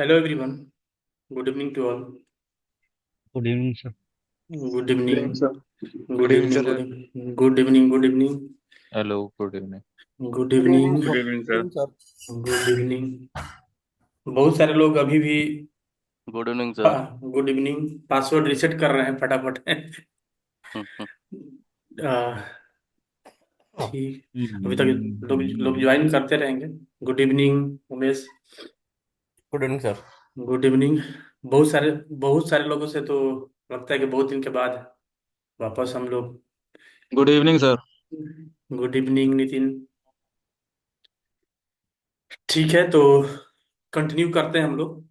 Hello everyone. Good evening to all. Good evening sir. Good Good evening, evening. sir. Good Good evening, evening. sir. Good evening. Good evening. Good evening. Hello, good evening. Good Good evening, evening. sir. Good evening, good sir. Evening sir. Good evening. बहुत सारे लोग अभी भी good evening sir. Good evening password reset कर रहे हैं फटाफट। आ, ठीक। अभी तक लोग ज्वाइन करते रहेंगे। Good evening Umesh. Good evening sir. Good evening. बहुत सारे लोगों से तो लगता है कि बहुत दिन के बाद वापस हम लोग। Good evening, sir. Good evening Nitin. ठीक है, तो कंटिन्यू करते हैं हम लोग,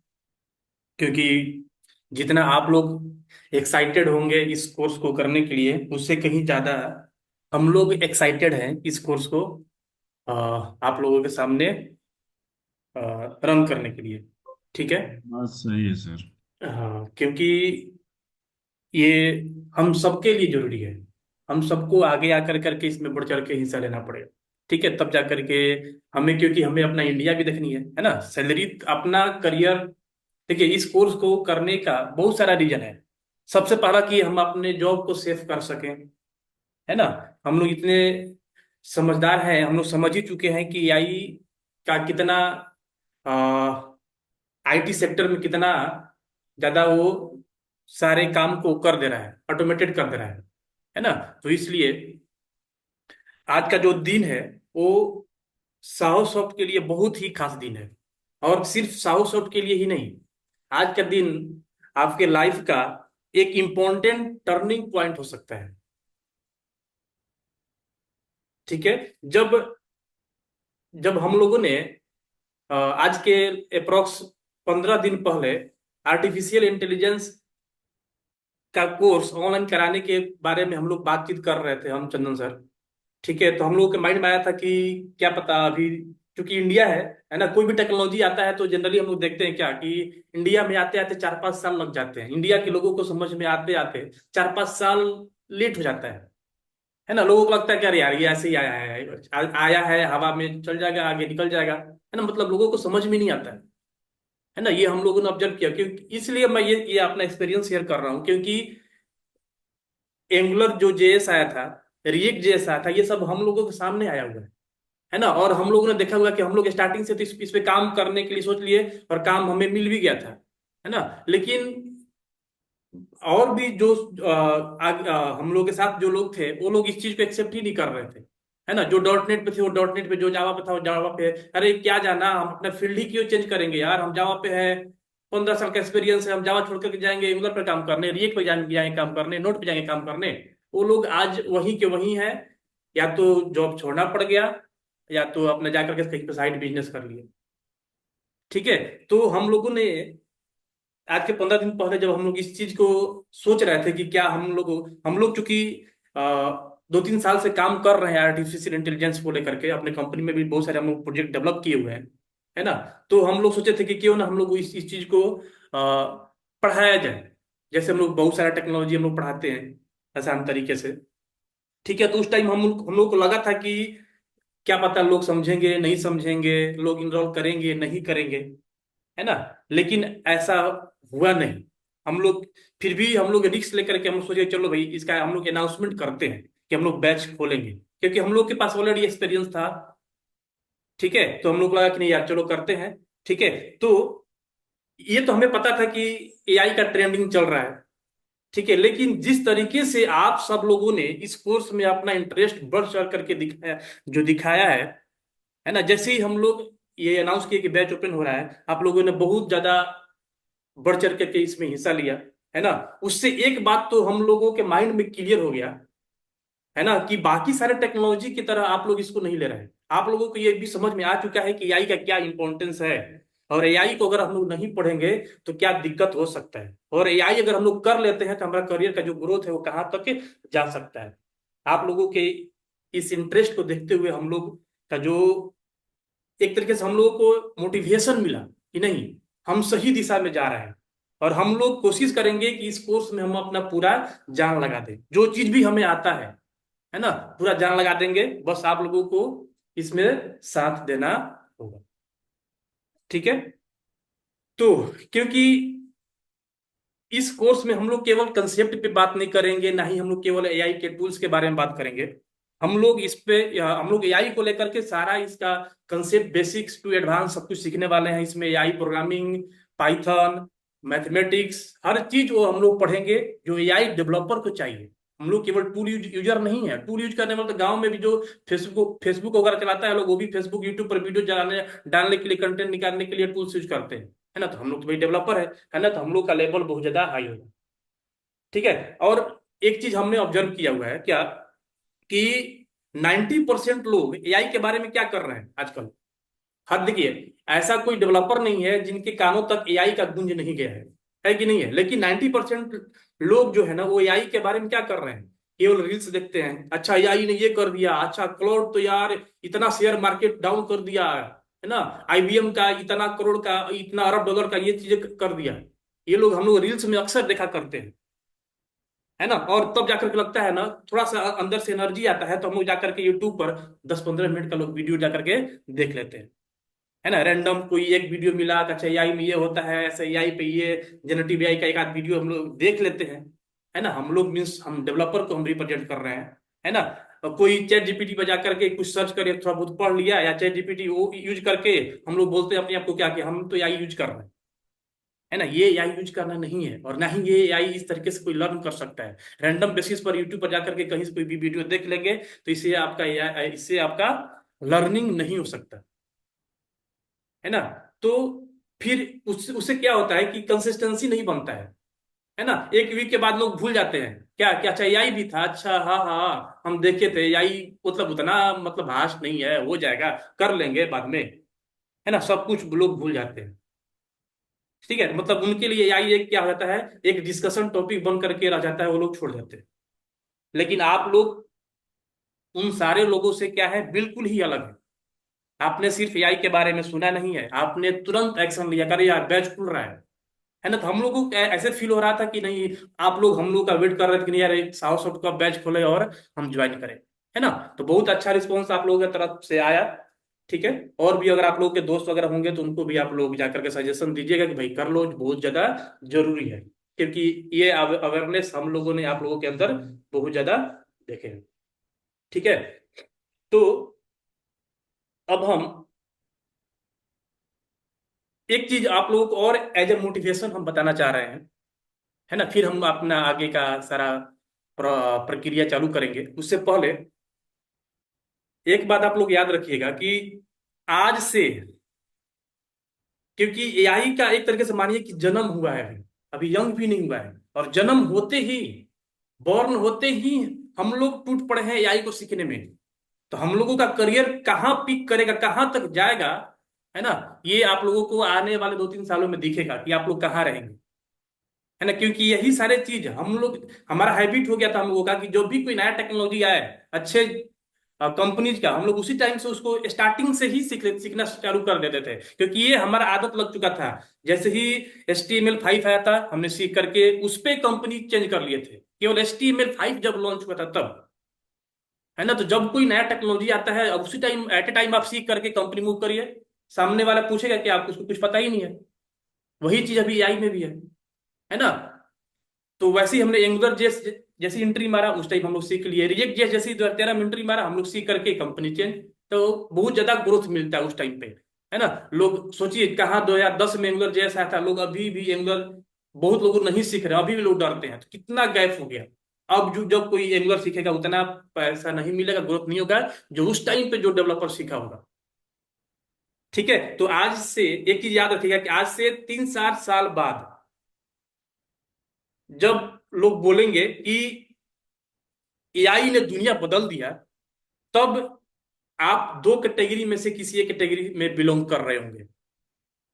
क्योंकि जितना आप लोग एक्साइटेड होंगे इस कोर्स को करने के लिए, उससे कहीं ज़्यादा हम लोग एक्साइटेड हैं इस कोर्स को आप लोगों के सामने रन करने के लिए। ठीक है। बात सही है सर। क्योंकि ये हम सबके लिए जरूरी है। हम सबको आगे आकर करके इसमें बढ़ चढ़ के हिस्सा लेना पड़ेगा। ठीक है, तब जा करके हमें, क्योंकि हमें अपना इंडिया भी देखनी है ना, सैलरी, अपना करियर। देखिए, इस कोर्स को करने का बहुत सारा रीजन है। सबसे पहला कि हम अपने जॉब को सेव कर सकें, है ना। हम लोग इतने समझदार हैं, हम लोग समझ ही चुके हैं कि एआई का कितना, आईटी सेक्टर में कितना ज्यादा वो सारे काम को कर दे रहा है, ऑटोमेटेड कर दे रहा है ना। तो इसलिए आज का जो दिन है वो साहो सॉफ्ट के लिए बहुत ही खास दिन है। और सिर्फ साहो सॉफ्ट के लिए ही नहीं, आज का दिन आपके लाइफ का एक इम्पोर्टेंट टर्निंग पॉइंट हो सकता है। ठीक है। जब जब हम लोगों ने आज के अप्रोक्स 15 दिन पहले आर्टिफिशियल इंटेलिजेंस का कोर्स ऑनलाइन कराने के बारे में हम लोग बातचीत कर रहे थे, हम चंदन सर। ठीक है, तो हम लोगों के माइंड में आया था कि क्या पता अभी, क्योंकि इंडिया है ना, कोई भी टेक्नोलॉजी आता है तो जनरली हम लोग देखते हैं क्या कि इंडिया में आते आते 4-5 साल लग जाते हैं, इंडिया के लोगों को समझ में आते आते 4-5 साल लेट हो जाता है ना। लोगों को लगता है कि अरे यार ये ऐसे ही आया है, हवा में चल जाएगा, आगे निकल जाएगा, है ना। मतलब लोगों को समझ में नहीं आता है ना। ये हम लोगों ने ऑब्जर्व किया, क्योंकि इसलिए मैं ये अपना एक्सपीरियंस शेयर कर रहा हूँ, क्योंकि एंगुलर जो जेएस आया था, रिएक्ट जेएस आया था, ये सब हम लोगों के सामने आया हुआ है ना। और हम लोगों ने देखा हुआ कि हम लोग स्टार्टिंग से तो इस पे काम करने के लिए सोच लिए, और काम हमें मिल भी गया था, है ना। लेकिन और भी जो हम लोग के साथ जो लोग थे, वो लोग इस चीज को एक्सेप्ट ही नहीं कर रहे थे, है ना। जो डॉट नेट पे थे वो डॉट नेट पे, जो जावा पे था वो जावा पे है। अरे क्या जाना, हम अपना फील्ड ही क्यों चेंज करेंगे यार, हम जावा पे है, 15 साल का एक्सपीरियंस है, हम जावा छोड़ करके जाएंगे एंगुलर पे काम करने, रिएक्ट पे जाएंगे काम करने, नोट पे जाएंगे काम करने। वो लोग आज वहीं के वहीं हैं, या तो जॉब छोड़ना पड़ गया, या तो अपने जाकर के कहीं पे साइड बिजनेस कर लिए। ठीक है। तो हम लोगों ने आज के 15 दिन पहले जब हम लोग इस चीज को सोच रहे थे कि क्या हम लोग चूंकि 2-3 साल से काम कर रहे हैं आर्टिफिशियल इंटेलिजेंस को लेकर के, अपने कंपनी में भी बहुत सारे हम लोग प्रोजेक्ट डेवलप किए हुए हैं, है ना। तो हम लोग सोचे थे कि क्यों ना हम लोग इस चीज को पढ़ाया जाए, जैसे हम लोग बहुत सारा टेक्नोलॉजी हम लोग पढ़ाते हैं आसान तरीके से। ठीक है, तो उस टाइम हम लोग को लगा था कि क्या पता लोग समझेंगे नहीं समझेंगे, लोग इनरोल करेंगे नहीं करेंगे, है ना। लेकिन ऐसा हुआ नहीं। हम लोग फिर भी हम लोग रिस्क लेकर के हम लोग सोचे चलो भाई इसका हम लोग अनाउंसमेंट करते हैं कि हम लोग बैच खोलेंगे, क्योंकि हम लोग के पास ऑलरेडी एक्सपीरियंस था। ठीक है, तो हम लोग को लगा कि नहीं यार चलो करते हैं। ठीक है। तो ये तो हमें पता था कि एआई का ट्रेंडिंग चल रहा है। ठीक है, लेकिन जिस तरीके से आप सब लोगों ने इस कोर्स में अपना इंटरेस्ट बढ़ चढ़ करके दिखाया, जो दिखाया है ना, जैसे ही हम लोग ये अनाउंस किए कि बैच ओपन हो रहा है, आप लोगों ने बहुत ज्यादा बढ़ चढ़ करके इसमें हिस्सा लिया, है ना। उससे एक बात तो हम लोगों के माइंड में क्लियर हो गया, है ना, कि बाकी सारे टेक्नोलॉजी की तरह आप लोग इसको नहीं ले रहे हैं। आप लोगों को ये भी समझ में आ चुका है कि एआई का क्या इंपॉर्टेंस है, और एआई को अगर हम लोग नहीं पढ़ेंगे तो क्या दिक्कत हो सकता है, और एआई अगर हम लोग कर लेते हैं तो हमारा करियर का जो ग्रोथ है वो कहाँ तक जा सकता है। आप लोगों के इस इंटरेस्ट को देखते हुए हम लोग का जो एक तरीके से हम लोगों को मोटिवेशन मिला कि नहीं, हम सही दिशा में जा रहे हैं, और हम लोग कोशिश करेंगे कि इस कोर्स में हम अपना पूरा जान लगा दें, जो चीज भी हमें आता है ना, पूरा जान लगा देंगे। बस आप लोगों को इसमें साथ देना होगा। ठीक है। तो क्योंकि इस कोर्स में हम लोग केवल कंसेप्ट पे बात नहीं करेंगे, ना ही हम लोग केवल एआई के टूल्स के बारे में बात करेंगे। हम लोग इस पे हम लोग एआई को लेकर के सारा इसका कंसेप्ट बेसिक्स टू एडवांस सब कुछ सीखने वाले हैं। इसमें एआई प्रोग्रामिंग, पाइथन, मैथमेटिक्स, हर चीज वो हम लोग पढ़ेंगे जो एआई डेवलपर को चाहिए। हम लोग केवल टूल यूजर नहीं है। टूल यूज करने वाले तो गांव में भी जो फेसबुक वगैरह चलाता है लोग, वो भी फेसबुक यूट्यूब पर वीडियो डालने डालने के लिए, कंटेंट निकालने के लिए टूल्स यूज करते हैं, है ना। तो हम लोग तो भाई डेवलपर है ना। तो हम लोग का लेवल बहुत ज्यादा हाई होगा। ठीक है। और एक चीज हमने ऑब्जर्व किया हुआ है क्या, कि 90% लोग एआई के बारे में क्या कर रहे हैं आजकल। हद देखिए, ऐसा कोई डेवलपर नहीं है जिनके कानों तक एआई का गूंज नहीं गया है कि नहीं है। लेकिन 90% लोग जो है ना, वो एआई के बारे में क्या कर रहे हैं, केवल रील्स देखते हैं। अच्छा एआई ने ये कर दिया, अच्छा क्लाउड तो यार इतना शेयर मार्केट डाउन कर दिया है ना, आईबीएम का इतना करोड़ का, इतना अरब डॉलर का ये चीजें कर दिया। ये लोग हम लोग रील्स में अक्सर देखा करते हैं, है ना। और तब जाकर के लगता है ना, थोड़ा सा अंदर से एनर्जी आता है, तो हम लोग जाकर के यूट्यूब पर 10-15 मिनट का लोग वीडियो जाकर के देख लेते हैं, है ना। रैंडम कोई एक वीडियो मिला कि अच्छा एआई में ये होता है, ऐसे एआई पे ये जनरेटिव एआई का एक आध वीडियो हम लोग देख लेते हैं, है ना। हम लोग मीन्स हम डेवलपर को हम रिप्रेजेंट कर रहे हैं, है ना। और कोई चैट जीपीटी पर जाकर के कुछ सर्च करके थोड़ा बहुत पढ़ लिया, या चैट जीपीटी वो यूज करके हम लोग बोलते हैं अपने आप को क्या, कि हम तो एआई यूज कर रहे हैं, है ना। ये एआई यूज करना नहीं है, और ना ही ये एआई इस तरीके से कोई लर्न कर सकता है। रैंडम बेसिस पर यूट्यूब पर जाकर के कहीं से कोई भी वीडियो देख लेंगे तो इससे आपका लर्निंग नहीं हो सकता, है ना। तो फिर उससे क्या होता है कि कंसिस्टेंसी नहीं बनता है ना। एक वीक के बाद लोग भूल जाते हैं क्या क्या, अच्छा एआई भी था, अच्छा हाँ हाँ हाँ, हम देखे थे एआई, मतलब उतना मतलब भाष नहीं है, हो जाएगा, कर लेंगे बाद में, है ना। सब कुछ लोग भूल जाते हैं। ठीक है। मतलब उनके लिए एआई एक क्या हो जाता है, एक डिस्कशन टॉपिक बन करके रह जाता है, वो लोग छोड़ देते हैं। लेकिन आप लोग उन सारे लोगों से क्या है, बिल्कुल ही अलग है। आपने सिर्फ एआई के बारे में सुना नहीं है, आपने तुरंत एक्शन लिया, करे यार बैच खुल रहा है ना। तो हम लोग को ऐसे फील हो रहा था कि नहीं, आप लोग हम लोग का वेट कर रहे थे कि नहीं यार एक साउथ सॉफ्ट का बैच खोले और हम ज्वाइन करें, है ना। तो बहुत अच्छा रिस्पॉन्स आप लोगों की तरफ से आया। ठीक है। और भी अगर आप लोगों के दोस्त वगैरह होंगे तो उनको भी आप लोग जाकर के सजेशन दीजिएगा कि भाई कर लो, बहुत ज्यादा जरूरी है। क्योंकि ये अवेयरनेस हम लोगों ने आप लोगों के अंदर बहुत ज्यादा देखे हैं। ठीक है। तो अब हम एक चीज आप लोगों को और एज ए मोटिवेशन हम बताना चाह रहे हैं, है ना। फिर हम अपना आगे का सारा प्रक्रिया चालू करेंगे। उससे पहले एक बात आप लोग याद रखिएगा कि आज से, क्योंकि एआई का एक तरीके से मानिए कि जन्म हुआ है, अभी यंग भी नहीं हुआ है, और जन्म होते ही, बॉर्न होते ही हम लोग टूट पड़े हैं एआई को सीखने में। तो हम लोगों का करियर कहाँ पिक करेगा, कहाँ तक जाएगा, है ना, ये आप लोगों को आने वाले 2-3 सालों में दिखेगा कि आप लोग कहाँ रहेंगे, है ना। क्योंकि यही सारे चीज हम लोग, हमारा हैबिट हो गया था हम लोगों का कि जो भी कोई नया टेक्नोलॉजी आए अच्छे कंपनीज का, हम लोग उसी टाइम से उसको स्टार्टिंग से ही सीखना चालू कर देते थे, क्योंकि ये हमारा आदत लग चुका था। जैसे ही HTML5 आया था, हमने सीख करके उस पे कंपनी चेंज कर लिए थे, केवल HTML5 जब लॉन्च हुआ था तब, है ना। तो जब कोई नया टेक्नोलॉजी आता है, अब उसी टाइम एट ए टाइम आप सीख करके कंपनी मूव करिए, सामने वाला पूछेगा कि आपको उसको कुछ पता ही नहीं है। वही चीज अभी एआई में भी है ना। तो वैसे ही हमने एंगुलर जेस जैसी एंट्री मारा, उस टाइम हम लोग सीख लिए। रिएक्ट जेस जैसी 2013 में एंट्री मारा, हम लोग सीख करके कंपनी चेंज। तो बहुत ज्यादा ग्रोथ मिलता है उस टाइम पे, है ना। लोग सोचिए कहाँ 2010 में एंगुलर जेस आया था, लोग अभी भी एंगुलर, बहुत लोग नहीं सीख रहे, अभी भी लोग डरते हैं। तो कितना गैप हो गया। अब जो जब कोई एंगुलर सीखेगा उतना पैसा नहीं मिलेगा, ग्रोथ नहीं होगा जो उस टाइम पे जो डेवलपर सीखा होगा। ठीक है। तो आज से एक चीज याद रखिएगा कि आज से 3-4 साल बाद जब लोग बोलेंगे कि एआई ने दुनिया बदल दिया, तब आप दो कैटेगरी में से किसी एक कैटेगरी में बिलोंग कर रहे होंगे।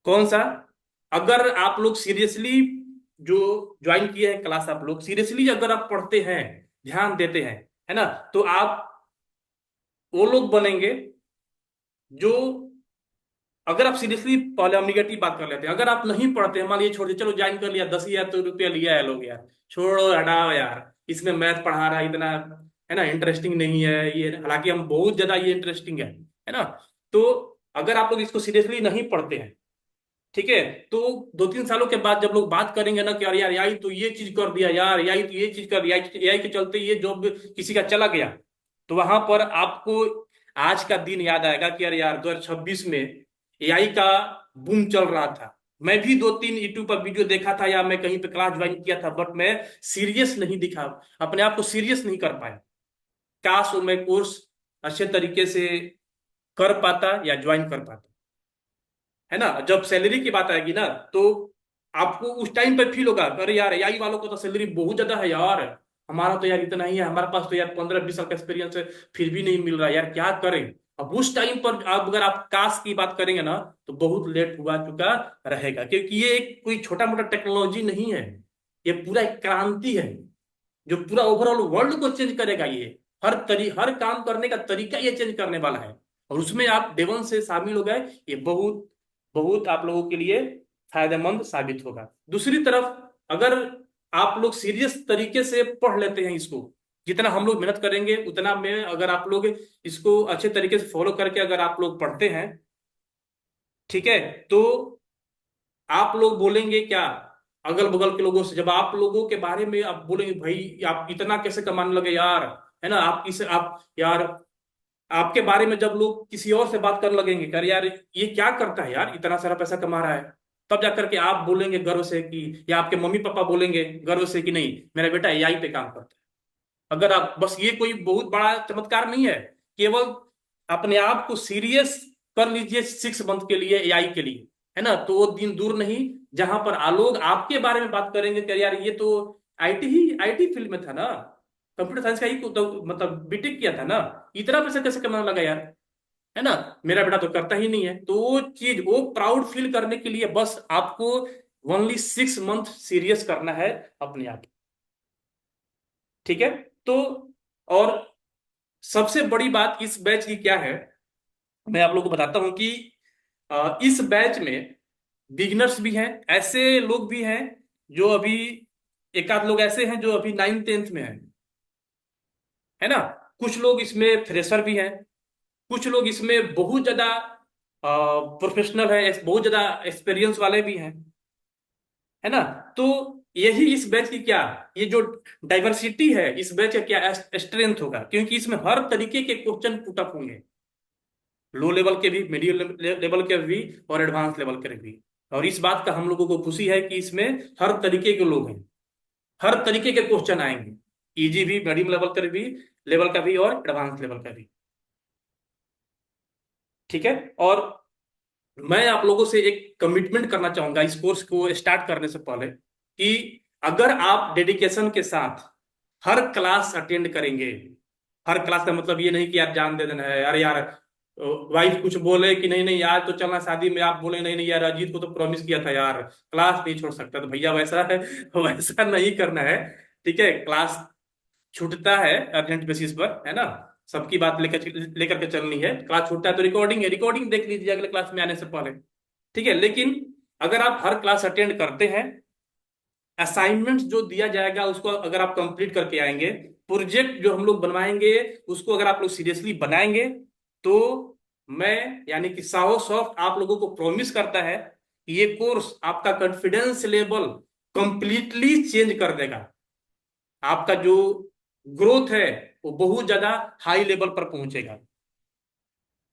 कौन सा? अगर आप लोग सीरियसली जो ज्वाइन किए हैं क्लास, आप लोग सीरियसली अगर आप पढ़ते हैं, ध्यान देते हैं, है ना, तो आप वो लोग बनेंगे जो, अगर आप सीरियसली, पहले हम निगेटिव बात कर लेते हैं, अगर आप नहीं पढ़ते हैं, मान लीजिए छोड़ दिए, चलो ज्वाइन कर लिया, 10,000 तो रुपया लिया है लोग, यार छोड़ो हटाओ यार, इसमें मैथ पढ़ा रहा है इतना, है ना, इंटरेस्टिंग नहीं है ये, हालांकि हम बहुत ज्यादा ये इंटरेस्टिंग है ना। तो अगर आप लोग इसको सीरियसली नहीं पढ़ते हैं, ठीक है। तो 2-3 सालों के बाद जब लोग बात करेंगे ना कि यार यार एआई तो ये चीज कर दिया, यार एआई तो ये चीज कर दिया, एआई के चलते ये जॉब किसी का चला गया, तो वहां पर आपको आज का दिन याद आएगा कि यार यार 2026 में एआई का बूम चल रहा था। मैं भी 2-3 यूट्यूब पर वीडियो देखा था या मैं कहीं पे क्लास ज्वाइन किया था, बट मैं सीरियस नहीं दिखा, अपने आप को सीरियस नहीं कर पाया। काश वो मैं कोर्स अच्छे तरीके से कर पाता या ज्वाइन कर पाता, है ना। जब सैलरी की बात आएगी ना, तो आपको उस टाइम पे फील होगा अरे यार एआई वालों को तो सैलरी बहुत ज्यादा है यार, हमारा तो यार इतना ही है, हमारे पास तो यार 15-20 साल का एक्सपीरियंस है, फिर भी नहीं मिल रहा यार, क्या करें। अब उस टाइम पर आप अगर आप काश की बात करेंगे ना, तो बहुत लेट हुआ चुका रहेगा, क्योंकि ये एक कोई छोटा मोटा टेक्नोलॉजी नहीं है, ये पूरा एक क्रांति है जो पूरा ओवरऑल वर्ल्ड को चेंज करेगा। ये हर काम करने का तरीका ये चेंज करने वाला है, और उसमें आप डेवन से शामिल हो गए, ये बहुत बहुत आप लोगों के लिए फायदेमंद साबित होगा। दूसरी तरफ अगर आप लोग सीरियस तरीके से पढ़ लेते हैं इसको, जितना हम लोग मेहनत करेंगे उतना में, अगर आप लोग इसको अच्छे तरीके से फॉलो करके अगर आप लोग पढ़ते हैं, ठीक है, तो आप लोग बोलेंगे क्या अगल बगल के लोगों से, जब आप लोगों के बारे में आप बोलेंगे भाई आप इतना कैसे कमाने लगे यार, है ना, आप यार आपके बारे में जब लोग किसी और से बात करने लगेंगे कर यार ये क्या करता है यार, इतना सारा पैसा कमा रहा है, तब जाकर के आप बोलेंगे गर्व से कि, या आपके मम्मी पापा बोलेंगे गर्व से कि नहीं मेरा बेटा एआई पे काम करता है। अगर आप बस, ये कोई बहुत बड़ा चमत्कार नहीं है, केवल अपने आप को सीरियस कर लीजिए 6 मंथ के लिए एआई के लिए, है ना, तो वो दिन दूर नहीं जहां पर लोग आपके बारे में बात करेंगे कि यार ये तो आईटी फील्ड में था ना, कंप्यूटर साइंस का ही तो, मतलब बीटेक किया था ना, इतना पैसा कैसे कमाने लगा यार, है ना, मेरा बेटा तो करता ही नहीं है। तो वो चीज, वो प्राउड फील करने के लिए बस आपको ओनली 6 मंथ सीरियस करना है अपने आप, ठीक है। तो और सबसे बड़ी बात इस बैच की क्या है, मैं आप लोगों को बताता हूं कि इस बैच में बिगिनर्स भी हैं, ऐसे लोग भी हैं जो अभी, एक आध लोग ऐसे हैं जो अभी 9th 10th में हैं, है ना, कुछ लोग इसमें फ्रेशर भी हैं, कुछ लोग इसमें बहुत ज्यादा प्रोफेशनल है, बहुत ज्यादा एक्सपीरियंस वाले भी हैं, है ना। तो यही इस बैच की क्या, ये जो डाइवर्सिटी है इस बैच का क्या स्ट्रेंथ होगा, क्योंकि इसमें हर तरीके के क्वेश्चन पुट अप होंगे, लो लेवल के भी, मीडियम लेवल के भी, और एडवांस लेवल के भी। और इस बात का हम लोगों को खुशी है कि इसमें हर तरीके के लोग हैं, हर तरीके के क्वेश्चन आएंगे, इजी भी, मीडियम लेवल का भी और एडवांस लेवल का भी, ठीक है। और मैं आप लोगों से एक कमिटमेंट करना चाहूंगा इस कोर्स को स्टार्ट करने से पहले, कि अगर आप डेडिकेशन के साथ हर क्लास अटेंड करेंगे, हर क्लास का मतलब ये नहीं कि यार जान दे देना है, अरे यार वाइफ कुछ बोले कि नहीं नहीं यार तो चलना शादी में, आप बोले नहीं नहीं यार अजीत को तो प्रॉमिस किया था यार क्लास नहीं छोड़ सकता, तो भैया वैसा है, वैसा नहीं करना है, ठीक है। क्लास छूटता है अर्जेंट बेसिस पर, है ना, सबकी बात लेकर लेकर के चलनी है, क्लास छूटता है तो रिकॉर्डिंग है, रिकॉर्डिंग देख लीजिए अगले क्लास में आने से पहले, ठीक है। लेकिन अगर आप हर क्लास अटेंड करते हैं, असाइनमेंट जो दिया जाएगा उसको अगर आप कंप्लीट करके आएंगे, प्रोजेक्ट जो हम लोग बनवाएंगे उसको अगर आप लोग सीरियसली बनाएंगे, तो मैं, यानी कि साहो सॉफ्ट आप लोगों को प्रॉमिस करता है कि ये कोर्स आपका कॉन्फिडेंस लेवल कंप्लीटली चेंज कर देगा, आपका जो ग्रोथ है वो बहुत ज्यादा हाई लेवल पर पहुंचेगा।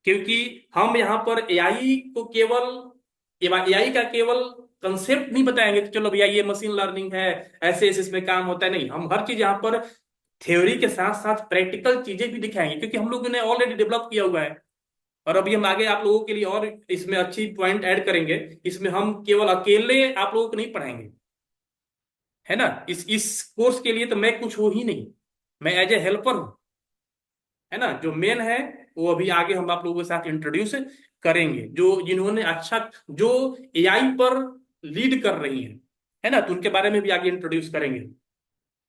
क्योंकि हम यहाँ पर एआई को केवल, एआई का केवल कंसेप्ट नहीं बताएंगे कि चलो भैया ये मशीन लर्निंग है, ऐसे ऐसे इसमें काम होता है, नहीं, हम हर चीज यहाँ पर थ्योरी के साथ साथ प्रैक्टिकल चीजें भी दिखाएंगे, क्योंकि हम लोगों ने ऑलरेडी डेवलप किया हुआ है, और अभी हम आगे आप लोगों के लिए और इसमें अच्छी पॉइंट ऐड करेंगे। इसमें हम केवल अकेले आप लोगों को नहीं पढ़ाएंगे, है ना, इस कोर्स के लिए तो मैं कुछ हो ही नहीं, मैं एज ए हेल्पर हूँ, है ना। जो मेन है वो अभी आगे हम आप लोगों के साथ इंट्रोड्यूस करेंगे, जो जिन्होंने अच्छा, जो एआई पर लीड कर रही हैं, है ना, तो उनके बारे में भी आगे इंट्रोड्यूस करेंगे,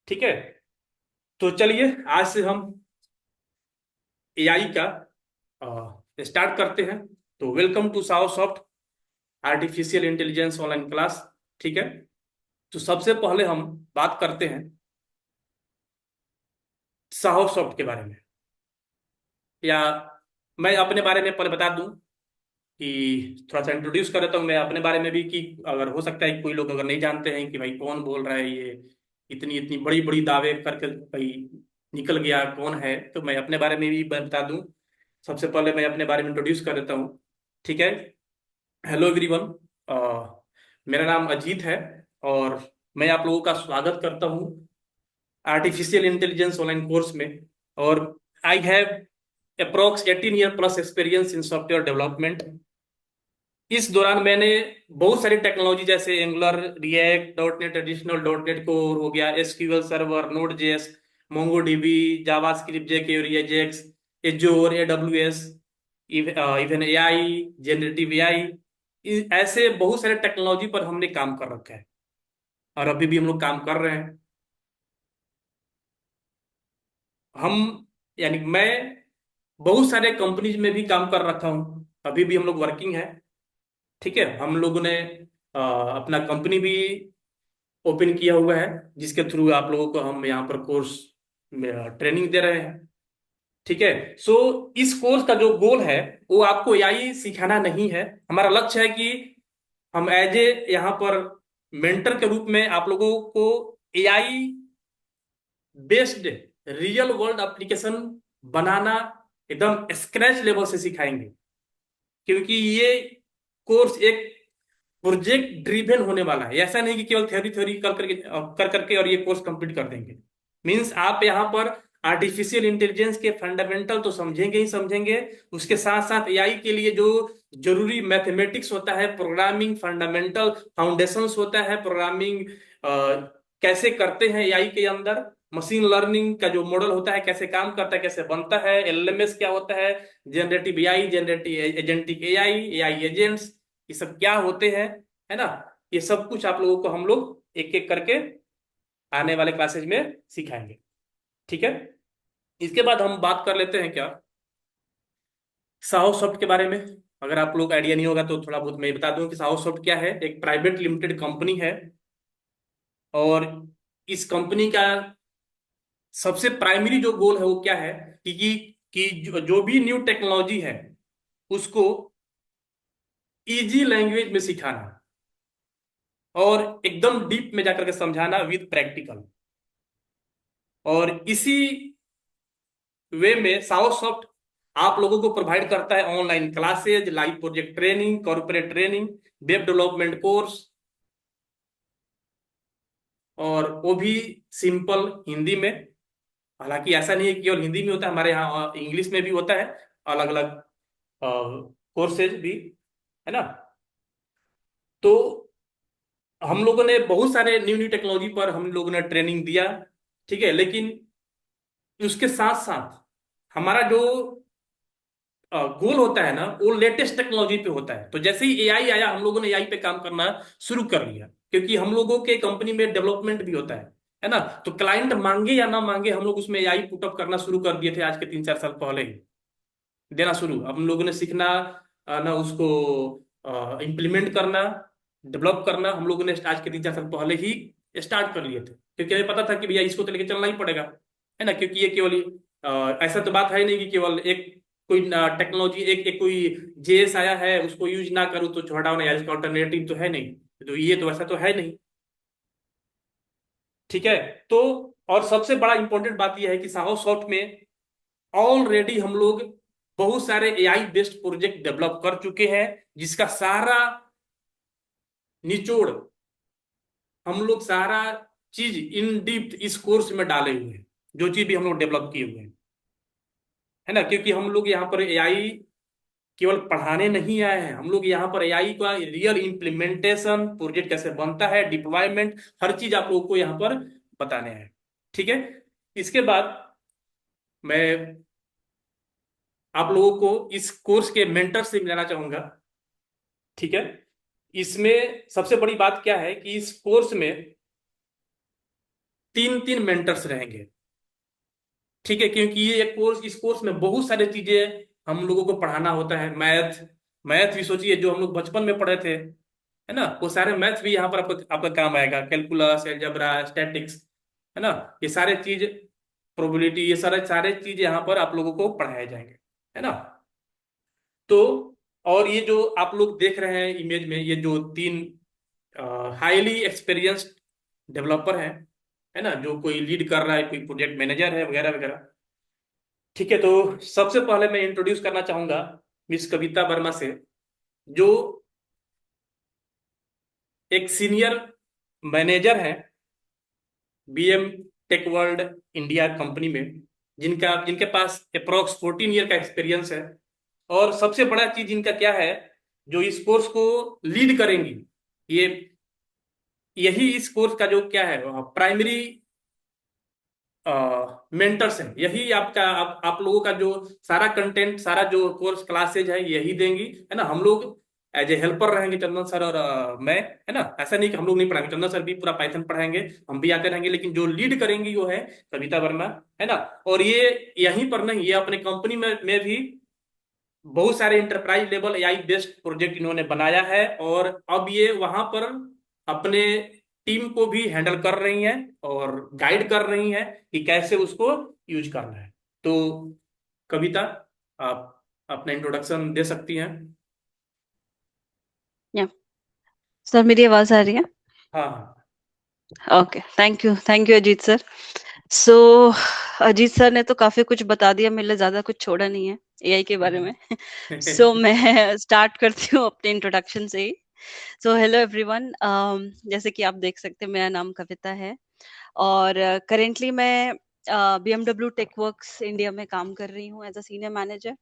ठीक है। तो चलिए आज से हम एआई का स्टार्ट करते हैं। तो welcome to Saho Soft artificial intelligence online class, ठीक है। तो सबसे पहले हम बात करते हैं साहो सॉफ्ट के बारे में, या मैं अपने बारे में पहले बता दूं कि थोड़ा सा इंट्रोड्यूस कर देता हूँ मैं अपने बारे में भी, कि अगर हो सकता है कोई लोग अगर नहीं जानते हैं कि भाई कौन बोल रहा है ये, इतनी इतनी बड़ी बड़ी दावे करके भाई निकल गया कौन है, तो मैं अपने बारे में भी बता दूं। सबसे पहले मैं अपने बारे में इंट्रोड्यूस कर देता हूँ। ठीक है। हेलो एवरीवन, मेरा नाम अजीत है और मैं आप लोगों का स्वागत करता हूँ आर्टिफिशियल इंटेलिजेंस ऑनलाइन कोर्स में। और I have approx 18 year plus experience in software development. इस दौरान मैंने बहुत सारी टेक्नोलॉजी जैसे Angular, React, dot net, additional dot net core हो गया, SQL server, node JS, MongoDB, JavaScript, JK, JX, Azure, AWS, even AI, generative AI, ऐसे बहुत सारे टेक्नोलॉजी पर हमने काम कर रखा है और अभी भी हम लोग काम कर रहे हैं। हम यानी मैं बहुत सारे कंपनीज में भी काम कर रखा हूँ, अभी भी हम लोग वर्किंग है। ठीक है। हम लोगों ने अपना कंपनी भी ओपन किया हुआ है, जिसके थ्रू आप लोगों को हम यहाँ पर कोर्स में ट्रेनिंग दे रहे हैं। ठीक है। सो इस कोर्स का जो गोल है वो आपको एआई सिखाना नहीं है। हमारा लक्ष्य है कि हम एज ए यहाँ पर मेंटर के रूप में आप लोगों को AI based real world application बनाना एकदम स्क्रैच लेवल से सिखाएंगे, क्योंकि ये कोर्स एक प्रोजेक्ट ड्रिवेन होने वाला है। ऐसा नहीं कि केवल थ्योरी थ्योरी कर करके और ये कोर्स कंप्लीट कर देंगे। मींस आप यहाँ पर आर्टिफिशियल इंटेलिजेंस के फंडामेंटल तो समझेंगे ही समझेंगे, उसके साथ साथ एआई के लिए जो जरूरी मैथमेटिक्स होता है, प्रोग्रामिंग फंडामेंटल फाउंडेशंस होता है, प्रोग्रामिंग कैसे करते हैं एआई के अंदर, मशीन लर्निंग का जो मॉडल होता है कैसे काम करता है, कैसे बनता है, एलएमएस क्या होता है, generative AI, generative agentic AI, AI agents, ये सब क्या होते हैं, है ना। ये सब कुछ आप लोगों को हम लोग एक एक करके आने वाले क्लासेज में सिखाएंगे। ठीक है। इसके बाद हम बात कर लेते हैं क्या साहो सॉफ्ट के बारे में। अगर आप लोग आइडिया नहीं होगा तो थोड़ा बहुत मैं बता दूं कि साहो सॉफ्ट क्या है। एक प्राइवेट लिमिटेड कंपनी है और इस कंपनी का सबसे प्राइमरी जो गोल है वो क्या है कि जो भी न्यू टेक्नोलॉजी है उसको इजी लैंग्वेज में सिखाना और एकदम डीप में जाकर के समझाना विद प्रैक्टिकल। और इसी वे में साउथ आप लोगों को प्रोवाइड करता है online classes, live project training, corporate training, web development course, और वो भी सिंपल हिंदी में। हालांकि ऐसा नहीं है कि केवल हिंदी में होता है, हमारे यहाँ इंग्लिश में भी होता है, अलग अलग कोर्सेज भी, है ना। तो हम लोगों ने बहुत सारे न्यू न्यू टेक्नोलॉजी पर हम लोगों ने ट्रेनिंग दिया। ठीक है। लेकिन उसके साथ साथ हमारा जो गोल होता है ना वो लेटेस्ट टेक्नोलॉजी पे होता है। तो जैसे ही एआई आया हम लोगों ने एआई पे काम करना शुरू कर लिया, क्योंकि हम लोगों के कंपनी में डेवलपमेंट भी होता है ना। तो क्लाइंट मांगे या ना मांगे हम लोग उसमें एआई पुटअप करना शुरू कर दिए थे आज के 3-4 साल पहले ही देना शुरू। अब हम लोगों ने सीखना ना उसको इम्प्लीमेंट करना, डेवलप करना हम लोगों ने आज के 3-4 साल पहले ही स्टार्ट कर लिए थे, क्योंकि हमें पता था कि भैया इसको तो लेके चलना ही पड़ेगा, है ना। क्योंकि ये केवल ऐसा तो बात है ही नहीं कि केवल एक कोई टेक्नोलॉजी एक कोई जेएस आया है उसको यूज ना करूँ तो छोड़ाओ ना यार, इसका ऑल्टरनेटिव तो है नहीं। तो ये तो ऐसा तो है नहीं। ठीक है। तो और सबसे बड़ा इंपॉर्टेंट बात यह है कि साहो सॉफ्ट में ऑलरेडी हम लोग बहुत सारे एआई बेस्ड प्रोजेक्ट डेवलप कर चुके हैं, जिसका सारा निचोड़ हम लोग सारा चीज इन डीप इस कोर्स में डाले हुए हैं, जो चीज भी हम लोग डेवलप किए हुए हैं, है ना। क्योंकि हम लोग यहाँ पर एआई केवल पढ़ाने नहीं आए हैं, हम लोग यहाँ पर एआई का रियल इम्प्लीमेंटेशन, प्रोजेक्ट कैसे बनता है, डिप्लॉयमेंट, हर चीज आप लोगों को यहाँ पर बताने हैं। ठीक है। इसके बाद मैं आप लोगों को इस कोर्स के मेंटर से मिलाना चाहूंगा। ठीक है। इसमें सबसे बड़ी बात क्या है कि इस कोर्स में 3-3 मेंटर्स रहेंगे। ठीक है। क्योंकि ये एक कोर्स, इस कोर्स में बहुत सारी चीजें हम लोगों को पढ़ाना होता है। मैथ, मैथ भी सोचिए जो हम लोग बचपन में पढ़े थे, है ना, वो सारे मैथ्स भी यहाँ पर आपका काम आएगा। कैलकुलस, अलजेब्रा, स्टैटिक्स, है ना, ये सारे चीज, प्रोबेबिलिटी, ये सारे सारे चीज यहाँ पर आप लोगों को पढ़ाए जाएंगे, है ना। तो और ये जो आप लोग देख रहे हैं इमेज में, ये जो तीन हाईली एक्सपीरियंस्ड डेवलपर हैं, है ना, जो कोई लीड कर रहा है, कोई प्रोजेक्ट मैनेजर है, वगैरह वगैरह। ठीक है, तो सबसे पहले मैं इंट्रोड्यूस करना चाहूंगा मिस कविता वर्मा से, जो एक सीनियर मैनेजर है BM Tech World India company में, जिनके पास अप्रोक्स 14 ईयर का एक्सपीरियंस है। और सबसे बड़ा चीज इनका क्या है, जो इस कोर्स को लीड करेंगी, ये यही इस कोर्स का जो क्या है, प्राइमरी मेंटर्स हैं। यही आपका आप लोगों का जो सारा कंटेंट, सारा जो कोर्स क्लासेज है, यही देंगी, है ना। हम लोग एज ए हेल्पर रहेंगे, चंदन सर और मैं, है ना। ऐसा नहीं कि हम लोग नहीं पढ़ाएंगे, चंदन सर भी पूरा पाइथन पढ़ाएंगे, हम भी आते रहेंगे, लेकिन जो लीड करेंगी वो है कविता वर्मा, है ना। और ये यहीं पर नहीं, ये अपने कंपनी में भी बहुत सारे enterprise level AI based project इन्होंने बनाया है, और अब ये वहां पर अपने टीम को भी हैंडल कर रही हैं और गाइड कर रही हैं कि कैसे उसको यूज करना है। तो कविता, आप अपना इंट्रोडक्शन दे सकती हैं। या सर, मेरी आवाज आ रही है? हाँ हाँ। Okay, thank you Ajit sir. So Ajit sir ने तो काफी कुछ बता दिया, मेरे लिए ज्यादा कुछ छोड़ा नहीं है एआई के बारे में। सो मैं स्टार्ट करती हूँ अपने इंट्रोडक्शन से ही। सो हेलो एवरीवन, जैसे कि आप देख सकते हैं मेरा नाम कविता है, और करेंटली मैं BMW टेकवर्क्स इंडिया में काम कर रही हूँ एज अ सीनियर मैनेजर।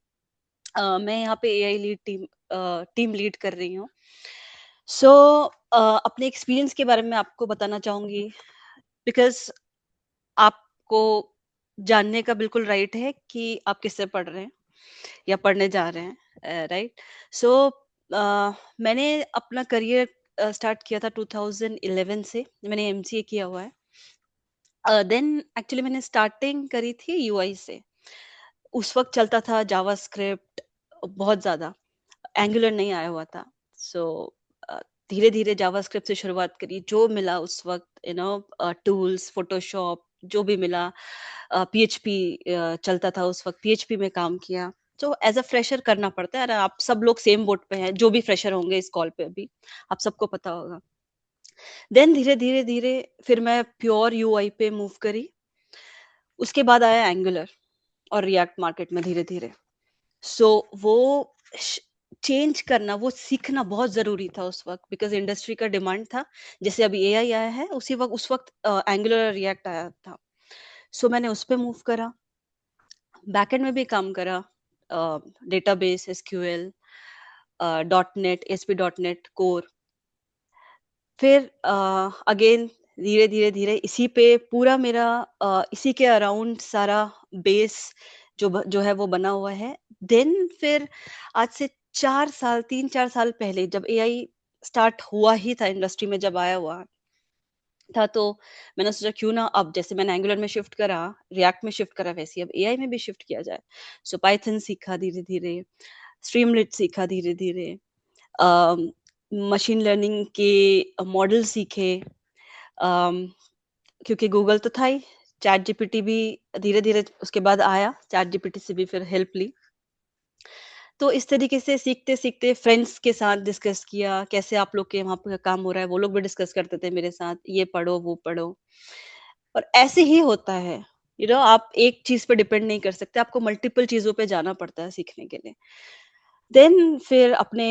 मैं यहाँ पे एआई लीड टीम लीड कर रही हूँ। सो अपने एक्सपीरियंस के बारे में आपको बताना चाहूंगी, बिकॉज आपको जानने का बिल्कुल राइट है कि आप किससे पढ़ रहे हैं या पढ़ने जा रहे हैं, राइट। सो मैंने अपना करियर स्टार्ट किया था 2011 से। मैंने एमसीए किया हुआ है। देन एक्चुअली मैंने स्टार्टिंग करी थी यूआई से। उस वक्त चलता था जावास्क्रिप्ट बहुत ज्यादा, एंगुलर नहीं आया हुआ था। सो धीरे धीरे जावास्क्रिप्ट से शुरुआत करी, जो मिला उस वक्त, टूल्स, फोटोशॉप, जो भी मिला। पीएचपी चलता था उस वक्त, पीएचपी में काम किया। तो एज अ फ्रेशर करना पड़ता है, और आप सब लोग सेम बोट पे हैं, जो भी फ्रेशर होंगे इस कॉल पे अभी, आप सबको पता होगा। देन धीरे धीरे धीरे फिर मैं प्योर यूआई पे मूव करी। उसके बाद आया एंगुलर और रिएक्ट मार्केट में धीरे धीरे। सो वो चेंज करना, वो सीखना बहुत जरूरी था उस वक्त, बिकॉज इंडस्ट्री का डिमांड था। जैसे अभी एआई आया है, उसी वक्त उस वक्त एंगुलर और रिएक्ट आया था। सो मैंने उस पे मूव करा, बैकएंड में भी काम करा, database, SQL, .NET, ASP.NET core. फिर अगेन धीरे धीरे धीरे इसी पे पूरा मेरा इसी के अराउंड सारा बेस जो है वो बना हुआ है। देन फिर आज से 4 साल, 3-4 साल पहले, जब एआई स्टार्ट हुआ ही था इंडस्ट्री में, जब आया हुआ था, तो मैंने सोचा क्यों ना अब, जैसे मैंने एंगुलर में शिफ्ट करा, रिएक्ट में शिफ्ट करा, वैसे ही अब एआई में भी शिफ्ट किया जाए। सो पाइथन सीखा धीरे धीरे, स्ट्रीमलिट सीखा धीरे धीरे, मशीन लर्निंग के मॉडल सीखे, क्योंकि गूगल तो था ही, चैट जीपीटी भी धीरे धीरे उसके बाद आया, चैट जीपीटी से भी फिर हेल्प ली। तो इस तरीके से सीखते सीखते फ्रेंड्स के साथ डिस्कस किया, कैसे आप लोग के वहाँ पे काम हो रहा है, वो लोग भी डिस्कस करते थे मेरे साथ, ये पढ़ो वो पढ़ो। और ऐसे ही होता है, आप एक चीज पे डिपेंड नहीं कर सकते, आपको मल्टीपल चीजों पे जाना पड़ता है सीखने के लिए। देन फिर अपने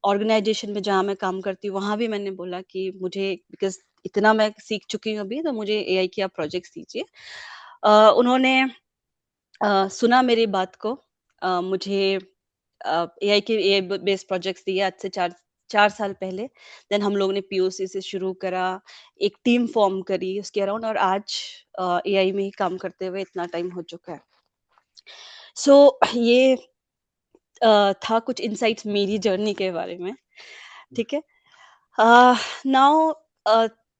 ऑर्गेनाइजेशन में जहाँ मैं काम करती हूँ, वहां भी मैंने बोला कि मुझे, बिकॉज इतना मैं सीख चुकी हूँ अभी, तो मुझे एआई की आप प्रोजेक्ट दीजिए। उन्होंने सुना मेरी बात को, मुझे एआई के एआई बेस्ड प्रोजेक्ट्स दिए आज से 4 साल पहले। देन हम लोग ने पीओसी से शुरू करा, एक टीम फॉर्म करी उसके अराउंड, और आज एआई में ही काम करते हुए इतना टाइम हो चुका है। सो ये था कुछ इनसाइट्स मेरी जर्नी के बारे में, ठीक है। नाउ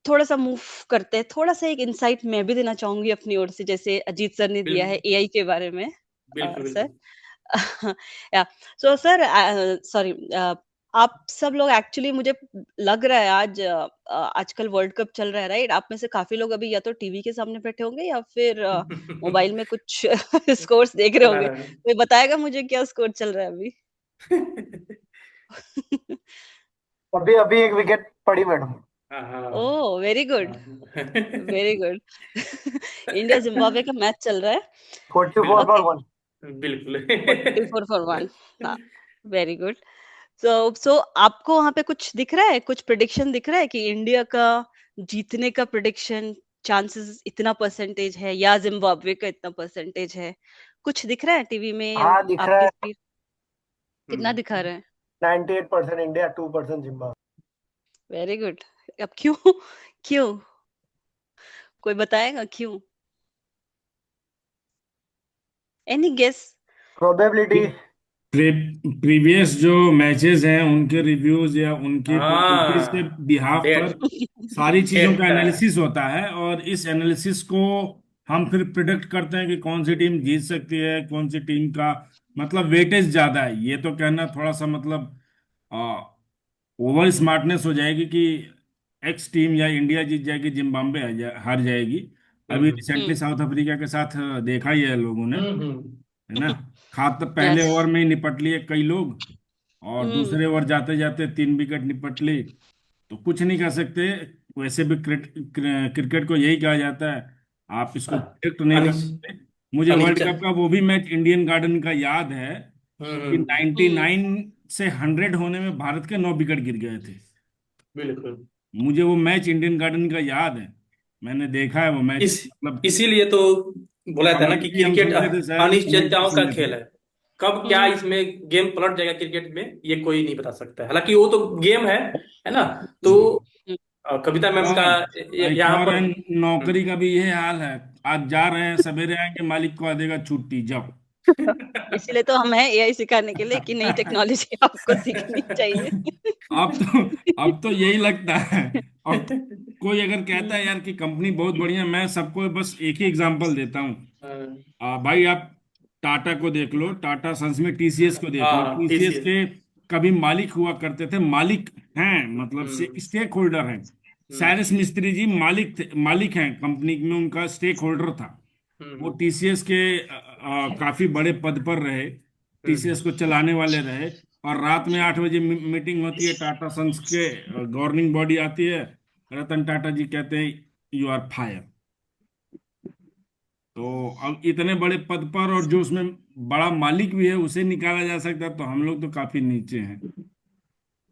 थोड़ा सा मूव करते हैं, थोड़ा सा एक इनसाइट मैं भी देना चाहूंगी अपनी ओर से, जैसे अजीत सर ने दिया है बिल्कुल एआई के बारे में। बिल्कुल सर, बिल्कुल। या सो सर, सॉरी, आप सब लोग एक्चुअली, मुझे लग रहा है आज आजकल वर्ल्ड कप चल रहा है, राइट? आप में से काफी लोग अभी या तो टीवी के सामने बैठे होंगे, या फिर मोबाइल में कुछ स्कोर्स देख रहे चला होंगे। रहा है। कोई बताएगा मुझे क्या स्कोर चल रहा है अभी? अभी अभी एक विकेट पड़ी मैडम। हाँ oh very good, very good. India Zimbabwe का मैच चल रहा है। 44 ओके, for 1। बिल्कुल 44 for 1। हाँ, वेरी गुड। सो आपको वहां पे कुछ दिख रहा है, कुछ प्रिडिक्शन दिख रहा है कि इंडिया का जीतने का प्रिडिक्शन चांसेस इतना परसेंटेज है या जिम्बाब्वे का इतना परसेंटेज है? कुछ दिख रहा है टीवी में या हाँ दिख रहा आपकी है। स्क्रीन? कितना दिखा रहे हैं? 98% इंडिया, 2% जिम्बाब्वे। Very good. अब क्यों? क्यों? कोई बताएगा क्यों? Any guess? प्रोबेबिलिटी। प्रीवियस जो मैचेस हैं उनके रिव्यूज या उनकी प्रोबेबिलिटीज के हाँ बिहाफ पर डेट सारी चीजों का डेट एनालिसिस होता है, और इस एनालिसिस को हम फिर प्रिडिक्ट करते हैं कि कौन सी टीम जीत सकती है, कौन सी टीम का मतलब वेटेज ज्यादा है। ये तो कहना थोड़ा सा मतलब ओवर स्मार्टनेस हो जाएगी कि एक्स टीम या इंडिया जीत जाएगी, जिम्बाब्वे हार जाएगी। अभी हम्म रिसेंटली हम्म साउथ अफ्रीका के साथ देखा ही है लोगों ने, हम्म है ना। खात पहले यस। ओवर में ही निपट लिए कई लोग, और हम्म दूसरे ओवर जाते जाते 3 विकेट निपट ली। तो कुछ नहीं कर सकते। वैसे भी क्रिकेट को यही कहा जाता है, आप इसको प्रिडिक्ट नहीं कर अनिश सकते। मुझे वर्ल्ड अनिश्चित कप का वो भी मैच इंडियन गार्डन का याद है कि हम्म 99 से 100 होने में भारत के 9 विकेट गिर गए थे। बिल्कुल। मुझे वो मैच इंडियन गार्डन का याद है, मैंने देखा है वो मैच, इस मतलब इसीलिए तो बोला था ना कि कमेंट्री हम क्रिकेट सुनते थे शायद कमेंट्री अनिश्चितताओं का सुनने थे। खेल है। कब क्या हम्म इसमें गेम पलट जाएगा क्रिकेट में ये कोई नहीं बता सकता है। हालांकि वो तो गेम है ना। तो हम्म। हम्म कविता मैम का और एक यहाँ और पर है, नौकरी का भी यही हाल है। आज जा रहे हैं, सवेरे आएंगे, मालिक को आ देगा छुट्टी, जाओ। इसीलिए तो हम हैं एआई सिखाने के लिए कि नई टेक्नोलॉजी आपको सीखनी चाहिए। अब तो अब तो यही लगता है। और कोई अगर कहता है हम्म यार कि कंपनी बहुत बढ़िया, मैं सबको बस एक ही एग्जांपल देता हूँ। हाँ भाई आप टाटा को देख लो, टाटा सन्स में टीसीएस को देख लो। TCS TCS. के कभी मालिक हुआ करते थे, मालिक हैं, मतलब से हम्म स्टेक होल्डर हैं। हम्म साइरस मिस्त्री जी मालिक थे, मालिक हैं कंपनी में, उनका स्टेक होल्डर था। वो हम्म टीसीएस के काफी बड़े पद पर रहे, टीसीएस को चलाने वाले रहे। और रात में 8 बजे मीटिंग होती है टाटा सन्स के, गवर्निंग बॉडी आती है, रतन टाटा जी कहते हैं यू आर फायर। तो अब इतने बड़े पद पर, और जो उसमें बड़ा मालिक भी है उसे निकाला जा सकता है, तो हम लोग तो काफी नीचे हैं।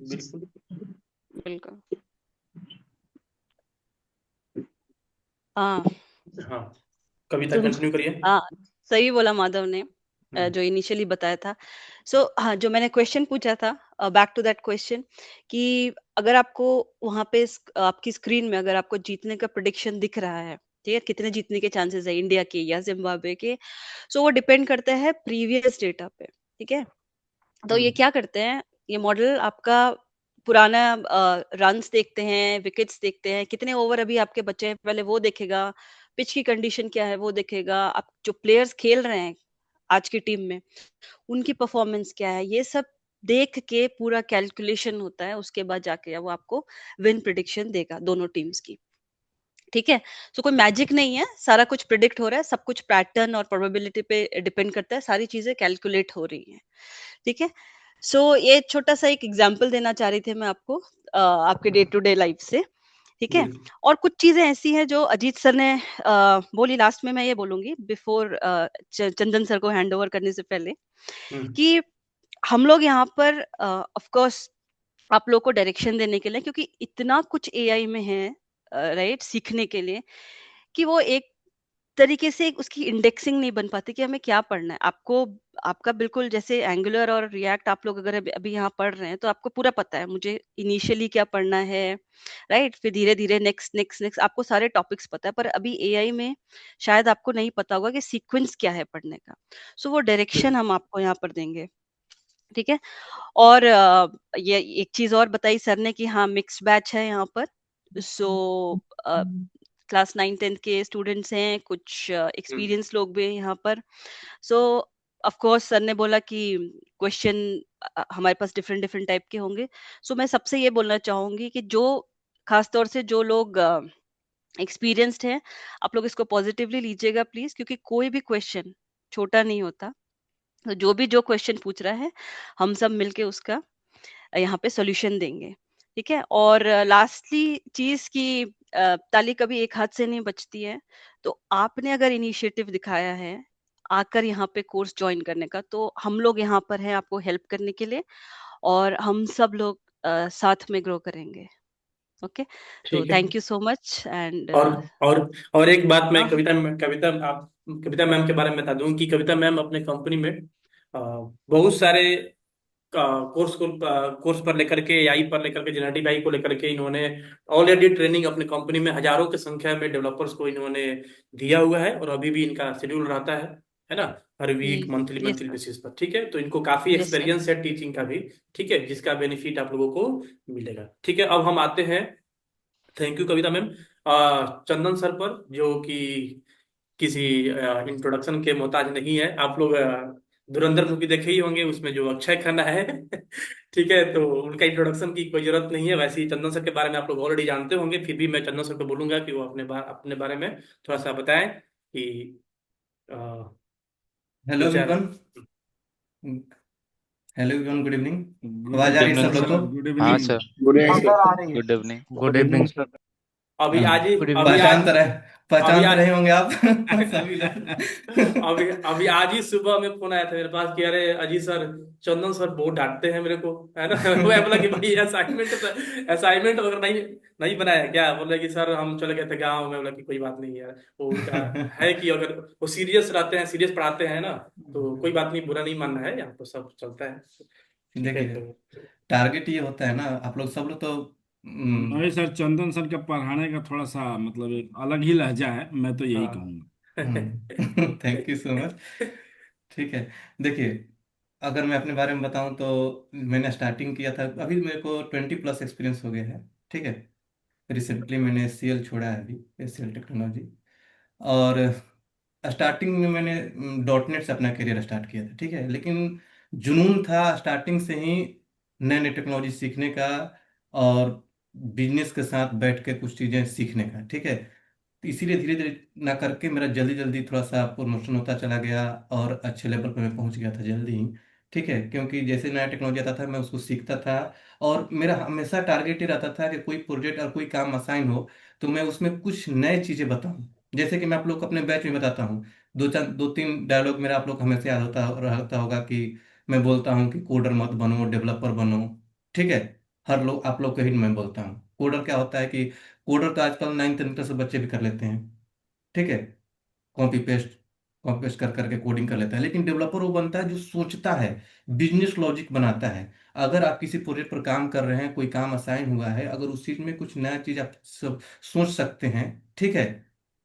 बिल्कुल। बिल्कुल। हाँ हाँ कविता तो कंटिन्यू करिए। हाँ, सही बोला माधव ने, हम्म जो इनिशियली बताया था। हाँ, जो मैंने क्वेश्चन पूछा था, बैक टू दैट क्वेश्चन, कि अगर आपको वहां पे आपकी स्क्रीन में अगर आपको जीतने का प्रिडिक्शन दिख रहा है, ठीक है, कितने जीतने के चांसेस है इंडिया के या जिम्बाब्वे के, सो वो डिपेंड करता है प्रीवियस डेटा पे। ठीक है, तो ये हम्म क्या करते हैं, ये मॉडल आपका पुराना रन्स देखते हैं, विकेट्स देखते हैं, कितने ओवर अभी आपके बचे हैं पहले वो देखेगा, पिच की कंडीशन क्या है वो देखेगा, आप जो प्लेयर्स खेल रहे हैं आज की टीम में उनकी परफॉर्मेंस क्या है, ये सब देख के पूरा कैलकुलेशन होता है, उसके बाद जाके वो आपको विन प्रिडिक्शन देगा दोनों टीम्स की। ठीक है, तो कोई मैजिक नहीं है, सारा कुछ प्रिडिक्ट हो रहा है, सब कुछ पैटर्न और प्रोबेबिलिटी पे डिपेंड करता है, सारी चीजें कैलकुलेट हो रही हैं। ठीक है, ये छोटा सा एक एग्जांपल देना चाह रही थी मैं आपको, आपके डे टू डे लाइफ से। ठीक है, बिल्कुल। और कुछ चीजें ऐसी हैं जो अजीत सर ने बोली, लास्ट में मैं ये बोलूंगी बिफोर चंदन सर को हैंड ओवर करने से पहले, हम्म कि हम लोग यहाँ पर ऑफ कोर्स आप लोग को डायरेक्शन देने के लिए, क्योंकि इतना कुछ एआई में है राइट, सीखने के लिए, कि वो एक तरीके से उसकी इंडेक्सिंग नहीं बन पाती कि हमें क्या पढ़ना है। आपको आपका बिल्कुल जैसे एंगुलर और रिएक्ट आप लोग अगर अभी अभी यहाँ पढ़ रहे हैं तो आपको पूरा पता है मुझे इनिशियली क्या पढ़ना है, राइट, फिर धीरे धीरे नेक्स्ट नेक्स्ट नेक्स्ट आपको सारे टॉपिक्स पता है, पर अभी एआई में शायद आपको नहीं पता होगा कि सीक्वेंस क्या है पढ़ने का। वो डायरेक्शन हम आपको यहाँ पर देंगे। ठीक है, और ये एक चीज और बताई सर ने कि हाँ मिक्स बैच है यहाँ पर। सो क्लास 9 10 के स्टूडेंट्स हैं, कुछ हम्म एक्सपीरियंस लोग भी हैं यहाँ पर। सो ऑफ कोर्स सर ने बोला कि क्वेश्चन हमारे पास डिफरेंट डिफरेंट टाइप के होंगे। मैं सबसे ये बोलना चाहूंगी कि जो खास तौर से जो लोग एक्सपीरियंस्ड हैं, आप लोग इसको पॉजिटिवली लीजिएगा प्लीज, क्योंकि कोई भी क्वेश्चन छोटा नहीं होता। तो जो भी जो क्वेश्चन पूछ रहा है, हम सब मिलके उसका यहाँ पे सॉल्यूशन देंगे, ठीक है? और लास्टली चीज़ कि ताली कभी एक हाथ से नहीं बजती है, तो आपने अगर इनिशिएटिव दिखाया है, आकर यहाँ पे कोर्स जॉइन करने का, तो हम लोग यहाँ पर हैं आपको हेल्प करने के लिए और हम सब लोग साथ में ग्रो करेंगे, ओके? तो ठीक है। Thank you so much and और और एक बात मैं हाँ, कविता मैम के बारे में बता दूं कि कविता मैम अपने कंपनी में बहुत सारे कोर्स पर लेकर के, एआई पर लेकर के, जेनेटिक आई को लेकर के इन्होंने ऑलरेडी ट्रेनिंग अपने कंपनी में हजारों की संख्या में डेवलपर्स को इन्होंने दिया हुआ है, और अभी भी इनका शेड्यूल रहता है ना, हर week, monthly yes monthly sir, basis पर। ठीक है, तो इनको काफी यस सर। एक्सपीरियंस है टीचिंग का भी। ठीक है, जिसका बेनिफिट आप लोगों को मिलेगा। ठीक है, अब हम आते हैं, thank you Kavita ma'am, Chandan sir पर, जो कि किसी इंट्रोडक्शन के मोहताज नहीं है। आप लोग धुरंधर मूवी देखे ही होंगे, उसमें जो अक्षय खन्ना है ठीक है, तो उनका इंट्रोडक्शन की कोई जरूरत नहीं है। वैसे ही चंदन सर के बारे में आप लोग ऑलरेडी जानते होंगे, फिर भी मैं चंदन सर को बोलूंगा कि वो अपने बारे में थोड़ा सा बताएं कि अ, हेलो दो चार। Everyone. Hello everyone, good evening. Good आवाज आ गुड रही है इवनिंग सब इवनिंग लोग सर, को? सर। गुड हाँ इवनिंग। सर। गुड हाँ इवनिंग सर, सर। आ रही है। Good evening. Good good evening evening. Sir. अभी हाँ, आज ही गुड अभी इवनिंग। आज अभी पहचान तो आज रहे होंगे आप सभी लोग। अभी अभी आज ही सुबह में फोन आया था मेरे पास कि अरे अजीत सर, चंदन सर बहुत डांटते हैं मेरे को, है ना मैं बोला कि भाई असाइनमेंट अगर नहीं नहीं बनाया क्या? बोले कि सर हम चले गए थे गाँव में। बोला कि कोई बात नहीं है, वो उनका है कि अगर वो सीरियस रहते हैं, सीरियस पढ़ाते हैं ना, तो कोई बात नहीं, बुरा नहीं मानना है, यहाँ तो सब चलता है। ठीक है देखिए, तो टारगेट ये होता है ना, आप लोग सब लोग तो नहीं सर, चंदन सर का पढ़ाने का थोड़ा सा मतलब एक अलग ही लहजा है, मैं तो यही हाँ कहूँगा। Thank you so much. ठीक है, देखिए, अगर मैं अपने बारे में बताऊं तो मैंने स्टार्टिंग किया था, अभी मेरे को 20+ एक्सपीरियंस हो गया है। ठीक है, रिसेंटली मैंने सीएल छोड़ा है, अभी एसीएल टेक्नोलॉजी। और स्टार्टिंग में मैंने डॉट नेट से अपना करियर स्टार्ट किया था। ठीक है, लेकिन जुनून था स्टार्टिंग से ही नए नए टेक्नोलॉजी सीखने का, और बिजनेस के साथ बैठ के कुछ चीज़ें सीखने का। ठीक है, तो इसीलिए धीरे धीरे ना करके मेरा जल्दी जल्दी थोड़ा सा प्रमोशन होता चला गया, और अच्छे लेवल पर मैं पहुंच गया था जल्दी ही। ठीक है, क्योंकि जैसे नया टेक्नोलॉजी आता था मैं उसको सीखता था, और मेरा हमेशा टारगेट ही रहता था कि कोई प्रोजेक्ट और कोई काम असाइन हो तो मैं उसमें कुछ नए चीज़ें बताऊं। जैसे कि मैं आप लोग को अपने बैच में बताता हूँ, दो तीन डायलॉग मेरा आप लोग को हमेशा याद होता रहता होगा कि मैं बोलता हूँ कि कोडर मत बनो, डेवलपर बनो। ठीक है, हर लोग आप लोग को ही मैं बोलता हूँ। कोडर क्या होता है कि कोडर तो आजकल 9th 10th से बच्चे भी कर लेते हैं। ठीक है, कॉपी पेस्ट कॉपी पेस्ट कर करके कोडिंग कर लेता है, लेकिन डेवलपर वो बनता है जो सोचता है, बिजनेस लॉजिक बनाता है। अगर आप किसी प्रोजेक्ट पर काम कर रहे हैं, कोई काम असाइन हुआ है, अगर उस चीज में कुछ नया चीज आप सब सोच सकते हैं, ठीक है,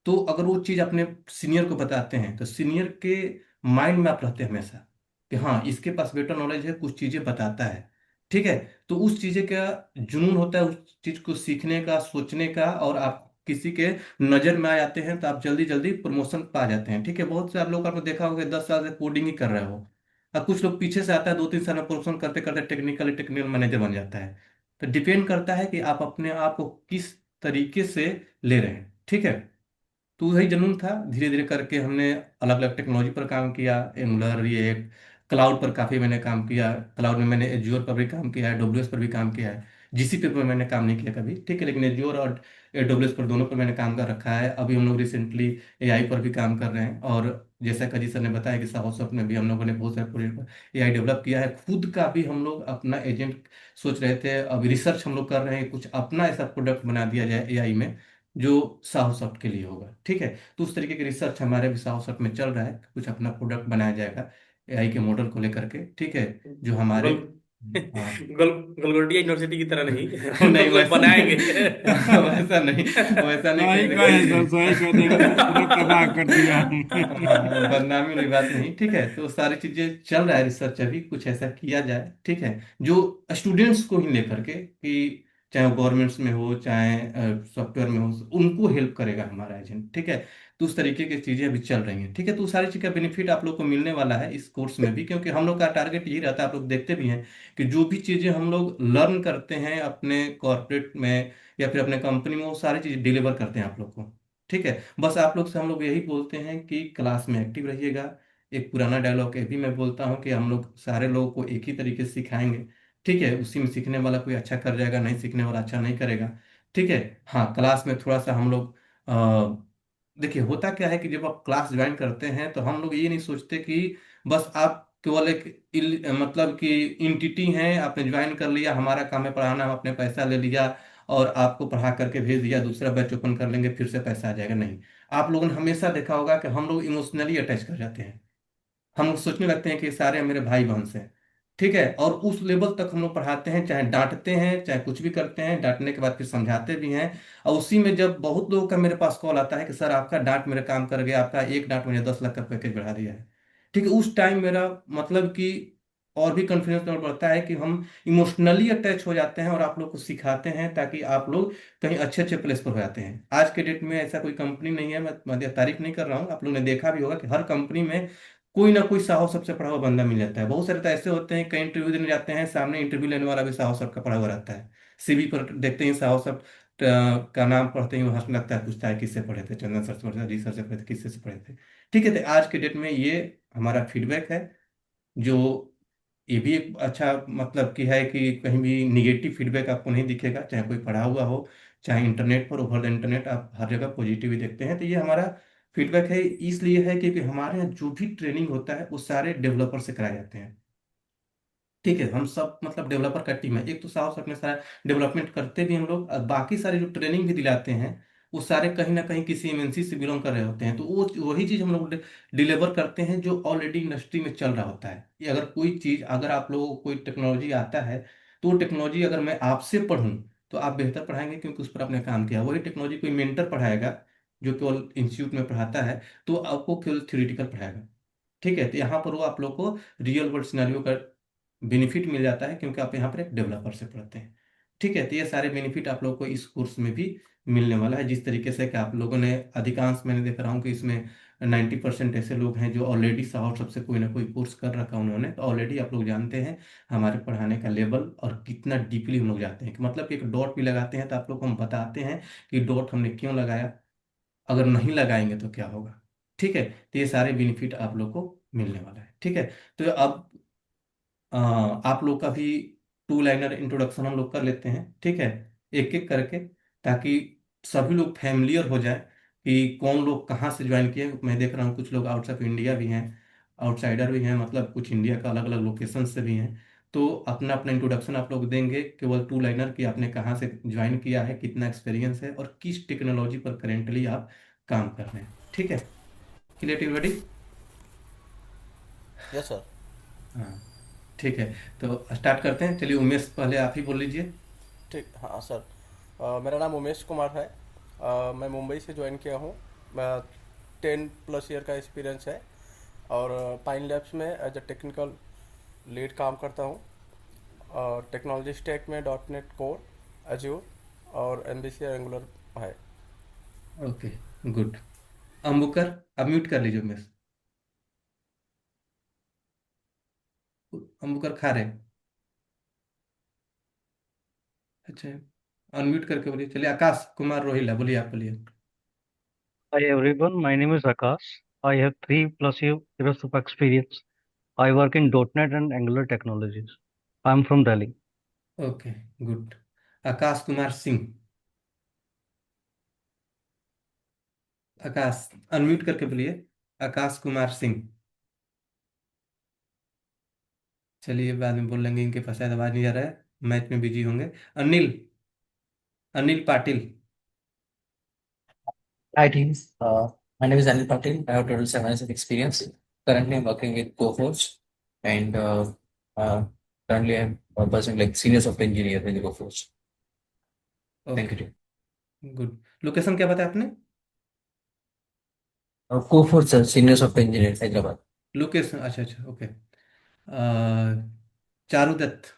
तो अगर वो चीज अपने सीनियर को बताते हैं तो सीनियर के माइंड में आप रहते हैं हमेशा कि हाँ इसके पास बेटर नॉलेज है, कुछ चीजें बताता है। ठीक है, तो उस चीजें का जुनून होता है, उस चीज को सीखने का, सोचने का, और आप किसी के नजर में आ जाते हैं तो आप जल्दी जल्दी प्रमोशन पा जाते हैं। ठीक है, बहुत से आप लोग आपने देखा होगा 10 साल से कोडिंग ही कर रहे हो, और कुछ लोग पीछे से आता है 2 3 साल में प्रमोशन करते करते टेक्निकल मैनेजर बन जाता है। तो डिपेंड करता है कि आप अपने आप को किस तरीके से ले रहे हैं। ठीक है, तो वही जुनून था, धीरे धीरे करके हमने अलग अलग टेक्नोलॉजी पर काम किया, एंगुलर, रिएक्ट, क्लाउड पर काफ़ी मैंने काम किया। क्लाउड में मैंने एज्योर पर भी काम किया है, डब्ल्यूएस पर भी काम किया है। जीसीपी पर मैंने काम नहीं किया कभी। ठीक है, लेकिन एज्योर और डब्ल्यूएस पर दोनों पर मैंने काम कर रखा है। अभी हम लोग रिसेंटली एआई पर भी काम कर रहे हैं, और जैसा कि अजीत सर ने बताया कि साहसॉफ्ट में भी हम लोगों ने बहुत सारे प्रोजेक्ट पर एआई डेवलप किया है। खुद का भी हम लोग अपना एजेंट सोच रहे थे, अभी रिसर्च हम लोग कर रहे हैं, कुछ अपना ऐसा प्रोडक्ट बना दिया जाए एआई में जो साहसॉफ्ट के लिए होगा। ठीक है, तो उस तरीके की रिसर्च हमारे भी साहसॉफ्ट में चल रहा है, कुछ अपना प्रोडक्ट बनाया जाएगा एआई के मॉडल को लेकर के। ठीक है, जो हमारे, गोल हाँ गोलगोटिया यूनिवर्सिटी की तरह नहीं हम नहीं लोग वैसा बनाएंगे नहीं वैसा नहीं, वैसा नहीं सही करेंगे कहे सर, सही कह देगा तो पूरा तबाह कर दिया हाँ, बदनामी वाली बात नहीं। ठीक है, तो सारी चीजें चल रहा है रिसर्च, अभी कुछ ऐसा किया जाए। ठीक है, जो स्टूडेंट्स को ही लेकर के, कि चाहे गवर्नमेंट्स में हो चाहे सॉफ्टवेयर में हो, उनको हेल्प करेगा हमारा एजेंट। ठीक है, तो उस तरीके की चीजें अभी चल रही हैं। ठीक है, तो सारी चीज का बेनिफिट आप लोग को मिलने वाला है इस कोर्स में भी, क्योंकि हम लोग का टारगेट यही रहता है, आप लोग देखते भी हैं कि जो भी चीजें हम लोग लर्न करते हैं अपने कॉर्पोरेट में या फिर अपने कंपनी में, वो सारी चीजें डिलीवर करते हैं आप लोग को। ठीक है, बस आप लोग से हम लोग यही बोलते हैं कि क्लास में एक्टिव रहिएगा, एक पुराना डायलॉग ये भी मैं बोलता हूँ कि हम लोग सारे लोगों को एक ही तरीके से सिखाएंगे। ठीक है, उसी में सीखने वाला कोई अच्छा कर जाएगा, नहीं सीखने वाला अच्छा नहीं करेगा। ठीक है। हाँ, क्लास में थोड़ा सा हम लोग देखिए होता क्या है कि जब आप क्लास ज्वाइन करते हैं तो हम लोग ये नहीं सोचते कि बस आप केवल एक मतलब कि इंटिटी हैं, आपने ज्वाइन कर लिया, हमारा काम है पढ़ाना, हम अपने पैसा ले लिया और आपको पढ़ा करके भेज दिया, दूसरा बैच ओपन कर लेंगे फिर से पैसा आ जाएगा। नहीं, आप लोगों ने हमेशा देखा होगा कि हम लोग इमोशनली अटैच कर जाते हैं। हम लोग सोचने लगते हैं कि ये सारे मेरे भाई बहन से हैं। ठीक है, और उस लेवल तक हम लोग पढ़ाते हैं, चाहे डांटते हैं चाहे कुछ भी करते हैं, डांटने के बाद फिर समझाते भी हैं। और उसी में जब बहुत लोगों का मेरे पास कॉल आता है कि सर आपका डांट मेरे काम कर गया, आपका एक डांट मुझे 10 लाख का पैकेज बढ़ा दिया है। ठीक है, उस टाइम मेरा मतलब कि और भी कॉन्फिडेंस लेवल बढ़ता है कि हम इमोशनली अटैच हो जाते हैं और आप लोग को सिखाते हैं ताकि आप लोग कहीं अच्छे अच्छे प्लेस पर हो जाते हैं। आज के डेट में ऐसा कोई कंपनी नहीं है, मैं तारीफ नहीं कर रहा हूँ, आप लोगों ने देखा भी होगा कि हर कंपनी में कोई ना कोई साहब सबसे पढ़ा हुआ बंदा मिल जाता है। बहुत सारे तो ऐसे होते हैं, कई इंटरव्यू देने जाते हैं, सामने इंटरव्यू लेने वाला भी साहब सबका पढ़ा हुआ रहता है। सीवी पर देखते ही साहब सब का नाम पढ़ते ही वो हंसने लगता है, पूछता है किससे पढ़े थे, चंदन सर से पढ़े थे, अजीत सर से पढ़े थे, किससे से पढ़े थे। ठीक है, तो आज के डेट में ये हमारा फीडबैक है। जो ये भी एक अच्छा मतलब कि है कि कहीं भी निगेटिव फीडबैक आपको नहीं दिखेगा, चाहे कोई पढ़ा हुआ हो चाहे इंटरनेट पर, ओवर द इंटरनेट आप हर जगह पॉजिटिव ही देखते हैं। तो ये हमारा फीडबैक है, इसलिए है क्योंकि हमारे यहाँ जो भी ट्रेनिंग होता है वो सारे डेवलपर से कराए जाते हैं। ठीक है, हम सब मतलब डेवलपर का टीम है, एक तो साहब अपने सारा डेवलपमेंट करते भी हम लोग, और बाकी सारे जो ट्रेनिंग भी दिलाते हैं वो सारे कहीं ना कहीं किसी एमएनसी से बिलोंग कर रहे होते हैं। तो वो वही चीज़ हम लोग डिलीवर करते हैं जो ऑलरेडी इंडस्ट्री में चल रहा होता है। ये अगर कोई चीज़, अगर आप लोगों को कोई टेक्नोलॉजी आता है तो वो टेक्नोलॉजी अगर मैं आपसे पढ़ूँ तो आप बेहतर पढ़ाएंगे क्योंकि उस पर आपने काम किया। वही टेक्नोलॉजी कोई मेंटर पढ़ाएगा जो केवल इंस्टीट्यूट में पढ़ाता है तो आपको केवल थ्योरेटिकल पढ़ाएगा। ठीक है, तो यहाँ पर वो आप लोग को रियल वर्ल्ड सिनेरियो का बेनिफिट मिल जाता है क्योंकि आप यहाँ पर एक डेवलपर से पढ़ते हैं। ठीक है, तो ये सारे बेनिफिट आप लोगों को इस कोर्स में भी मिलने वाला है। जिस तरीके से कि आप लोगों ने अधिकांश, मैंने देख रहा हूँ कि इसमें 90% ऐसे लोग हैं जो ऑलरेडी साहब सबसे कोई ना कोई कोर्स कर रखा उन्होंने, तो ऑलरेडी आप लोग जानते हैं हमारे पढ़ाने का लेवल और कितना डीपली हम लोग जाते हैं कि मतलब कि एक डॉट भी लगाते हैं तो आप लोग को हम बताते हैं कि डॉट हमने क्यों लगाया, अगर नहीं लगाएंगे तो क्या होगा। ठीक है, तो ये सारे बेनिफिट आप लोग को मिलने वाला है। ठीक है, तो अब आप लोग का भी टू लाइनर इंट्रोडक्शन हम लोग कर लेते हैं। ठीक है, एक एक करके, ताकि सभी लोग फैमिलियर हो जाए कि कौन लोग कहाँ से ज्वाइन किए। मैं देख रहा हूँ कुछ लोग आउटसाइड इंडिया भी हैं, आउटसाइडर भी हैं, मतलब कुछ इंडिया का अलग अलग लोकेशन से भी हैं। तो अपना अपना इंट्रोडक्शन आप लोग देंगे केवल टू लाइनर कि आपने कहाँ से ज्वाइन किया है, कितना एक्सपीरियंस है और किस टेक्नोलॉजी पर करेंटली आप काम कर रहे हैं। ठीक है, क्लियर रेडी? Yes sir. हाँ, ठीक है, तो स्टार्ट करते हैं। चलिए उमेश, पहले आप ही बोल लीजिए। ठीक, हाँ सर। मेरा नाम उमेश कुमार है। मैं मुंबई से ज्वाइन किया हूँ। मैं 10+ ईयर का एक्सपीरियंस है और पाइन लैब्स में एज अ टेक्निकल लीड काम करता हूँ। और टेक्नोलॉजी स्टैक में .NET कोर, एज्योर और MVC एंगुलर है। Okay, good. अंबुकर, अब म्यूट कर लीजिए उमेश। अंबुकर खा रहे हैं? अच्छा, अनम्यूट करके बोलिए। चलिए आकाश कुमार रोहिला, बोलिए, आप बोलिए। Hi everyone, my name is Akash. I have 3+ years of experience. I work in .NET and Angular technologies. I'm from Delhi. Okay, good. Akash Kumar Singh, Akash unmute करके बोलिए। आकाश कुमार सिंह। चलिए बाद में बोल लेंगे, इनके पास शायद आवाज नहीं आ रहा है, मैच में बिजी होंगे। Anil, Anil Patil. Hi team, my name is Anil Patil. I have total 7 years of experience. Currently, I'm working with Coforge, and uh, currently I'm pursuing like senior software engineer in Coforge. Thank you, okay, team. Good. Location क्या बताया आपने? Coforge sir, senior software engineer, Hyderabad. Location, अच्छा अच्छा, okay. Charudatt.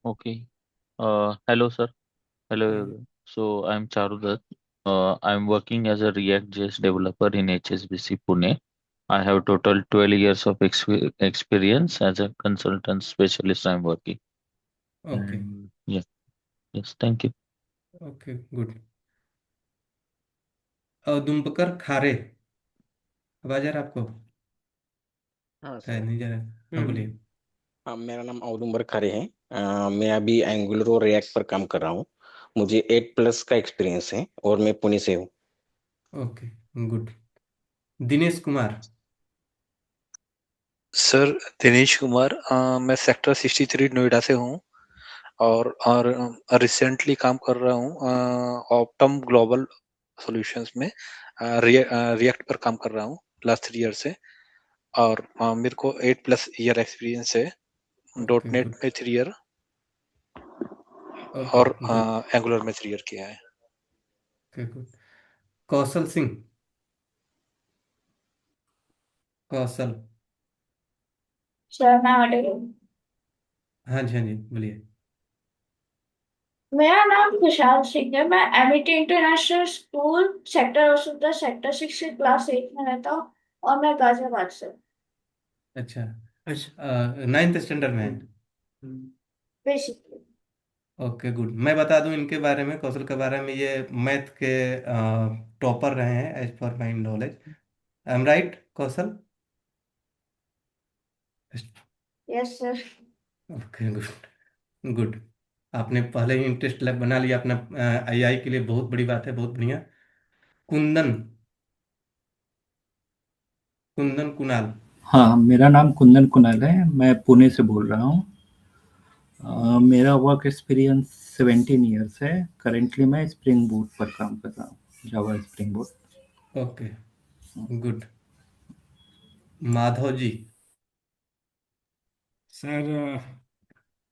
Okay. Hello, sir. Hello, hmm, everyone. So I'm Charudat. I'm working as a React.js developer in HSBC Pune. I have total 12 years of experience as a consultant specialist. I'm working. Okay, And yeah, yes, thank you. Okay, good. और दुम्बकर खारे, आवाज आ रहा है आपको? हाँ शायद sir. नहीं जा रहा। हाँ बोलिए। हाँ, मेरा नाम औदुंबर खरे है। मैं अभी एंगुलर और रिएक्ट पर काम कर रहा हूँ। मुझे 8+ का एक्सपीरियंस है और मैं पुणे से हूँ। Okay good. Dinesh Kumar. Sir Dinesh Kumar, मैं सेक्टर 63 नोएडा से हूँ और रिसेंटली काम कर रहा हूँ ऑप्टम ग्लोबल सॉल्यूशंस में। रिएक्ट पर काम कर रहा हूँ लास्ट 3 ईयर से। और मेरे को 8+ ईयर एक्सपीरियंस है। Dot okay net good. में 3 ईयर ओके और गुड। एंगुलर में 3 ईयर किया है। Okay good. Kaushal Singh. Kaushal. Sir मैं ऑडियो। हाँ जी हाँ जी बोलिए। मेरा नाम खुशहाल सिंह है। मैं एमिटी इंटरनेशनल स्कूल सेक्टर वसुधा सेक्टर 6 से क्लास 8 में रहता हूँ और मैं गाजियाबाद से हूँ। अच्छा। अच्छा। 9th स्टैंडर्ड में है। हम्म। Basically okay good. मैं बता दूं इनके बारे में, कौशल के बारे में, ये मैथ के टॉपर रहे हैं as per my knowledge. I am right Kaushal? Yes sir. Okay good good. आपने पहले ही इंटरेस्ट बना लिया अपना आईआई के लिए, बहुत बड़ी बात है, बहुत बढ़िया। कुंदन। कुंदन कुणाल। हाँ, मेरा नाम कुंदन कुणाल है। मैं पुणे से बोल रहा हूँ। मेरा वर्क एक्सपीरियंस 17 ईयर्स है। करेंटली मैं स्प्रिंग बूट पर काम कर रहा हूँ, Java spring boot. Okay good. Madhav ji. Sir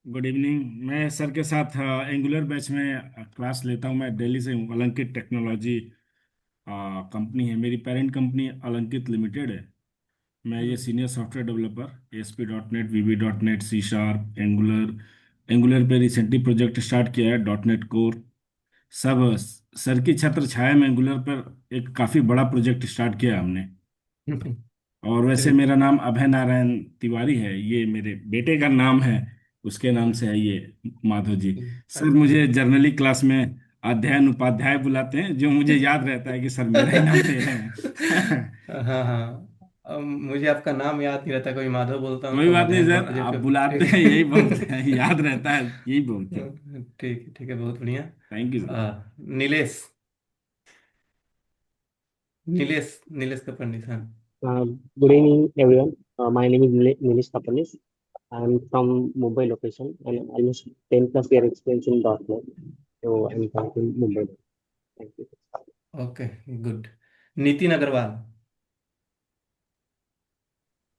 good evening. मैं सर के साथ एंगुलर बैच में क्लास लेता हूँ। मैं दिल्ली से हूँ। अलंकित टेक्नोलॉजी कंपनी है मेरी, पेरेंट कंपनी अलंकित लिमिटेड है। मैं ये senior software developer ASP.NET, VB.NET, C sharp, angular. Angular पे रिसेंटली प्रोजेक्ट स्टार्ट किया है, .NET कोर सब। सर की छत्र छाया में एंगुलर पर एक काफ़ी बड़ा प्रोजेक्ट स्टार्ट किया है हमने। और वैसे ग्रेट। मेरा नाम अभय नारायण तिवारी है, ये मेरे बेटे का नाम है, उसके नाम से है ये माधव जी। सर अच्छा। मुझे जर्नली क्लास में अध्ययन उपाध्याय बुलाते हैं, जो मुझे याद रहता है कि सर मेरा ही नाम ले रहे हैं। हाँ हाँ। अब मुझे आपका नाम याद नहीं रहता, कभी माधव बोलता हूँ कोई कभी बात नहीं अध्ययन सर, बोलते आप जबकि बुलाते हैं यही बहुत है, याद रहता है यही बहुत है। ठीक है बहुत बढ़िया। Thank you sir. Nilesh. Nilesh. Nilesh का पंडित। Good evening, everyone. My name is Nilesh Kapanis. I am from Mumbai location and almost 10+ year experience in .NET. So I am from Mumbai. Thank you. Okay good. Nitin Agarwal.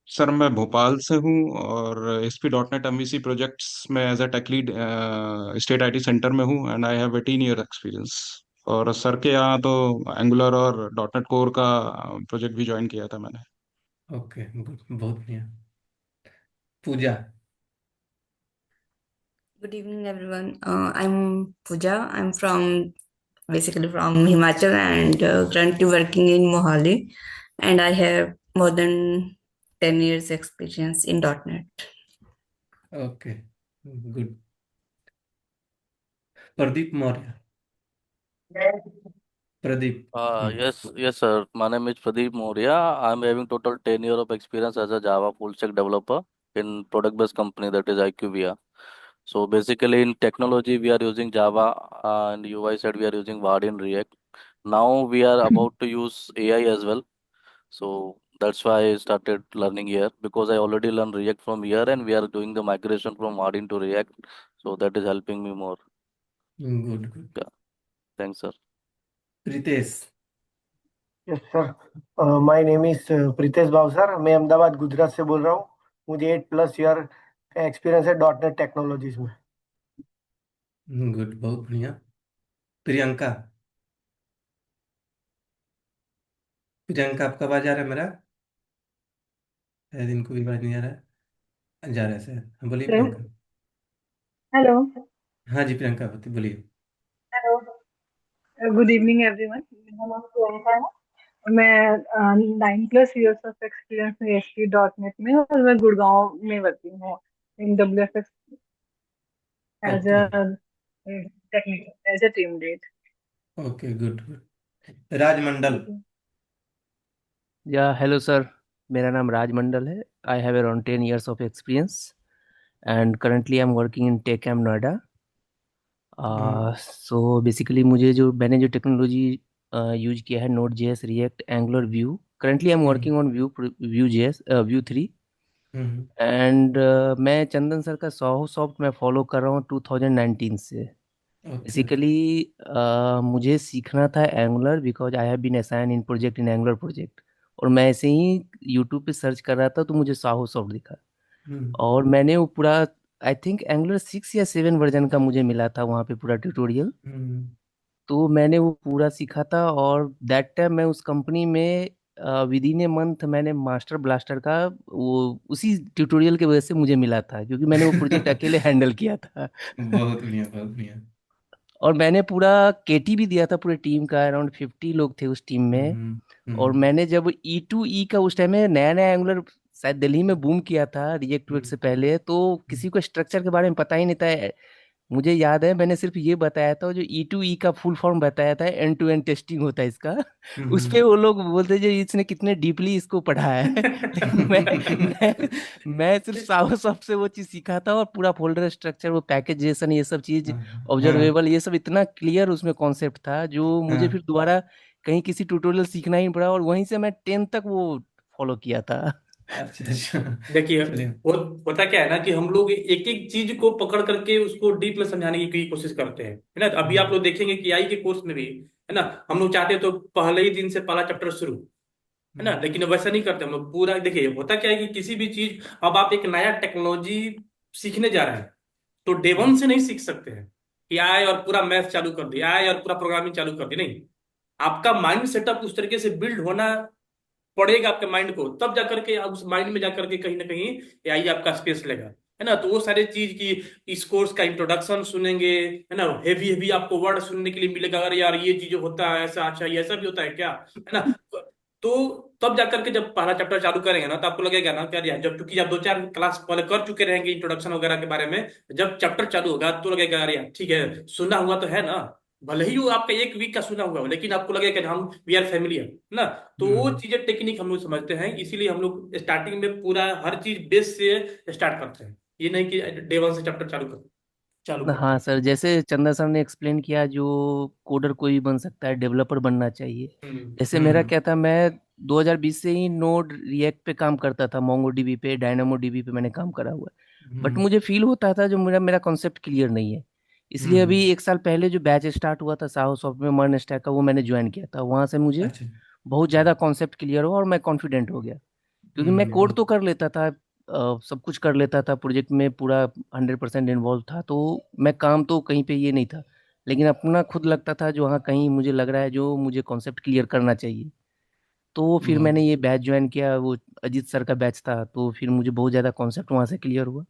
Sir मैं भोपाल से हूँ और ASP.NET MVC projects में as a tech lead state IT centre में हूँ and I have 18 year experience. और sir के यहाँ तो एंगुलर और .NET कोर का प्रोजेक्ट भी ज्वाइन किया था मैंने। ओके गुड बहुत बढ़िया। Pooja. Good evening, everyone. I'm Pooja. I'm basically from Himachal and currently working in Mohali. And I have more than 10 years experience in .NET. Okay good. Pradeep Maurya. Pradeep. Yes, sir. My name is Pradeep Moria. I'm having total 10 year of experience as a Java full stack developer in product-based company that is IQVIA. So basically in technology we are using Java and UI side we are using Vard in React. Now we are about to use AI as well. So that's why I started learning here because I already learned React from here and we are doing the migration from Vard into React. So that is helping me more. Good good. Yeah. Thanks, sir. Pritesh. Yes sir. My name is Pritesh Bhavsar. मैं अहमदाबाद गुजरात से बोल रहा हूँ। मुझे 8+ year का experience है .NET technologies में। Good बहुत बढ़िया। प्रियंका। प्रियंका आपका आवाज आ रहा है मेरा? शायद इनको भी आवाज नहीं आ रहा है। जा रहा है शायद। हाँ, बोलिए हेलो। प्रियंका। हेलो। हाँ जी प्रियंका बोलिए। हेलो। Good evening everyone. मेरा नाम प्रियंका है। मैं 9+ ईयर्स ऑफ एक्सपीरियंस में ASP.NET में हूँ और मैं गुड़गांव में वर्किंग हूँ in WFX as okay a technical as a team lead. Okay good good. Rajmandal. Yeah, hello sir. मेरा नाम राज मंडल है. I have around 10 years of experience and currently I'm working in TechM Noida. So basically मैंने जो technology use किया है, node JS, react, angular, view. Currently I am working on Vue JS, view 3. And मैं चंदन sir का Saho soft मैं follow कर रहा हूँ 2019 से. ओके. बेसिकली मुझे सीखना था Angular because I have been assign in project in Angular project. और मैं ऐसे ही यूट्यूब पे सर्च कर रहा था तो मुझे साहो सॉफ्ट दिखा. और मैंने वो पूरा, आई थिंक एंगुलर 6 या 7 वर्जन का मुझे मिला था वहाँ पे पूरा ट्यूटोरियल. तो मैंने वो पूरा सीखा था और दैट टाइम मैं उस कंपनी में विद इन ए मंथ मैंने मास्टर ब्लास्टर का वो उसी ट्यूटोरियल की वजह से मुझे मिला था, क्योंकि मैंने वो प्रोजेक्ट अकेले हैंडल किया था. बहुत बढ़िया, बहुत बढ़िया. और मैंने पूरा केटी भी दिया था पूरे टीम का. अराउंड 50 लोग थे उस टीम में. और मैंने जब E2E का उस टाइम में नया नया एंगुलर शायद दिल्ली में बूम किया था रिएक्ट वेट से पहले, तो किसी को स्ट्रक्चर के बारे में पता ही नहीं था. मुझे याद है मैंने सिर्फ ये बताया था, जो E2E का फुल फॉर्म बताया था, एंड टू एंड टेस्टिंग होता है इसका. उस पे वो लोग बोलते जो इसने कितने डीपली इसको पढ़ा है. लेकिन मैं सिर्फ साहो सॉफ्ट से वो चीज सीखा था और पूरा फोल्डर स्ट्रक्चर, वो पैकेजेशन, ये सब चीज, ऑब्जर्वेबल, ये सब इतना क्लियर उसमें कॉन्सेप्ट था जो मुझे फिर दोबारा कहीं किसी ट्यूटोरियल सीखना ही पड़ा. और वहीं से मैं 10 तक वो फॉलो किया था. अच्छा अच्छा. देखिए, चलिए. वो होता क्या है ना कि हम लोग एक एक चीज को पकड़ करके उसको डीप में समझाने की कोशिश करते हैं, है ना. तो अभी आप लोग देखेंगे कि आई के कोर्स में भी, है ना, हम लोग चाहते हैं तो पहले ही दिन से पहला चैप्टर शुरू, है ना. लेकिन वैसा नहीं करते हम लोग. पूरा देखिए, होता क्या है कि किसी भी चीज, अब आप एक नया टेक्नोलॉजी सीखने जा रहे हैं तो डे वन से नहीं सीख सकते हैं कि आए और पूरा मैथ चालू कर दिया, आए और पूरा प्रोग्रामिंग चालू कर दी. नहीं, आपका माइंड सेटअप उस तरीके से बिल्ड होना पड़ेगा आपके माइंड को, तब जाकर के आप उस माइंड में जाकर के कहीं ना कहीं एआई आपका स्पेस लेगा, है ना. तो वो सारे चीज की इस कोर्स का इंट्रोडक्शन सुनेंगे, है ना. हेवी हेवी आपको वर्ड सुनने के लिए मिलेगा, अरे यार ये चीज होता है ऐसा, अच्छा ये ऐसा भी होता है क्या, है ना. तो तब जाकर के जब पहला चैप्टर चालू करेंगे ना तो आपको लगेगा ना कि यार, जब चूंकि आप 2-4 क्लास पहले कर चुके रहेंगे इंट्रोडक्शन वगैरह के बारे में, जब चैप्टर चालू होगा तो लगेगा अरे यार ठीक है, सुना हुआ तो है ना. भले ही वो आपका 1 वीक का सुना हुआ हो, लेकिन आपको लगेगा कि हम वी आर फेमिलियर ना. तो वो चीजें टेक्निक हम लोग समझते हैं, इसीलिए हम लोग स्टार्टिंग में पूरा हर चीज बेस से स्टार्ट करते हैं. ये नहीं कि डे वन से चैप्टर चालू करते हाँ हैं. सर, जैसे चंदा सर ने एक्सप्लेन किया, जो कोडर कोई भी बन सकता है, डेवलपर बनना चाहिए. जैसे मेरा क्या था, मैं 2020 से ही नोड रिएक्ट पे काम करता था, मोंगोडीबी पे, डायनामो डीबी पे मैंने काम करा हुआ है. बट मुझे फील होता था जो मेरा मेरा कॉन्सेप्ट क्लियर नहीं है. इसलिए अभी 1 साल पहले जो बैच स्टार्ट हुआ था साहो सॉफ्ट में मर्न स्टैक का, वो मैंने ज्वाइन किया था. वहां से मुझे अच्छा. बहुत ज़्यादा कॉन्सेप्ट क्लियर हुआ और मैं कॉन्फिडेंट हो गया, क्योंकि मैं कोड तो कर लेता था, सब कुछ कर लेता था, प्रोजेक्ट में पूरा 100% इन्वॉल्व था. तो मैं काम तो कहीं पे ये नहीं था, लेकिन अपना खुद लगता था जो हाँ कहीं मुझे लग रहा है जो मुझे कॉन्सेप्ट क्लियर करना चाहिए. तो फिर मैंने बहुत. ये बैच ज्वाइन किया, वो अजीत सर का बैच था, तो फिर मुझे बहुत ज़्यादा कॉन्सेप्ट वहाँ से क्लियर हुआ.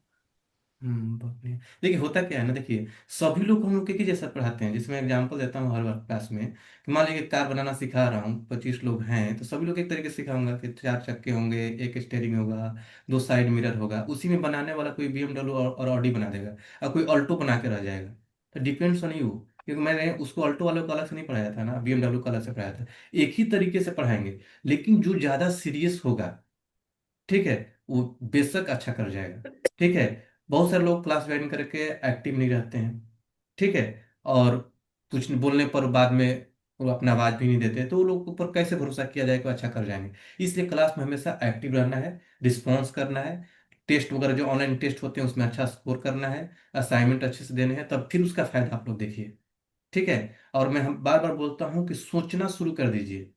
बहुत बढ़िया. देखिए होता क्या है ना, देखिए सभी लोग हम लोग के जैसा पढ़ाते हैं. जिसमें एग्जांपल देता हूँ हर बार क्लास में, कि मान लीजिए कार बनाना सिखा रहा हूँ, 25 लोग हैं, तो सभी लोग एक तरीके से सिखाऊंगा कि 4 चक्के होंगे, एक स्टेयरिंग होगा, 2 साइड मिरर होगा. उसी में बनाने वाला कोई BMW और ऑडी बना देगा, और कोई अल्टो बना के रह जाएगा. तो डिपेंड्स ऑन यू. क्योंकि मैंने उसको अल्टो वालों को अलग से नहीं पढ़ाया था ना, BMW को अलग से पढ़ाया था. एक ही तरीके से पढ़ाएंगे, लेकिन जो ज्यादा सीरियस होगा, ठीक है, वो बेशक अच्छा कर जाएगा. ठीक है. बहुत सारे लोग क्लास ज्वाइन करके एक्टिव नहीं रहते हैं. ठीक है. और कुछ बोलने पर बाद में वो अपना आवाज भी नहीं देते, तो वो लोग के ऊपर कैसे भरोसा किया जाए कि वो अच्छा कर जाएंगे. इसलिए क्लास में हमेशा एक्टिव रहना है, रिस्पॉन्स करना है, टेस्ट वगैरह जो ऑनलाइन टेस्ट होते हैं उसमें अच्छा स्कोर करना है, असाइनमेंट अच्छे से देने हैं, तब फिर उसका फायदा आप लोग देखिए. ठीक है. और मैं हम बार बार बोलता हूँ कि सोचना शुरू कर दीजिए.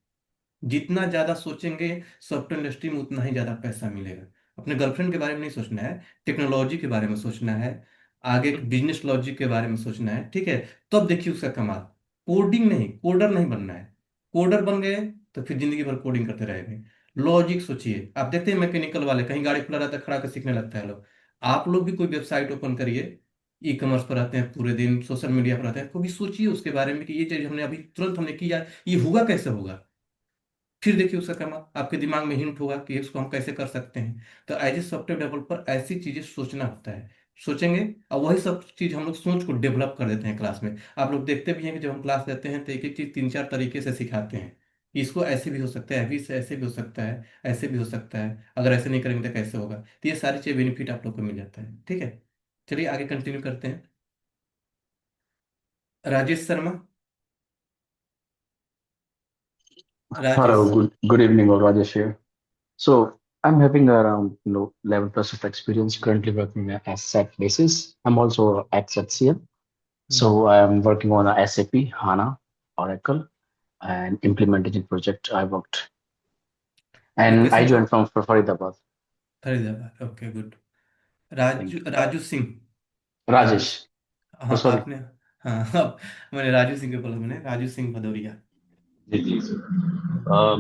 जितना ज्यादा सोचेंगे सॉफ्टवेयर इंडस्ट्री में, उतना ही ज्यादा पैसा मिलेगा. अपने गर्लफ्रेंड के बारे में नहीं सोचना है, टेक्नोलॉजी के बारे में सोचना है, आगे बिजनेस लॉजिक के बारे में सोचना है. ठीक है. तब देखिए उसका कमाल. कोडिंग नहीं, कोडर नहीं बनना है. कोडर बन गए तो फिर जिंदगी भर कोडिंग करते रहेंगे. लॉजिक सोचिए. आप देखते हैं मैकेनिकल वाले कहीं गाड़ी खुला रहता है, खड़ा कर सीखने लगता है लोग. आप लोग भी कोई वेबसाइट ओपन करिए, ई कॉमर्स पर रहते हैं पूरे दिन, सोशल मीडिया पर रहते हैं, कभी सोचिए उसके बारे में कि ये चीज हमने अभी तुरंत हमने किया, ये हुआ कैसे होगा. फिर देखिए उसका कमाल. आपके दिमाग में हिंट होगा कि इसको हम कैसे कर सकते हैं. तो एज ए सॉफ्टवेयर डेवलपर ऐसी चीजें सोचना होता है. सोचेंगे और वही सब चीज हम लोग सोच को डेवलप कर देते हैं क्लास में. आप लोग देखते भी हैं कि जब हम क्लास लेते हैं तो एक एक चीज 3-4 तरीके से सिखाते हैं. इसको ऐसे भी हो सकता है, अभी से ऐसे भी हो सकता है, ऐसे भी हो सकता है, अगर ऐसे नहीं करेंगे तो कैसे होगा। तो ये सारी चीज़ बेनिफिट आप लोग को मिल जाता है। ठीक है, चलिए आगे कंटिन्यू करते हैं। Rajesh Sharma. Hello, Rajesh. good evening, or Rajesh here. So I'm having around 11 plus of experience currently working on a SAT basis. I'm also at HCM. So I am working on a SAP, HANA, Oracle, and implementation project I worked. And I location joined from Faridabad. Faridabad, okay good. Thank Raju you. Raju Singh. Raju, Rajesh. Oh, हाँ sorry. आपने, हाँ मैंने राजू सिंह को बोला, मैंने राजू सिंह भदौरिया। जी जी sir.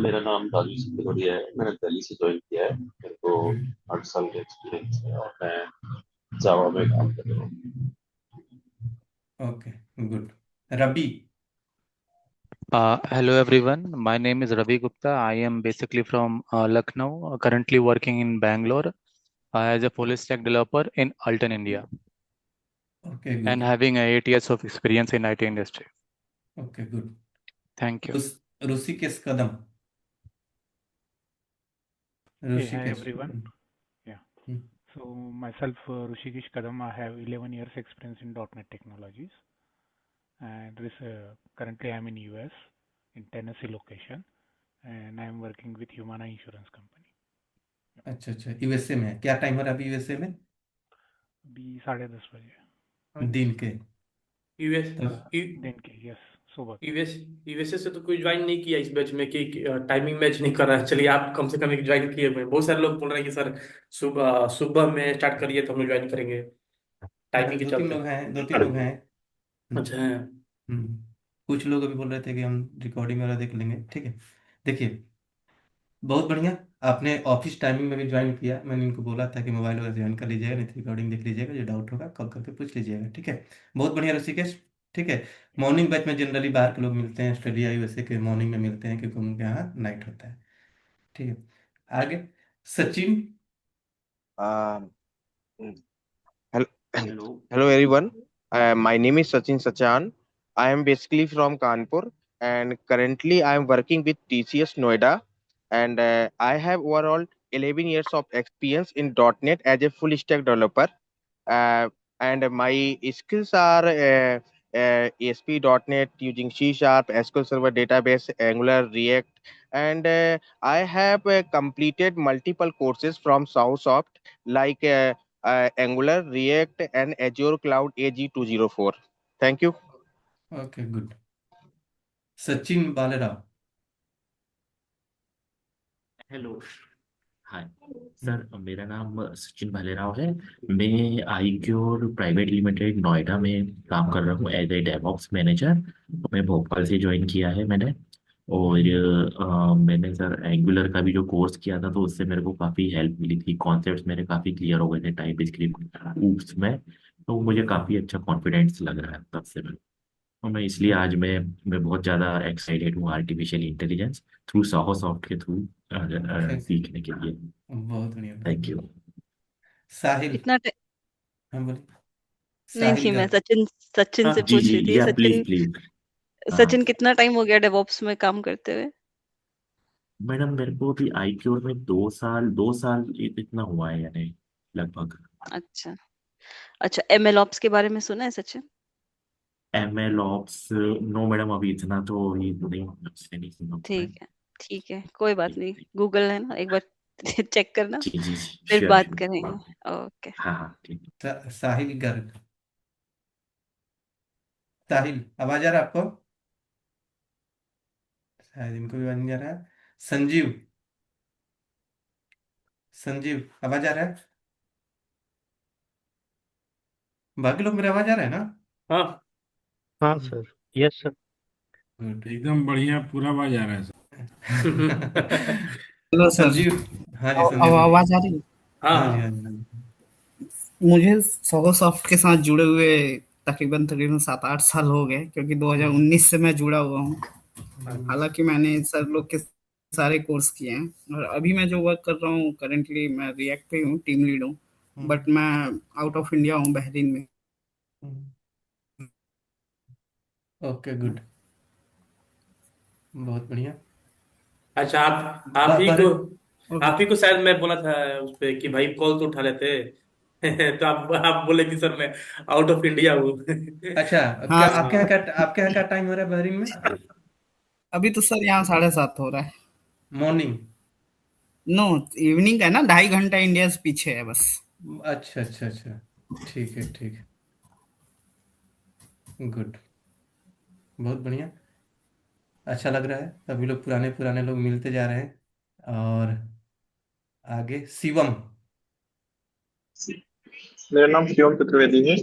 मेरा नाम राजू सिंह भदौरिया है। मैंने दिल्ली से ज्वाइन किया है। मेरे को 8 साल का एक्सपीरियंस है और मैं जावा में काम कर रहा हूँ। Okay good. Ravi. Hello everyone, my name is Ravi Gupta. I am basically from Lucknow, currently working in Bangalore as a full stack developer in Alton, India, okay and good. having 8 years of experience in IT industry. Okay good. Thank you. Rishikesh Kadam. Hey, hi Rishikesh. everyone. Yeah. Hmm, So myself, Rushikesh Kadam, I have 11 years experience in .NET technologies, and currently I'm in US, in Tennessee location, and I'm working with Humana Insurance Company. अच्छा अच्छा, USA में है। क्या time हो रहा है अभी USA में? अभी 10:30 बजे दिन के? यूएस तब दिन के, यस, सुबह के। यूएसए से तो कोई ज्वाइन नहीं किया इस बैच में कि टाइमिंग मैच नहीं कर रहा है। चलिए आप कम से कम एक ज्वाइन किए हुए हैं। बहुत सारे लोग बोल रहे हैं कि सर सुबह सुबह में स्टार्ट करिए तो हम लोग ज्वाइन करेंगे टाइमिंग के दो तीन चलते। लोग हैं, 2-3 लोग हैं। अच्छा है। हम्म, कुछ लोग अभी बोल रहे थे कि हम रिकॉर्डिंग वगैरह देख लेंगे। ठीक है, देखिए बहुत बढ़िया, आपने ऑफिस टाइमिंग में भी ज्वाइन किया। मैंने इनको बोला था कि मोबाइल वगैरह ज्वाइन कर लीजिएगा, नहीं तो रिकॉर्डिंग देख लीजिएगा, जो डाउट होगा कॉल करके पूछ लीजिएगा। ठीक है, बहुत बढ़िया ऋषिकेश। ठीक है, मॉर्निंग बैच में जनरली बाहर के लोग मिलते हैं, ऑस्ट्रेलिया यूएसए के मॉर्निंग में मिलते हैं क्योंकि उनके यहाँ नाइट होता है। ठीक है, आगे Sachin. Um, Hello, hello. hello everyone. My name is Sachin Sachan. I am basically from Kanpur, and currently I am working with TCS Noida, and I have overall 11 years of experience in .NET as a full stack developer. Uh, and my skills are ASP.NET using C Sharp, SQL Server Database, Angular, React, and I have completed multiple courses from Southsoft like Angular, React, and Azure Cloud AG 204. Thank you. Okay good. Sachin Balerao. Hello. Hi sir, मेरा नाम सचिन भालेराव है। मैं आईक्योर private limited Noida में काम कर रहा हूँ as ए DevOps manager. मैं भोपाल से ज्वाइन किया है मैंने। और मैंने सर एंगुलर का भी जो कोर्स किया था तो उससे मेरे को काफ़ी हेल्प मिली थी। कॉन्सेप्ट्स मेरे काफ़ी क्लियर हो गए थे टाइप स्क्रिप्ट ऊप्स में। तो मुझे काफ़ी अच्छा कॉन्फिडेंस लग रहा है तब से मैं। और मैं इसलिए आज मैं बहुत ज़्यादा एक्साइटेड हूँ artificial intelligence through Saho Soft के थ्रू ठीक, सीखने के लिए। बहुत बढ़िया बहुत थैंक बढ़िया। यू। साहिल। कितना हाँ बोलिए। नहीं साहिल नहीं, मैं गर्ग। सचिन सचिन हाँ से जी पूछ जी, रही थी। या सचिन प्लीज प्लीज। हाँ सचिन कितना टाइम हो गया डेवऑप्स में काम करते हुए? मैडम, मेरे को भी आईक्यू में 2 साल इतना हुआ है यानी लगभग। अच्छा अच्छा, एमएल ऑप्स के बारे में सुना है Sachin? ML ops no madam, अभी इतना तो ये नहीं, उससे नहीं सुना मैं। ठीक है, कोई बात नहीं, गूगल है ना, एक बार चेक करना, जी जी, फिर श्योर बात श्योर। करेंगे। ओके। हाँ हाँ ठीक है। साहिल गर्ग। साहिल, आवाज आ रहा है आपको? शायद इनको भी आवाज नहीं आ रहा है। संजीव। संजीव, आवाज आ रहा है? बाकी लोग, मेरा आवाज आ रहा है ना? हाँ हाँ सर, यस सर। गुड। एकदम बढ़िया, पूरा आवाज आ रहा है सर। Hello sir. संजीव। हाँ जी अब संजीव बोलिए। आवाज आ रही है? हाँ हाँ जी हाँ हाँ। जी हाँ जी। मुझे सोलोसॉफ्ट के साथ जुड़े हुए तकरीबन तकरीबन 7-8 साल हो गए, क्योंकि 2019 से मैं जुड़ा हुआ हूँ। हालांकि मैंने सर लोग के सारे कोर्स किए हैं, और अभी मैं जो वर्क कर रहा हूँ करंटली, मैं रिएक्ट पे हूँ, टीम लीड हूँ। बट मैं आउट ऑफ इंडिया हूँ, बहरीन में। ओके गुड, बहुत बढ़िया। अच्छा, आप ही को आप ही को शायद मैं बोला था उस पे कि भाई कॉल तो उठा लेते। तो आप बोले कि सर मैं आउट ऑफ इंडिया हूँ। अच्छा, हाँ क्या सर, आपके यहाँ क्या टाइम हो रहा है बहरीन में? अभी तो सर यहाँ 7:30 हो रहा है। मॉर्निंग? नो, इवनिंग का है ना, 2.5 घंटा इंडिया से पीछे है बस। अच्छा अच्छा अच्छा, ठीक है ठीक है, गुड, बहुत बढ़िया। अच्छा लग रहा है, सभी लोग पुराने पुराने लोग मिलते जा रहे हैं। और आगे शिवम। मेरा नाम शिवम चतुर्वेदी है।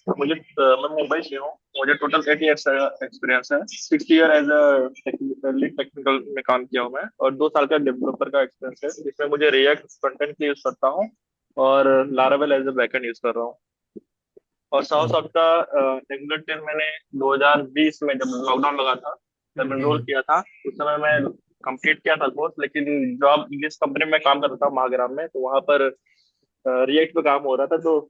मैं मुंबई से हूँ। मुझे टोटल 8 ईयर्स एक्सपीरियंस है। 6 year as a lead technical में काम किया हूँ मैं, और 2 साल का डेवलपर का एक्सपीरियंस है, जिसमें मुझे रिएक्ट फ्रंट एंड यूज करता हूँ और Laravel as a backend use कर रहा हूँ। और साउथ साउथ का एंगुलर टेल मैंने 2020 में जब लॉकडाउन लगा था तब एनरोल किया था। उस समय मैं कंप्लीट किया था कोर्स, लेकिन जॉब जिस कंपनी में मैं काम करता था महाग्राम में, तो वहां पर रिएक्ट पे काम हो रहा था। तो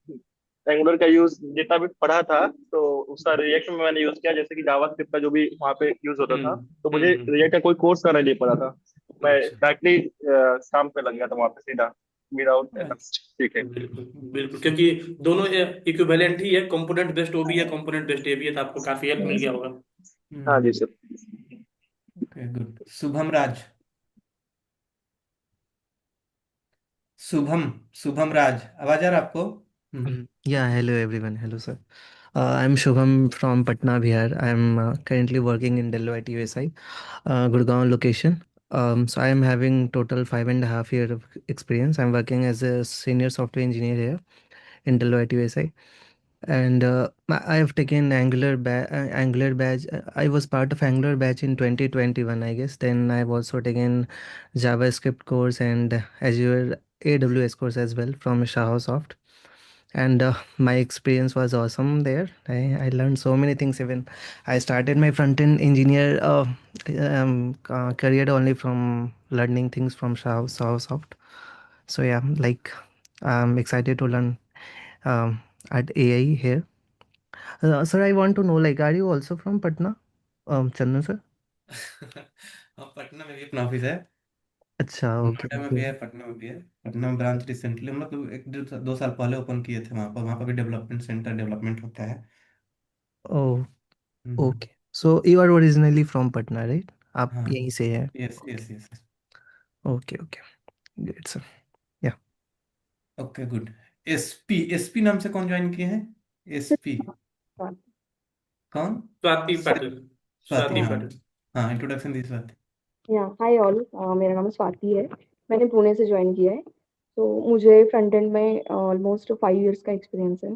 एंगुलर का यूज जितना भी पढ़ा था तो उसका रिएक्ट में मैंने यूज किया, जैसे कि जावास्क्रिप्ट का जो भी वहाँ पे यूज होता था। तो मुझे रिएक्ट का कोई कोर्स करना नहीं पड़ा था। मैं अच्छा, डायरेक्टली काम पे लग गया था वहाँ पे सीधा, विदाउट ठीक है। बिल्कुल बिल्कुल, क्योंकि दोनों इक्विवेलेंट ही है, कंपोनेंट बेस्ड वो भी है, कंपोनेंट बेस्ड ये भी है, तो आपको काफी हेल्प मिल गया होगा। हाँ जी sir. Okay, good. Shubham Raj. Shubham Shubham Raj, आवाज आ रहा है आपको? Yeah, hello everyone. Hello, sir. I'm Shubham from Patna, Bihar. I'm currently working in Deloitte USI, Gurgaon location. So I am having total 5.5 years of experience. I'm working as a senior software engineer here in Deloitte USI, and I have taken Angular badge. I was part of Angular batch in 2021, I guess. Then I've also taken JavaScript course and Azure AWS course as well from Shahosoft, and my experience was awesome there. I learned so many things. Even I started my front-end engineer career only from learning things from Soft. So yeah, like I'm excited to learn at AI here. Sir, I want to know, like, are you also from Patna, Chandan sir? हाँ, पटना में भी अपना office है। अच्छा, okay Noida में भी okay. है, पटना में भी है। पटना में ब्रांच रिसेंटली हम लोग एक 2 साल पहले ओपन किए थे। वहाँ पर भी डेवलपमेंट सेंटर डेवलपमेंट होता है। Oh, hmm, okay. So you are originally from Patna, right? आप हाँ, यहीं से हैं? Yes yes yes. Okay, okay. Great, sir. Yeah. Okay, good. SP, SP नाम से कौन ज्वाइन किए हैं? एसपी कौन? स्वाति पाटिल। स्वाति, स्वाति हाँ। पाटिल। हाँ, इंट्रोडक्शन दी स्वाति। या हाय ऑल, मेरा नाम स्वाति है। मैंने पुणे से ज्वाइन किया है। तो मुझे फ्रंट एंड में ऑलमोस्ट 5 इयर्स का एक्सपीरियंस है।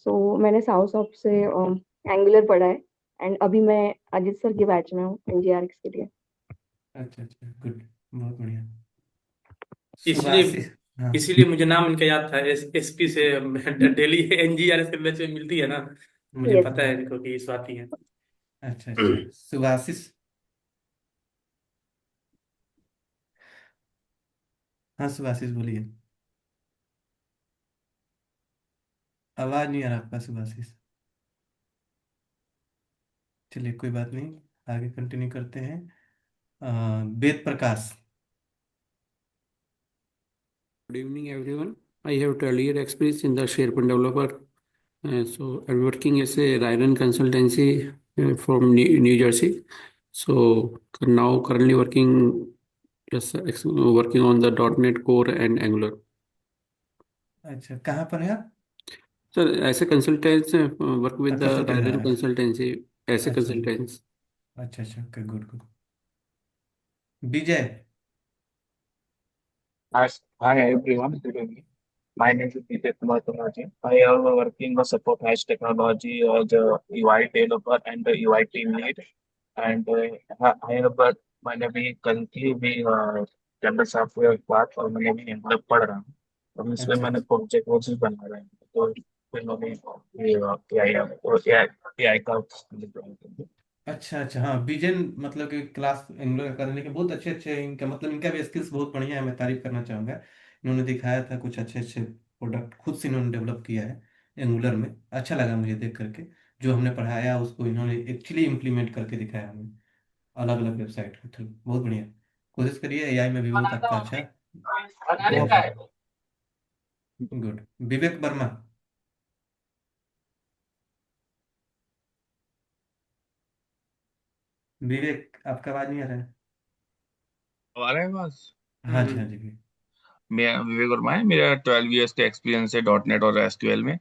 सो मैंने साउथ ऑफ से एंगुलर पढ़ा है, एंड अभी मैं अजित सर के बैच में हूँ एनजीआरएक्स के लिए। अच्छा अच्छा, गुड, बहुत बढ़िया। इसलिए सुभाषिस। हाँ। इसीलिए मुझे नाम इनका याद था, एसपी से डेली एनजीआरएस के बैच में मिलती है ना, मुझे यस। पता है इनको कि स्वाति है। अच्छा अच्छा, सुभाषिस। हाँ, सुभाषिस बोलिए। आवाज नहीं आ रहा आपका सुभाषिस। चलिए, कोई बात नहीं, आगे कंटिन्यू करते हैं। Ved Prakash. Good evening, everyone. I have 12 year experience in the SharePoint developer. So I'm working as a Ryden consultancy from New Jersey. So now currently working working on the .NET Core and Angular. अच्छा, कहाँ पर है आप? So as a consultant, work with the consultant Ryden है। consultancy as a अच्छा consultant. अच्छा अच्छा, okay, good good. Vijay. Hi, hi everyone. Good evening. My name is Vijay Kumar Tumaji. I am working on support Hash technology as a UI developer and a UI team lead. And I have मैंने भी currently भी general software part और मैंने भी angular पढ़ रहा हूँ। और इसमें अच्छा मैंने अच्छा प्रोजेक्ट वो चीज बना रहा हूँ। तो फिर मैंने AI का अच्छा अच्छा, हाँ, विजय मतलब कि क्लास एंगुलर करने के बहुत अच्छे अच्छे इनका, मतलब इनका भी स्किल्स बहुत बढ़िया है, मैं तारीफ करना चाहूँगा। इन्होंने दिखाया था कुछ अच्छे अच्छे प्रोडक्ट खुद से इन्होंने डेवलप किया है एंगुलर में। अच्छा लगा मुझे देख करके। जो हमने पढ़ाया उसको इन्होंने एक्चुअली इम्प्लीमेंट करके दिखाया हमें, अलग अलग वेबसाइट के थ्रू। बहुत बढ़िया। कोशिश करिए, एआई में भी बहुत आपका अच्छा ग्रोथ है। गुड। विवेक वर्मा। विवेक, आपका आवाज नहीं आ रहा है। आ रहा है बस। हाँ जी, हाँ जी, भी। मैं विवेक वर्मा है, मेरा 12 इयर्स का एक्सपीरियंस है डॉट नेट और एसक्यूएल में।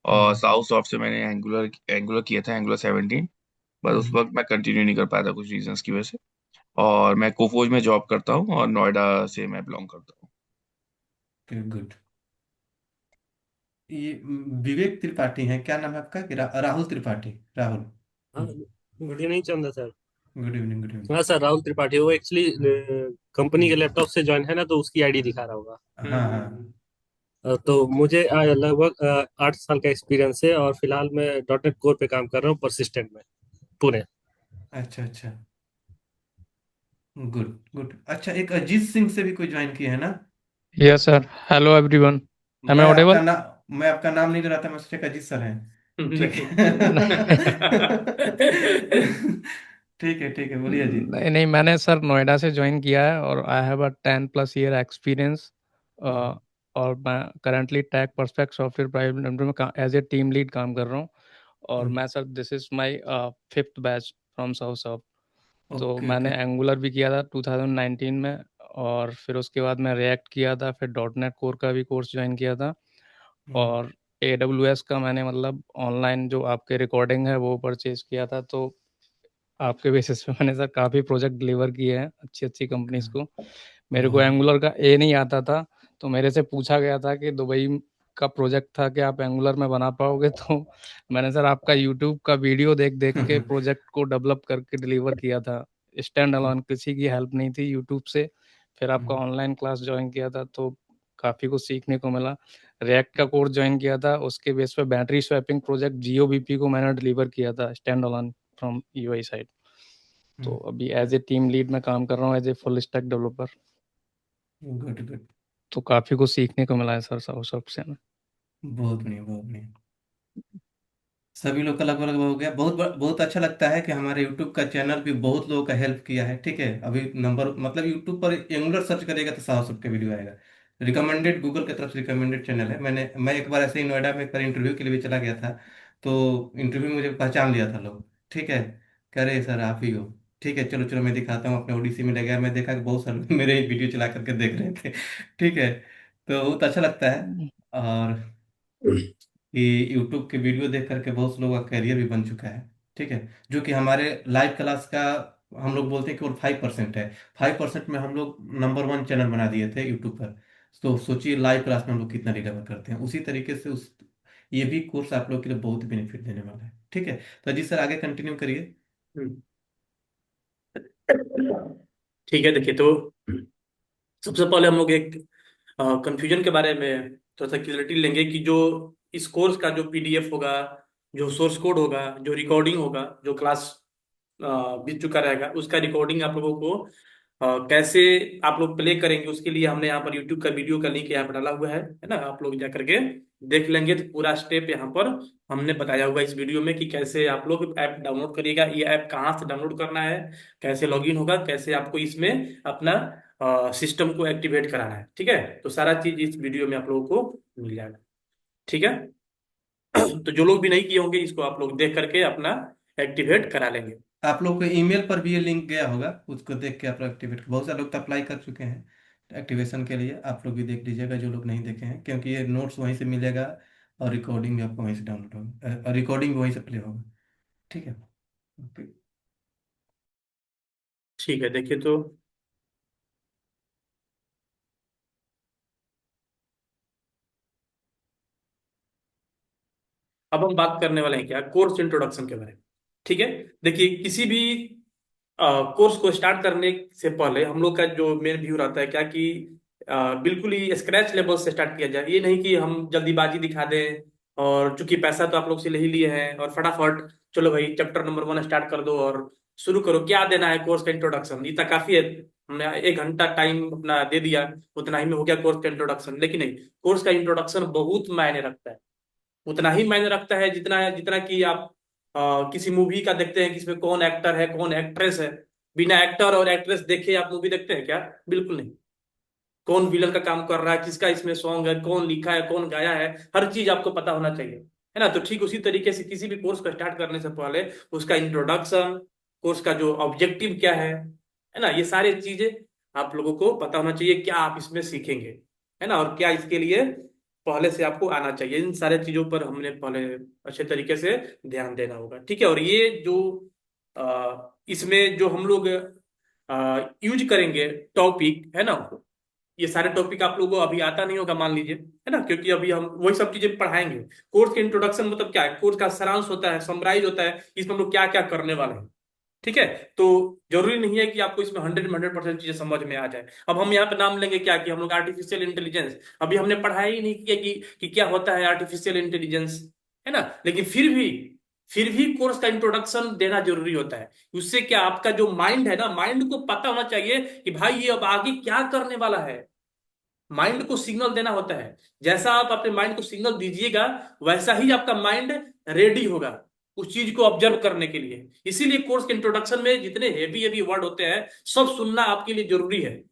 और साउथ सॉफ्ट से मैंने एंगुलर एंगुलर किया था, एंगुलर 17। बस उस वक्त मैं कंटिन्यू नहीं कर पाया था कुछ रीजंस की वजह से। और मैं कोफोज में जॉब करता हूँ और नोएडा से मैं बिलोंग करता हूँ। गुड। ये विवेक त्रिपाठी है, क्या नाम है आपका? राहुल त्रिपाठी, राहुल। हाँ, गुड इवनिंग चंदा sir. Good evening, good evening. हाँ सर, राहुल त्रिपाठी। वो एक्चुअली कंपनी के लैपटॉप से ज्वाइन है ना, तो उसकी आईडी दिखा रहा होगा। हाँ हाँ। तो मुझे लगभग 8 साल का एक्सपीरियंस है, और फिलहाल मैं डॉटनेट कोर पे काम कर रहा हूँ परसिस्टेंट में, पुणे। अच्छा अच्छा, गुड गुड। अच्छा, एक अजीत सिंह से भी कोई ज्वाइन किया है ना? Yes, sir. Hello, everyone. Am I audible? मैं आपका नाम नहीं ले रहा था, मैं सोचा कि अजीत सर हैं। ठीक है। ठीक है, बोलिए जी। नहीं नहीं, मैंने सर नोएडा से ज्वाइन किया है, और I have a 10+ year experience. और मैं currently Tech Perspective Software Private Limited में एज ए टीम लीड काम कर रहा हूँ। और मैं sir, this is my 5th batch from South Soft. तो ओके मैंने ओके। एंगुलर भी किया था 2019 में, और फिर उसके बाद मैं रिएक्ट किया था, फिर डॉट नेट कोर का भी कोर्स ज्वाइन किया था। और AWS का मैंने मतलब ऑनलाइन जो आपके रिकॉर्डिंग है वो परचेज किया था। तो आपके बेसिस पे मैंने सर काफ़ी प्रोजेक्ट डिलीवर किए हैं अच्छी अच्छी कंपनीज को। मेरे को एंगुलर का नहीं आता था, तो मेरे से पूछा गया था कि दुबई का प्रोजेक्ट था कि आप एंगुलर में बना पाओगे। तो मैंने सर आपका यूट्यूब का वीडियो देख देख के प्रोजेक्ट को डेवलप करके डिलीवर किया था। स्टैंड अलोन, किसी की हेल्प नहीं थी यूट्यूब से। फिर आपका ऑनलाइन क्लास ज्वाइन किया था, तो काफ़ी कुछ सीखने को मिला। रिएक्ट का कोर्स ज्वाइन किया था, उसके बेस पे बैटरी स्वैपिंग प्रोजेक्ट GOBP को मैंने डिलीवर किया था stand alone from UI side. तो अभी एज ए टीम लीड में काम कर रहा हूँ, as a full stack developer. Good good. तो काफ़ी कुछ सीखने को मिला है सर साउथ सॉफ्ट से हमें। बहुत बढ़िया, बहुत बढ़िया। सभी लोग का लगभग लगभग हो गया। बहुत अच्छा लगता है कि हमारे यूट्यूब का चैनल भी बहुत लोगों का हेल्प किया है। ठीक है, अभी नंबर मतलब यूट्यूब पर एंगुलर सर्च करेगा तो 100 के वीडियो आएगा। रिकमेंडेड, गूगल की तरफ से रिकमेंडेड चैनल है। मैं एक बार ऐसे ही नोएडा में एक बार इंटरव्यू के लिए भी चला गया था, तो इंटरव्यू में मुझे पहचान लिया था लोग। ठीक है, कह रहे सर आप ही हो। ठीक है, चलो चलो मैं दिखाता हूँ। अपने ओडीसी में ले गया, मैं देखा कि बहुत सारे लोग मेरे ही वीडियो चला करके देख रहे थे। ठीक है, तो बहुत अच्छा लगता है। और कि यूट्यूब के वीडियो देख करके बहुत से लोगों का करियर भी बन चुका है। ठीक है, जो कि हमारे लाइव क्लास का हम लोग बोलते हैं केवल 5% है। 5% में हम लोग नंबर 1 चैनल बना दिए थे यूट्यूब पर। तो सोचिए लाइव क्लास में हम लोग कितना डिलीवर करते हैं। उसी तरीके से उस ये भी कोर्स आप लोग के लिए बहुत बेनिफिट देने वाला है। ठीक है, तो अजीत सर आगे कंटिन्यू करिए। ठीक है, देखिए तो सबसे पहले हम लोग एक कंफ्यूजन के बारे में थोड़ा सा क्लियरिटी लेंगे कि जो इस कोर्स का जो PDF होगा, जो सोर्स कोड होगा, जो रिकॉर्डिंग होगा, जो क्लास बीत चुका रहेगा, उसका रिकॉर्डिंग आप लोगों को कैसे आप लोग प्ले करेंगे, उसके लिए हमने यहाँ पर यूट्यूब का वीडियो का लिंक यहाँ पर डाला हुआ है ना। आप लोग जा करके देख लेंगे तो पूरा स्टेप यहाँ पर हमने बताया हुआ इस वीडियो में कि कैसे आप लोग ऐप डाउनलोड करिएगा, ये ऐप कहाँ से डाउनलोड करना है, कैसे लॉगिन होगा, कैसे आपको इसमें अपना सिस्टम को एक्टिवेट कराना है। ठीक है, तो सारा चीज इस वीडियो में आप लोगों को मिल जाएगा। ठीक है, तो जो लोग भी नहीं किए होंगे इसको आप लोग देख करके अपना एक्टिवेट करा लेंगे। आप लोग को ईमेल पर भी ये लिंक गया होगा, उसको देख के आप लोग एक्टिवेट, बहुत सारे लोग तो अप्लाई कर चुके हैं एक्टिवेशन के लिए। आप लोग भी देख लीजिएगा जो लोग नहीं देखे हैं, क्योंकि ये नोट्स वहीं से मिलेगा और रिकॉर्डिंग भी आपको वहीं से डाउनलोड होगा और रिकॉर्डिंग भी वहीं से प्ले होगा। ठीक है, ओके। ठीक है, देखिए तो अब हम बात करने वाले हैं क्या, कोर्स इंट्रोडक्शन के बारे में। ठीक है, देखिए किसी भी कोर्स को स्टार्ट करने से पहले हम लोग का जो मेन व्यू रहता है क्या कि बिल्कुल ही स्क्रैच लेवल से स्टार्ट किया जाए। ये नहीं कि हम जल्दीबाजी दिखा दें, और चूंकि पैसा तो आप लोग से ले ही लिए हैं और फटाफट चलो भाई चैप्टर नंबर 1 स्टार्ट कर दो और शुरू करो। क्या देना है कोर्स का इंट्रोडक्शन, इतना काफी है। हमने 1 घंटा टाइम अपना दे दिया, उतना ही में हो गया कोर्स का इंट्रोडक्शन। लेकिन नहीं, कोर्स का इंट्रोडक्शन बहुत मायने रखता है। उतना ही मायने रखता है जितना जितना कि आप किसी मूवी का देखते हैं कि इसमें कौन एक्टर है, कौन एक्ट्रेस है। बिना एक्टर और एक्ट्रेस देखे आप मूवी देखते हैं क्या? बिल्कुल नहीं। कौन विलन का काम कर रहा है, किसका इसमें सॉन्ग है, कौन लिखा है, कौन गाया है, हर चीज आपको पता होना चाहिए, है ना? तो ठीक उसी तरीके से किसी भी कोर्स को स्टार्ट करने से पहले उसका इंट्रोडक्शन, कोर्स का जो ऑब्जेक्टिव क्या है ना, ये सारी चीजें आप लोगों को पता होना चाहिए, क्या आप इसमें सीखेंगे, है ना, और क्या इसके लिए पहले से आपको आना चाहिए। इन सारे चीजों पर हमने पहले अच्छे तरीके से ध्यान देना होगा, ठीक है? और ये जो इसमें जो हम लोग यूज करेंगे टॉपिक, है ना, ये सारे टॉपिक आप लोगों को अभी आता नहीं होगा मान लीजिए, है ना, क्योंकि अभी हम वही सब चीजें पढ़ाएंगे। कोर्स के इंट्रोडक्शन मतलब क्या है? कोर्स का सारांश होता है, समराइज होता है, इसमें हम लोग क्या क्या करने वाले हैं, ठीक है? तो जरूरी नहीं है कि आपको इसमें 100% चीजें समझ में आ जाए। अब हम यहाँ पे नाम लेंगे क्या कि हम लोग आर्टिफिशियल इंटेलिजेंस, अभी हमने पढ़ा ही नहीं किया कि क्या होता है आर्टिफिशियल इंटेलिजेंस, है ना, लेकिन फिर भी कोर्स का इंट्रोडक्शन देना जरूरी होता है। उससे क्या आपका जो माइंड है ना, माइंड को पता होना चाहिए कि भाई ये अब आगे क्या करने वाला है। माइंड को सिग्नल देना होता है, जैसा आप अपने माइंड को सिग्नल दीजिएगा वैसा ही आपका माइंड रेडी होगा उस चीज को ऑब्जर्व करने के लिए। इसीलिए कोर्स के इंट्रोडक्शन में जितने हेवी हेवी वर्ड होते हैं सब सुनना आपके लिए जरूरी है।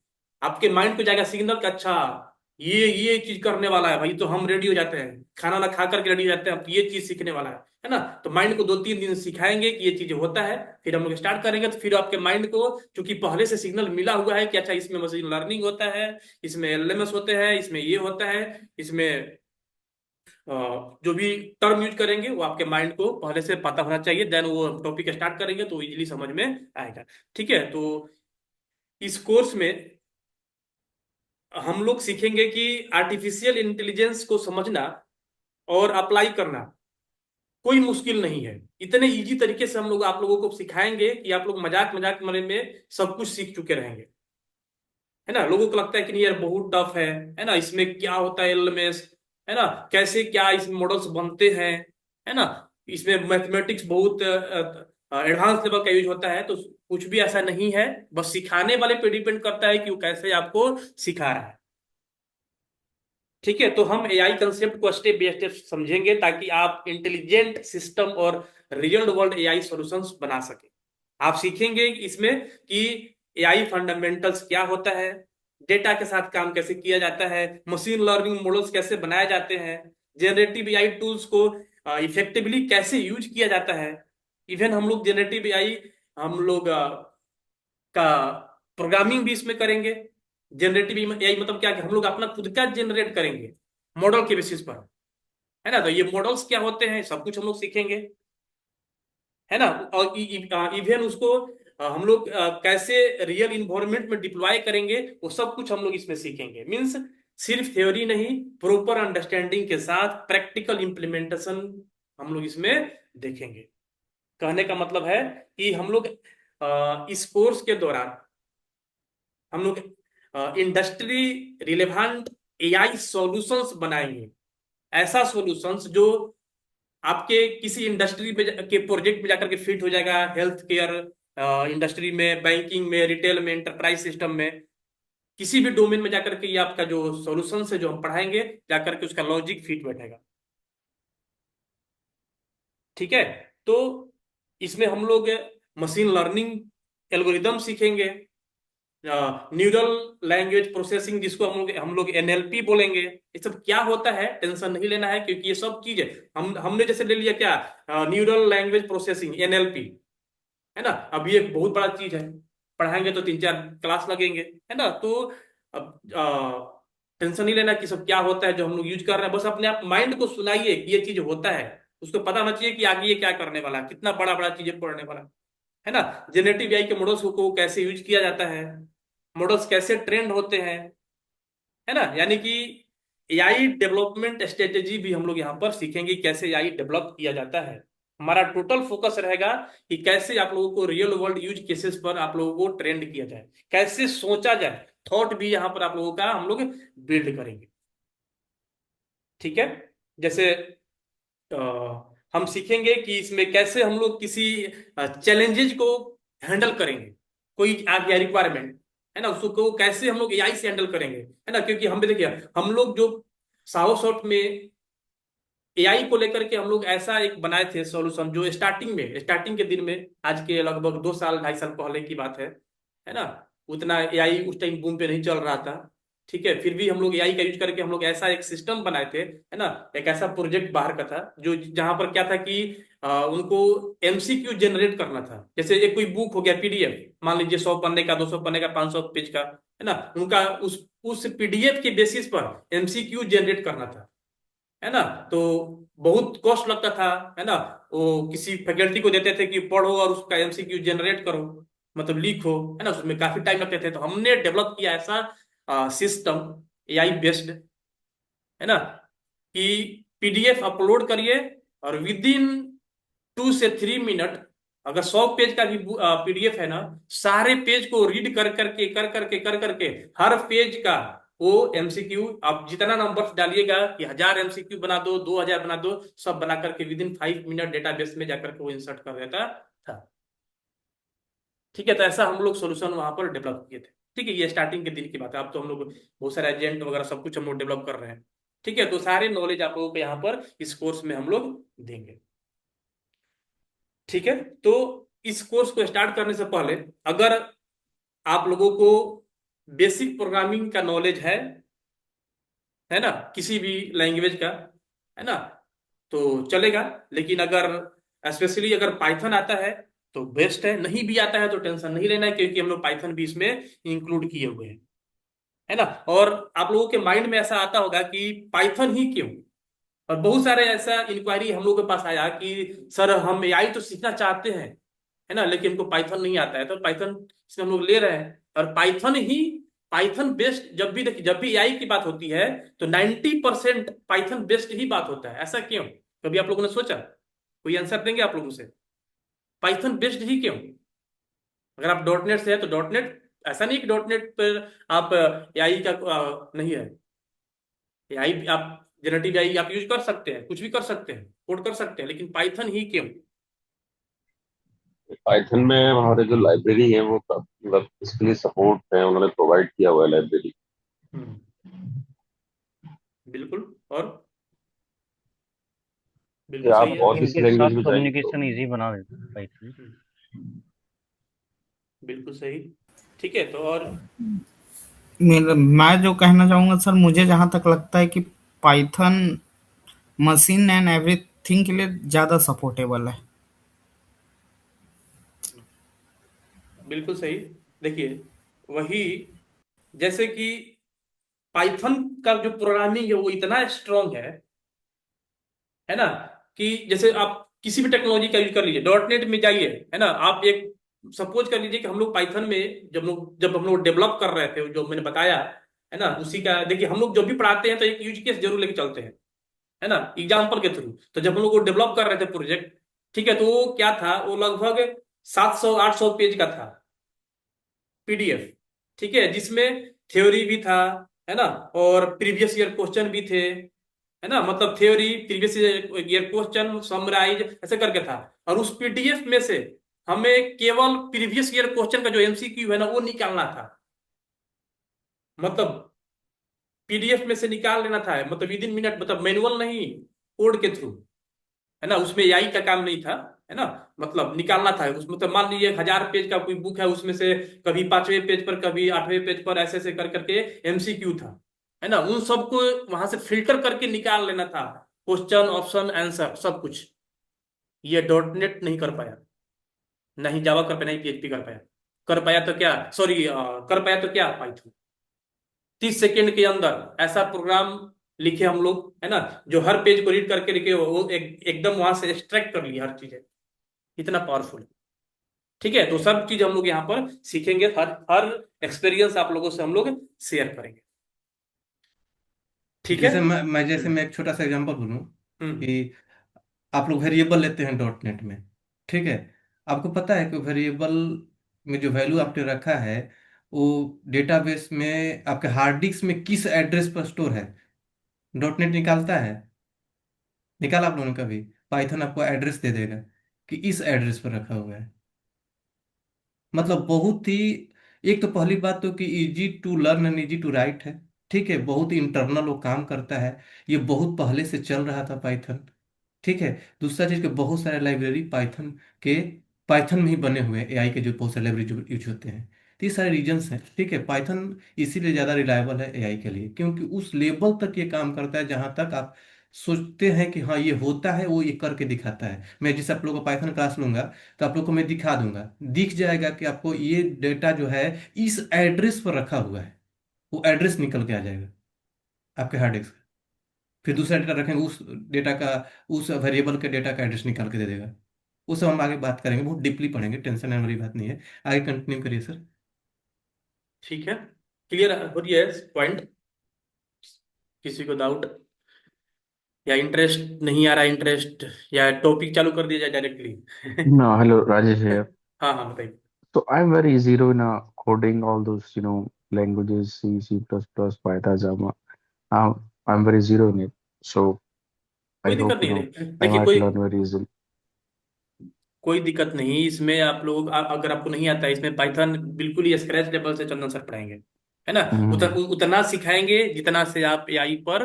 आपके माइंड को जाएगा सिग्नल कि अच्छा ये चीज करने वाला है भाई, तो हम रेडी हो जाते हैं, खाना ना खा करके रेडी हो जाते हैं, अब ये चीज सीखने वाला है ना। तो माइंड को 2-3 दिन सिखाएंगे कि ये चीज होता है, फिर हम लोग स्टार्ट करेंगे, तो फिर आपके माइंड को चूंकि पहले से सिग्नल मिला हुआ है कि अच्छा इसमें मशीन लर्निंग होता है, इसमें एलएमएस होते हैं, इसमें ये होता है, इसमें जो भी टर्म यूज करेंगे वो आपके माइंड को पहले से पता होना चाहिए, देन वो टॉपिक स्टार्ट करेंगे तो इजीली समझ में आएगा, ठीक है? तो इस कोर्स में हम लोग सीखेंगे कि आर्टिफिशियल इंटेलिजेंस को समझना और अप्लाई करना कोई मुश्किल नहीं है। इतने इजी तरीके से हम लोग आप लोगों को सिखाएंगे कि आप लोग मजाक मजाक में सब कुछ सीख चुके रहेंगे, है ना। लोगों को लगता है कि नहीं यार बहुत टफ है ना, इसमें क्या होता है एलएमएस, है ना, कैसे क्या इसमें मॉडल्स बनते हैं, है ना, इसमें मैथमेटिक्स बहुत एडवांस लेवल का यूज होता है। तो कुछ भी ऐसा नहीं है, बस सिखाने वाले पे डिपेंड करता है कि वो कैसे आपको सिखा रहा है, ठीक है? तो हम एआई कंसेप्ट को स्टेप बाय स्टेप समझेंगे ताकि आप इंटेलिजेंट सिस्टम और रियल वर्ल्ड एआई सॉल्यूशंस बना सके। आप सीखेंगे इसमें कि एआई फंडामेंटल्स क्या होता है, डेटा के साथ काम कैसे किया जाता है, मशीन लर्निंग मॉडल्स कैसे बनाए जाते हैं, जनरेटिव एआई टूल्स को इफेक्टिवली कैसे यूज किया जाता है। इवन हम लोग जनरेटिव एआई हम लोग का प्रोग्रामिंग भी इसमें करेंगे। जनरेटिव एआई मतलब क्या कि हम लोग अपना खुद का जनरेट करेंगे मॉडल के बेसिस पर, है ना। तो ये मॉडल्स क्या होते हैं सब कुछ हम लोग सीखेंगे, है ना। और इवन उसको हम लोग कैसे रियल इन्वायरमेंट में डिप्लॉय करेंगे वो सब कुछ हम लोग इसमें सीखेंगे। मीन्स सिर्फ थ्योरी नहीं, प्रॉपर अंडरस्टैंडिंग के साथ प्रैक्टिकल इंप्लीमेंटेशन हम लोग इसमें देखेंगे। कहने का मतलब है कि हम लोग इस कोर्स के दौरान हम लोग इंडस्ट्री रिलेवेंट एआई सॉल्यूशंस बनाएंगे। ऐसा सॉल्यूशंस जो आपके किसी इंडस्ट्री में के प्रोजेक्ट में जाकर के फिट हो जाएगा, हेल्थ केयर इंडस्ट्री में, बैंकिंग में, रिटेल में, एंटरप्राइज सिस्टम में, किसी भी डोमेन में जाकर के ये आपका जो सॉल्यूशंस है जो हम पढ़ाएंगे जाकर के उसका लॉजिक फिट बैठेगा, ठीक है। तो इसमें हम लोग मशीन लर्निंग एल्गोरिदम सीखेंगे, न्यूरल लैंग्वेज प्रोसेसिंग जिसको हम लोग एनएलपी बोलेंगे। ये सब क्या होता है टेंशन नहीं लेना है, क्योंकि ये सब चीजें हमने जैसे ले लिया क्या न्यूरल लैंग्वेज प्रोसेसिंग एनएलपी, है ना। अब ये बहुत बड़ा चीज है, पढ़ाएंगे तो 3-4 क्लास लगेंगे, है ना। तो अब टेंशन नहीं लेना कि सब क्या होता है जो हम लोग यूज कर रहे हैं, बस अपने आप माइंड को सुनाइए कि ये चीज होता है, उसको पता होना चाहिए कि आगे ये क्या करने वाला है, कितना बड़ा बड़ा चीजें पढ़ने वाला है ना। जनरेटिव एआई के मॉडल्स को कैसे यूज किया जाता है, मॉडल्स कैसे ट्रेंड होते हैं, है ना। यानी कि एआई डेवलपमेंट स्ट्रेटेजी भी हम लोग यहाँ पर सीखेंगे, कैसे एआई डेवलप किया जाता है। हमारा टोटल फोकस रहेगा कि कैसे आप लोगों को रियल वर्ल्ड यूज केसेस पर आप लोगों को ट्रेंड किया जाए, कैसे सोचा जाए, थॉट भी यहाँ पर आप लोगों का हम लोग बिल्ड करेंगे, ठीक है। जैसे हम सीखेंगे कि इसमें कैसे हम लोग किसी चैलेंजेस को हैंडल करेंगे, कोई आ गया रिक्वायरमेंट, है ना, उसको कैसे हम लोग एआई से हैंडल करेंगे, है ना। क्योंकि हम भी देखिए हम लोग जो साउथ में एआई को लेकर के हम लोग ऐसा एक बनाए थे सॉल्यूशन, जो स्टार्टिंग के दिन में, आज के लगभग 2 साल 2.5 साल पहले की बात है ना। उतना एआई उस टाइम बूम पे नहीं चल रहा था। ठीक है, फिर भी हम लोग एआई का यूज करके हम लोग ऐसा एक सिस्टम बनाए थे, है ना। एक ऐसा प्रोजेक्ट बाहर का था जो जहां पर क्या था कि उनको एमसीक्यू जनरेट करना था। जैसे एक कोई बुक हो गया पीडीएफ, मान लीजिए 100 पन्ने का, 200 पन्ने का, 500 पेज का, है ना। उनका उस पीडीएफ के बेसिस पर एमसीक्यू जनरेट करना था, है ना। तो बहुत कॉस्ट लगता था, है ना। वो किसी फैकल्टी को देते थे कि पढ़ो और उसका एमसीक्यू जनरेट करो, मतलब लिखो, है ना। उसमें काफी टाइम लगते थे। तो हमने डेवलप किया ऐसा सिस्टम, एआई बेस्ड, है ना, कि पीडीएफ अपलोड करिए और विद इन 2 से 3 मिनट, अगर 100 पेज का भी पीडीएफ है ना, सारे पेज को रीड कर करके हर पेज का वो एमसीक्यू, आप जितना नंबर्स डालिएगा कि 1000 एमसीक्यू बना दो, 2000 बना दो, सब बना करके विद इन 5 मिनट डेटाबेस में जाकर के वो इंसर्ट कर देता था। ठीक है, तो ऐसा हम लोग सोल्यूशन वहां पर डेवलप किए थे। ठीक है, ये स्टार्टिंग के दिन की बात है। अब तो हम लोग बहुत सारे एजेंट वगैरह सब कुछ हम लोग डेवलप कर रहे हैं। ठीक है, तो सारे नॉलेज आप लोगों को यहाँ पर इस कोर्स में हम लोग देंगे। ठीक है, तो इस कोर्स को स्टार्ट करने से पहले अगर आप लोगों को बेसिक प्रोग्रामिंग का नॉलेज है ना, किसी भी लैंग्वेज का, है ना, तो चलेगा। लेकिन अगर स्पेशली अगर पाइथन आता है तो बेस्ट है, नहीं भी आता है तो टेंशन नहीं लेना है, क्योंकि हम लोग पाइथन भी इसमें इंक्लूड किए हुए हैं, है ना। और आप लोगों के माइंड में ऐसा आता होगा कि पाइथन ही क्यों, और बहुत सारे ऐसा इंक्वायरी हम लोग के पास आया कि सर हम एआई तो सीखना चाहते हैं, है ना, लेकिन हमको पाइथन नहीं आता है। तो पाइथन इसमें हम लोग ले रहे हैं, और पाइथन बेस्ड, जब भी देखिए, जब भी एआई की बात होती है तो 90% पाइथन बेस्ड ही बात होता है। ऐसा क्यों, कभी आप लोगों ने सोचा? कोई आंसर देंगे आप लोगों से? पाइथन बेस्ड ही क्यों? अगर आप डॉट नेट से है तो डॉट नेट, ऐसा नहीं कि डॉट नेट पर आप एआई का नहीं है। एआई आप जनरेटिव एआई आप यूज कर सकते हैं, कुछ भी कर सकते हैं, कोड कर सकते हैं, लेकिन पाइथन ही क्यों? पाइथन में हमारे जो लाइब्रेरी है वो मतलब इसके लिए सपोर्ट है, उन्होंने प्रोवाइड किया हुआ है लाइब्रेरी। बिल्कुल, और कि बिल्कुल आप सही है। और किसी इनके लैंग्वेज साथ में जाएंगे तो कम्युनिकेशन इजी बना देता है पाइथन। बिल्कुल सही। ठीक है, तो और मैं जो कहना चाहूंगा सर, मुझे जहां तक लगता है कि पाइथन मशीन एंड एवरीथिंग के लिए ज्यादा सपोर्टेबल है। बिल्कुल सही। देखिए, वही, जैसे कि पाइथन का जो प्रोग्रामिंग है वो इतना स्ट्रांग है ना, कि जैसे आप किसी भी टेक्नोलॉजी का यूज कर लीजिए, डॉट नेट में जाइए, है ना। आप एक सपोज कर लीजिए कि हम लोग पाइथन में जब हम लोग डेवलप कर रहे थे, जो मैंने बताया, है ना, उसी का देखिए, हम लोग जब भी पढ़ाते हैं तो एक यूज केस जरूर लेके चलते हैं, है ना, एग्जाम्पल के थ्रू। तो जब हम लोग वो डेवलप कर रहे थे प्रोजेक्ट, ठीक है, तो वो क्या था, वो लगभग 700-800 पेज का था पीडीएफ। ठीक है, जिसमें थ्योरी भी था, है ना, और प्रीवियस ईयर क्वेश्चन भी थे, है ना, मतलब theory, previous year question, summarise, ऐसे करके था। और उस पीडीएफ में से हमें केवल प्रीवियस ईयर क्वेश्चन का जो एमसीक्यू है ना वो निकालना था, मतलब पीडीएफ में से निकाल लेना था, मतलब विद इन मिनट, मतलब मैनुअल नहीं, कोड के थ्रू, है ना। उसमें एआई का काम नहीं था, है ना, मतलब निकालना था उसमें। तो मान लीजिए 1000 पेज का कोई बुक है, उसमें से कभी 5वें पेज पर, कभी 8वें पेज पर, ऐसे ऐसे कर करके एमसीक्यू था, है ना। उन सबको वहां से फिल्टर करके निकाल लेना था, क्वेश्चन, ऑप्शन, आंसर, सब कुछ। ये डॉट नेट नहीं कर पाया, नहीं जावा कर पाया, नहीं पीएचपी कर पाया तो क्या, सॉरी, कर पाया तो क्या, पाइथन 30 सेकेंड के अंदर ऐसा प्रोग्राम लिखे हम लोग, है ना, जो हर पेज को रीड करके लिखे, वो एकदम वहां से एक्सट्रैक्ट कर लिया हर चीज, इतना पावरफुल। ठीक है, तो सब चीज हम लोग यहाँ पर सीखेंगे, हर हर एक्सपीरियंस आप लोगों से हम लोग शेयर करेंगे। ठीक है। जैसे मैं एक छोटा सा एग्जांपल बोलूं कि आप लोग वेरिएबल लेते हैं डॉट नेट में, ठीक है। आपको पता है कि वेरिएबल में जो वैल्यू आपने रखा है वो डेटाबेस में आपके हार्ड डिस्क में किस एड्रेस पर स्टोर है, डॉट नेट निकालता है? निकाला आप लोगों ने कभी? पाइथन आपको एड्रेस दे देगा कि इस एड्रेस पर रखा हुआ है। मतलब बहुत ही, एक तो पहली बात तो कि easy to learn and easy to write है, ठीक है, बहुत इंटरनल वो काम करता है। ये बहुत पहले से चल रहा था पाइथन। ठीक है। दूसरा चीज के बहुत सारे लाइब्रेरी के पाइथन में ही बने हुए हैं, एआई के जो बहुत सारे लाइब्रेरी यूज होते हैं। तो ये सारे रीजंस हैं। ठीक है, पाइथन इसीलिए ज़्यादा रिलायबल है एआई के लिए, क्योंकि उस लेवल तक ये काम करता है जहां तक आप सोचते हैं कि हाँ ये होता है, वो ये करके दिखाता है। मैं जैसे आप लोगों को पाइथन क्लास लूंगा तो आप लोग को मैं दिखा दूंगा, दिख जाएगा कि आपको ये डेटा जो है इस एड्रेस पर रखा हुआ है। वो एड्रेस निकल के आ जाएगा आपके हार्ड डिस्क। फिर दूसरा डेटा रखेंगे, उस डेटा का, उस वेरिएबल के डेटा का एड्रेस निकाल के दे देगा। वो सब हम आगे बात करेंगे, बहुत डीपली पढ़ेंगे, टेंशन लेने वाली बात नहीं है। आगे कंटिन्यू करिए सर। ठीक है, क्लियर हो रही है पॉइंट? किसी को डाउट या इंटरेस्ट नहीं आ रहा? इंटरेस्ट या टॉपिक चालू कर दिया जाए directly? No, hello, Rajesh here. हाँ हाँ बताइए। So I'm very zero in coding all those, languages, C, C++, Python, Java. I'm very zero in it. So I कोई दिक्कत hope, नहीं है, I देखिए might कोई learn very easily. कोई दिक्कत नहीं इसमें। आप लोग अगर आपको नहीं आता है इसमें पाइथन, बिल्कुल ही स्क्रैच लेवल से चंदन सर पढ़ाएंगे, है ना? हम्म। उतना सिखाएंगे जितना से आप एआई पर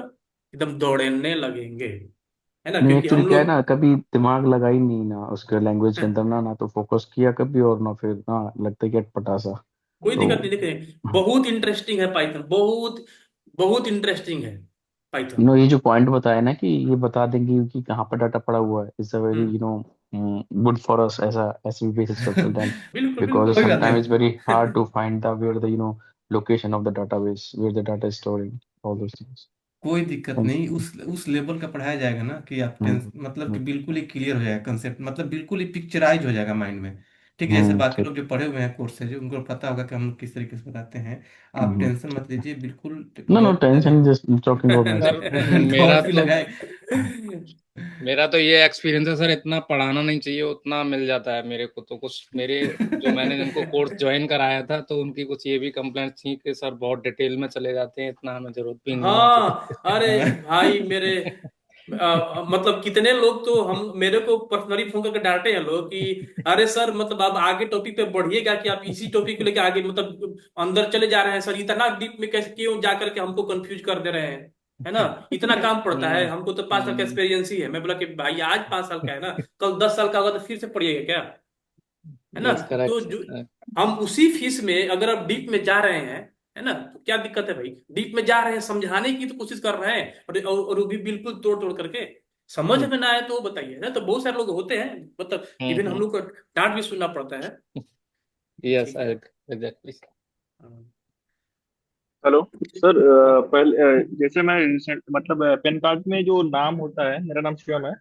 एकदम दौड़ने लगेंगे, है ना? नहीं, क्योंकि एक्चुअली हम क्या है लोग ना, कभी दिमाग लगाई नहीं ना उसके लैंग्वेज के अंदर, ना तो फोकस किया कभी, और ना फिर ना लगता है कि अटपटा सा। कोई तो दिक्कत नहीं। देखिए बहुत इंटरेस्टिंग है पाइथन, बहुत बहुत इंटरेस्टिंग है पाइथन। ये जो पॉइंट बताया ना कि ये बता देंगे कि कहाँ पर डाटा पड़ा हुआ है, it's a very hmm good for us as a SV basis consultant, बिल्कुल बिकॉज बिल्कुल कोई बात नहीं। sometimes it's very hard to find the where the location of the database, where the data is storing, all those things. कोई दिक्कत Thank नहीं, you. उस level का पढ़ाया जाएगा ना कि आप हम्म। मतलब कि हम्म। बिल्कुल ही क्लियर हो जाएगा कंसेप्ट, मतलब बिल्कुल ही पिक्चराइज हो जाएगा माइंड में। ठीक है, जैसे बाकी सही। लोग जो पढ़े हुए हैं कोर्स से, जो उनको पता होगा कि हम लोग किस तरीके से बताते हैं। आप हम्म। टेंशन मत लीजिए, बिल्कुल No doubt tension, just talking about sir myself. मेरा डाउट भी तो लगाए। मेरा तो ये एक्सपीरियंस है सर, इतना पढ़ाना नहीं चाहिए, उतना मिल जाता है मेरे को। तो कुछ मेरे जो मैंने जिनको कोर्स ज्वाइन कराया था, तो उनकी कुछ ये भी कंप्लेंट थी कि सर बहुत डिटेल में चले जाते हैं, इतना हमें जरूरत भी नहीं है। हाँ अरे भाई मेरे मतलब कितने लोग तो हम मेरे को पर्सनली फोन करके डांटे हैं लोग कि अरे सर मतलब आप आगे टॉपिक पे बढ़िएगा कि आप इसी टॉपिक को लेके आगे मतलब अंदर चले जा रहे हैं सर, इतना डीप में कैसे क्यों जा करके हमको कंफ्यूज कर दे रहे हैं, है ना? इतना काम पड़ता है, हमको तो 5 साल का एक्सपीरियंस ही है। मैं बोला कि भाई आज 5 साल का है ना, कल 10 साल का होगा तो फिर से पढ़िएगा क्या, है ना? यस तो जो करेक्ट। हम उसी फीस में अगर आप डीप में जा रहे हैं, है ना, तो क्या दिक्कत है भाई? डीप में जा रहे हैं, समझाने की तो कोशिश कर रहे हैं, और वो भी बिल्कुल तोड़ तोड़ करके। समझ में ना आए तो वो बताइए ना। तो बहुत सारे लोग होते हैं, मतलब इवन हम लोग को डांट भी सुनना पड़ता है। यस ठीक है। एग्जैक्टली। हेलो सर, पहले जैसे मैं रिसेंट मतलब पैन कार्ड में जो नाम होता है, मेरा नाम शिवम है।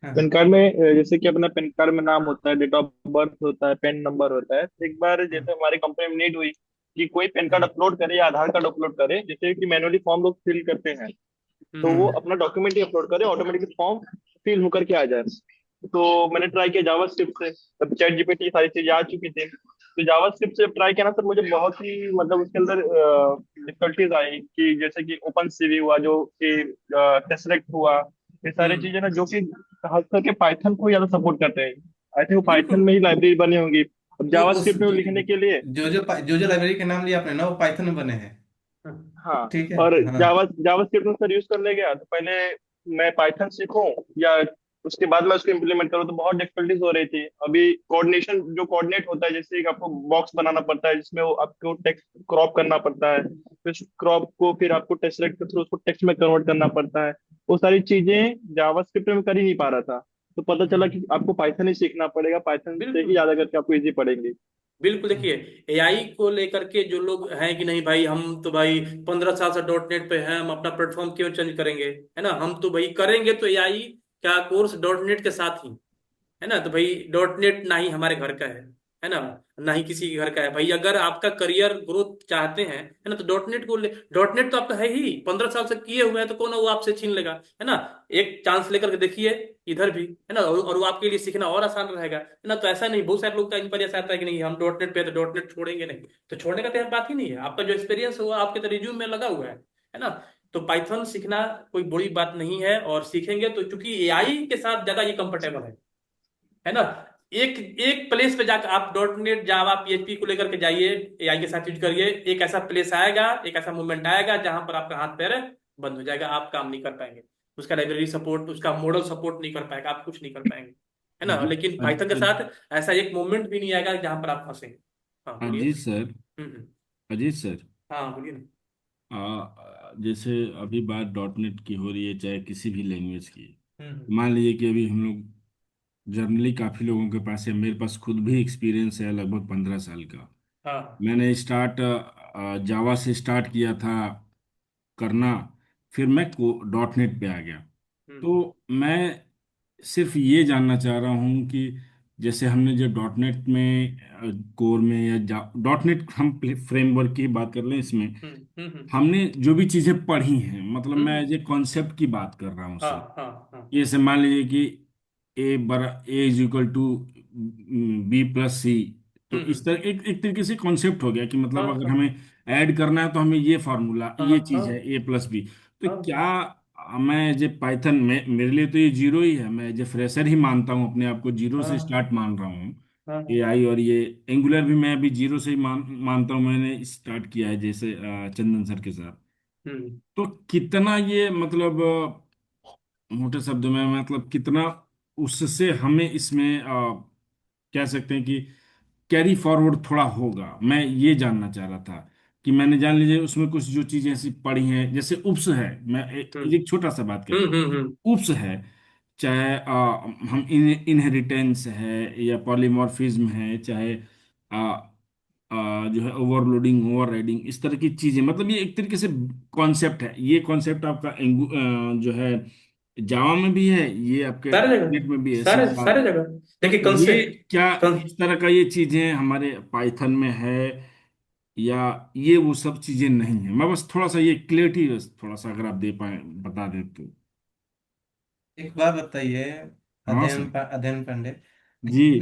हाँ पैन कार्ड में जैसे कि अपना पैन कार्ड में नाम होता है, डेट ऑफ बर्थ होता है, पैन नंबर होता है। तो एक बार जैसे हमारी कंपनी में नीड हुई कि कोई पैन कार्ड अपलोड करे या आधार कार्ड अपलोड करे, जैसे कि मैनुअली फॉर्म लोग फिल करते हैं, तो वो अपना डॉक्यूमेंट ही अपलोड करे, ऑटोमेटिकली फॉर्म फिल होकर के आ जाए। तो मैंने ट्राई किया जावास्क्रिप्ट से, तब चैट जीपीटी सारी चीजें आ चुकी थी। तो जावास्क्रिप्ट से ट्राई किया ना सर, मुझे बहुत ही मतलब उसके अंदर डिफिकल्टीज आई कि जैसे कि ओपन सीवी हुआ, जो कि टेस्टरेक्ट हुआ, ये सारी चीजें ना जो कि खास करके पाइथन को ज्यादा सपोर्ट करते हैं। आई थिंक पाइथन बिल्कुल में ही लाइब्रेरी बनी होंगी। अब वो उस जावास्क्रिप्ट में लिखने के लिए, जो लाइब्रेरी के नाम लिया आपने ना, वो पाइथन में बने हैं। हाँ, ठीक है। और हाँ जावास्क्रिप्ट में सर यूज करने गया तो पहले मैं पाइथन सीखूं या उसके बाद मैं उसको इम्प्लीमेंट करूँ, तो बहुत डिफिकल्टीज हो रही थी। अभी कोऑर्डिनेशन जो कोऑर्डिनेट होता है, जैसे कि आपको बॉक्स बनाना पड़ता है जिसमें वो आपको टेक्स्ट क्रॉप करना पड़ता है, फिर क्रॉप को फिर आपको टेक्स्ट के थ्रू उसको टेक्स्ट में कन्वर्ट करना पड़ता है, वो सारी चीजें जावास्क्रिप्ट में कर ही नहीं पा रहा था। तो पता चला कि आपको पाइथन ही सीखना पड़ेगा, पाइथन से ही बिल्कुल ज्यादा करके आपको इजी पड़ेंगी। बिल्कुल। देखिए एआई को लेकर के जो लोग हैं कि नहीं भाई हम तो भाई 15 साल से डॉट नेट पे हैं, हम अपना प्लेटफॉर्म क्यों चेंज करेंगे, है ना? हम तो भाई करेंगे तो एआई का कोर्स डॉट नेट के साथ ही, है ना? तो भाई डॉट नेट ना ही हमारे घर का है ना? ना ही किसी के घर का है भाई। अगर आपका करियर ग्रोथ चाहते हैं, है ना, तो dot net co dot net तो आपका है ही, 15 साल से किए हुए हैं, तो कौन है वो आपसे छीन लेगा, है ना? एक चांस लेकर के देखिए इधर भी, है ना, और वो आपके लिए सीखना और आसान रहेगा, है ना? तो ऐसा नहीं, बहुत सारे लोग का इन पर ऐसा आता है कि नहीं हम डॉट नेट पे तो डॉट नेट छोड़ेंगे नहीं। तो छोड़ने का तो यहाँ बात ही नहीं है, आपका जो एक्सपीरियंस है वो आपके रिज्यूम में लगा हुआ है ना? तो पाइथन सीखना कोई बड़ी बात नहीं है, और सीखेंगे तो, चूंकि एआई के साथ ज्यादा ये कंफर्टेबल है ना? एक एक प्लेस पे जाकर आप डॉट नेट जावा पीएचपी को लेकर के जाइए, एआई के साथ यूज करिए, एक ऐसा प्लेस आएगा, एक ऐसा मूवमेंट आएगा जहां पर आपका हाथ पैर बंद हो जाएगा, आप काम नहीं कर पाएंगे, उसका लाइब्रेरी सपोर्ट, उसका मॉडल सपोर्ट नहीं कर पाएगा, आप कुछ नहीं कर पाएंगे, है ना। लेकिन पाइथन के साथ ऐसा एक मूवमेंट भी नहीं आएगा जहां पर आप फंसेंगे। हाँ बोलिए। अजीत सर, हम्म। अजीत सर, हाँ बोलिए ना। जैसे अभी बात डॉट नेट की हो रही है, चाहे किसी भी लैंग्वेज की, हम्म। मान लीजिए कि अभी हम लोग जनरली काफ़ी लोगों के पास है, मेरे पास खुद भी एक्सपीरियंस है लगभग 15 साल का। हाँ। मैंने स्टार्ट जावा से स्टार्ट किया था करना, फिर मैं डॉट नेट पे आ गया। हम्म। तो मैं सिर्फ ये जानना चाह रहा हूँ कि जैसे हमने जो डॉट नेट में कोर में या डॉट नेट हम फ्रेमवर्क की बात कर लें, इसमें हम्म। हम्म। हमने जो भी चीज़ें पढ़ी हैं, मतलब मैं हम्म। एज ए कॉन्सेप्ट की बात कर रहा हूँ हाँ सर। हाँ हाँ। ये से मान लीजिए कि ए इज इक्वल टू B+C, तो इस हम्म। तरह एक तरीके से कॉन्सेप्ट हो गया कि मतलब हाँ अगर हाँ हमें ऐड करना है तो हमें ये फार्मूला, हाँ ये हाँ चीज़ है A+B। तो हाँ क्या मैं जो पाइथन में, मेरे लिए तो ये जीरो ही है, मैं जो फ्रेशर ही मानता हूँ अपने आप को, जीरो से हाँ स्टार्ट मान रहा हूँ। हाँ AI और ये एंगुलर भी मैं अभी जीरो से ही मानता हूँ, मैंने स्टार्ट किया है जैसे चंदन सर के साथ। हम्म। तो कितना ये मतलब मोटे शब्दों में मतलब कितना उससे हमें इसमें कह सकते हैं कि कैरी फॉरवर्ड थोड़ा होगा, मैं ये जानना चाह रहा था। कि मैंने जान लीजिए उसमें कुछ जो चीजें ऐसी पढ़ी हैं, जैसे उप्स है, मैं हम्म। एक छोटा सा बात कहता हम्म। हूँ। उप्स है, चाहे हम इनहेरिटेंस है या पॉलीमॉर्फिज्म है, चाहे जो है ओवरलोडिंग ओवरराइडिंग, इस तरह की चीजें, मतलब ये एक तरीके से कॉन्सेप्ट है। ये कॉन्सेप्ट आपका जो है जावा में भी है, ये आपके सारे जगह, नेट में भी है, सारे सीधी बात सारे है। जगह तो देखिए ये कंसेप्ट। क्या इस तरह का ये चीजें हमारे पाइथन में है, या ये वो सब चीजें नहीं है? मैं बस थोड़ा सा ये क्लियरिटी बस थोड़ा सा अगर आप दे पाए, बता दें तो। एक बात बताइए, हाँ सर। अध्ययन पांडे। जी।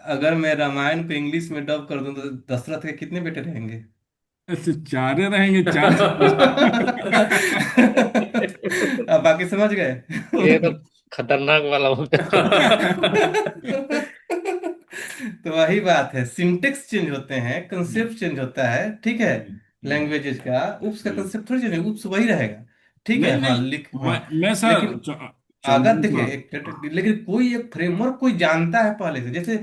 अगर मैं रामायण को इंग्लिश में डब कर दूं तो दशरथ के कितने बेटे रहेंगे? ऐसे चारे रहेंगे, चार से अब बाकी समझ गए। ये तो खतरनाक वाला हो गया। तो वही बात है, सिंटेक्स चेंज होते हैं, कंसेप्ट चेंज होता है, ठीक है। लैंग्वेजेस का उप्स का कंसेप्ट थोड़ी चेंज होगा, उप्स वही रहेगा, ठीक है। नहीं हाँ नहीं, हाँ। मैं सर लेकिन अगर चंदन देखिए सर। लेकिन कोई एक फ्रेमवर्क कोई जानता है पहले से, जैसे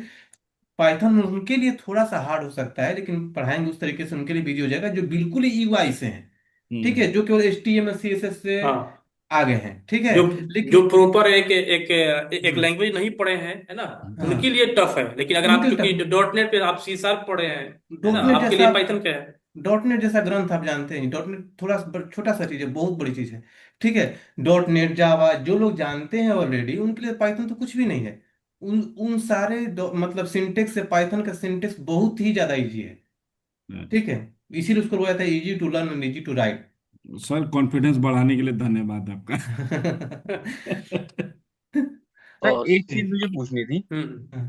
पाइथन उनके लिए थोड़ा सा हार्ड हो सकता है, लेकिन पढ़ाएंगे उस तरीके से उनके लिए बिजी हो जाएगा जो बिल्कुल ही यूआई से हैं, ठीक है, जो केवल HTML CSS से हाँ, आगे हैं, ठीक है। जो जो लेकिन प्रॉपर एक लैंग्वेज नहीं पढ़े हैं, है ना, हाँ, उनके लिए टफ है। लेकिन अगर आप उनके चूंकि डॉट नेट पे आप सी शार्प पढ़े हैं, है ना, डॉट नेट आपके जैसा लिए पाइथन क्या है। डॉट नेट जैसा ग्रंथ आप जानते हैं, डॉट नेट थोड़ा छोटा सा चीज है, बहुत बड़ी चीज है, ठीक है। डॉट नेट जावा जो लोग जानते हैं ऑलरेडी, उनके लिए पाइथन तो कुछ भी नहीं है। उन उन सारे मतलब सिंटेक्स से पाइथन का सिंटेक्स बहुत ही ज्यादा इजी है, ठीक है। इसीलिए उसको बोला जाता है easy to learn and easy to write. Sir confidence बढ़ाने के लिए धन्यवाद आपका। सर और एक चीज मुझे पूछनी थी। हम्म।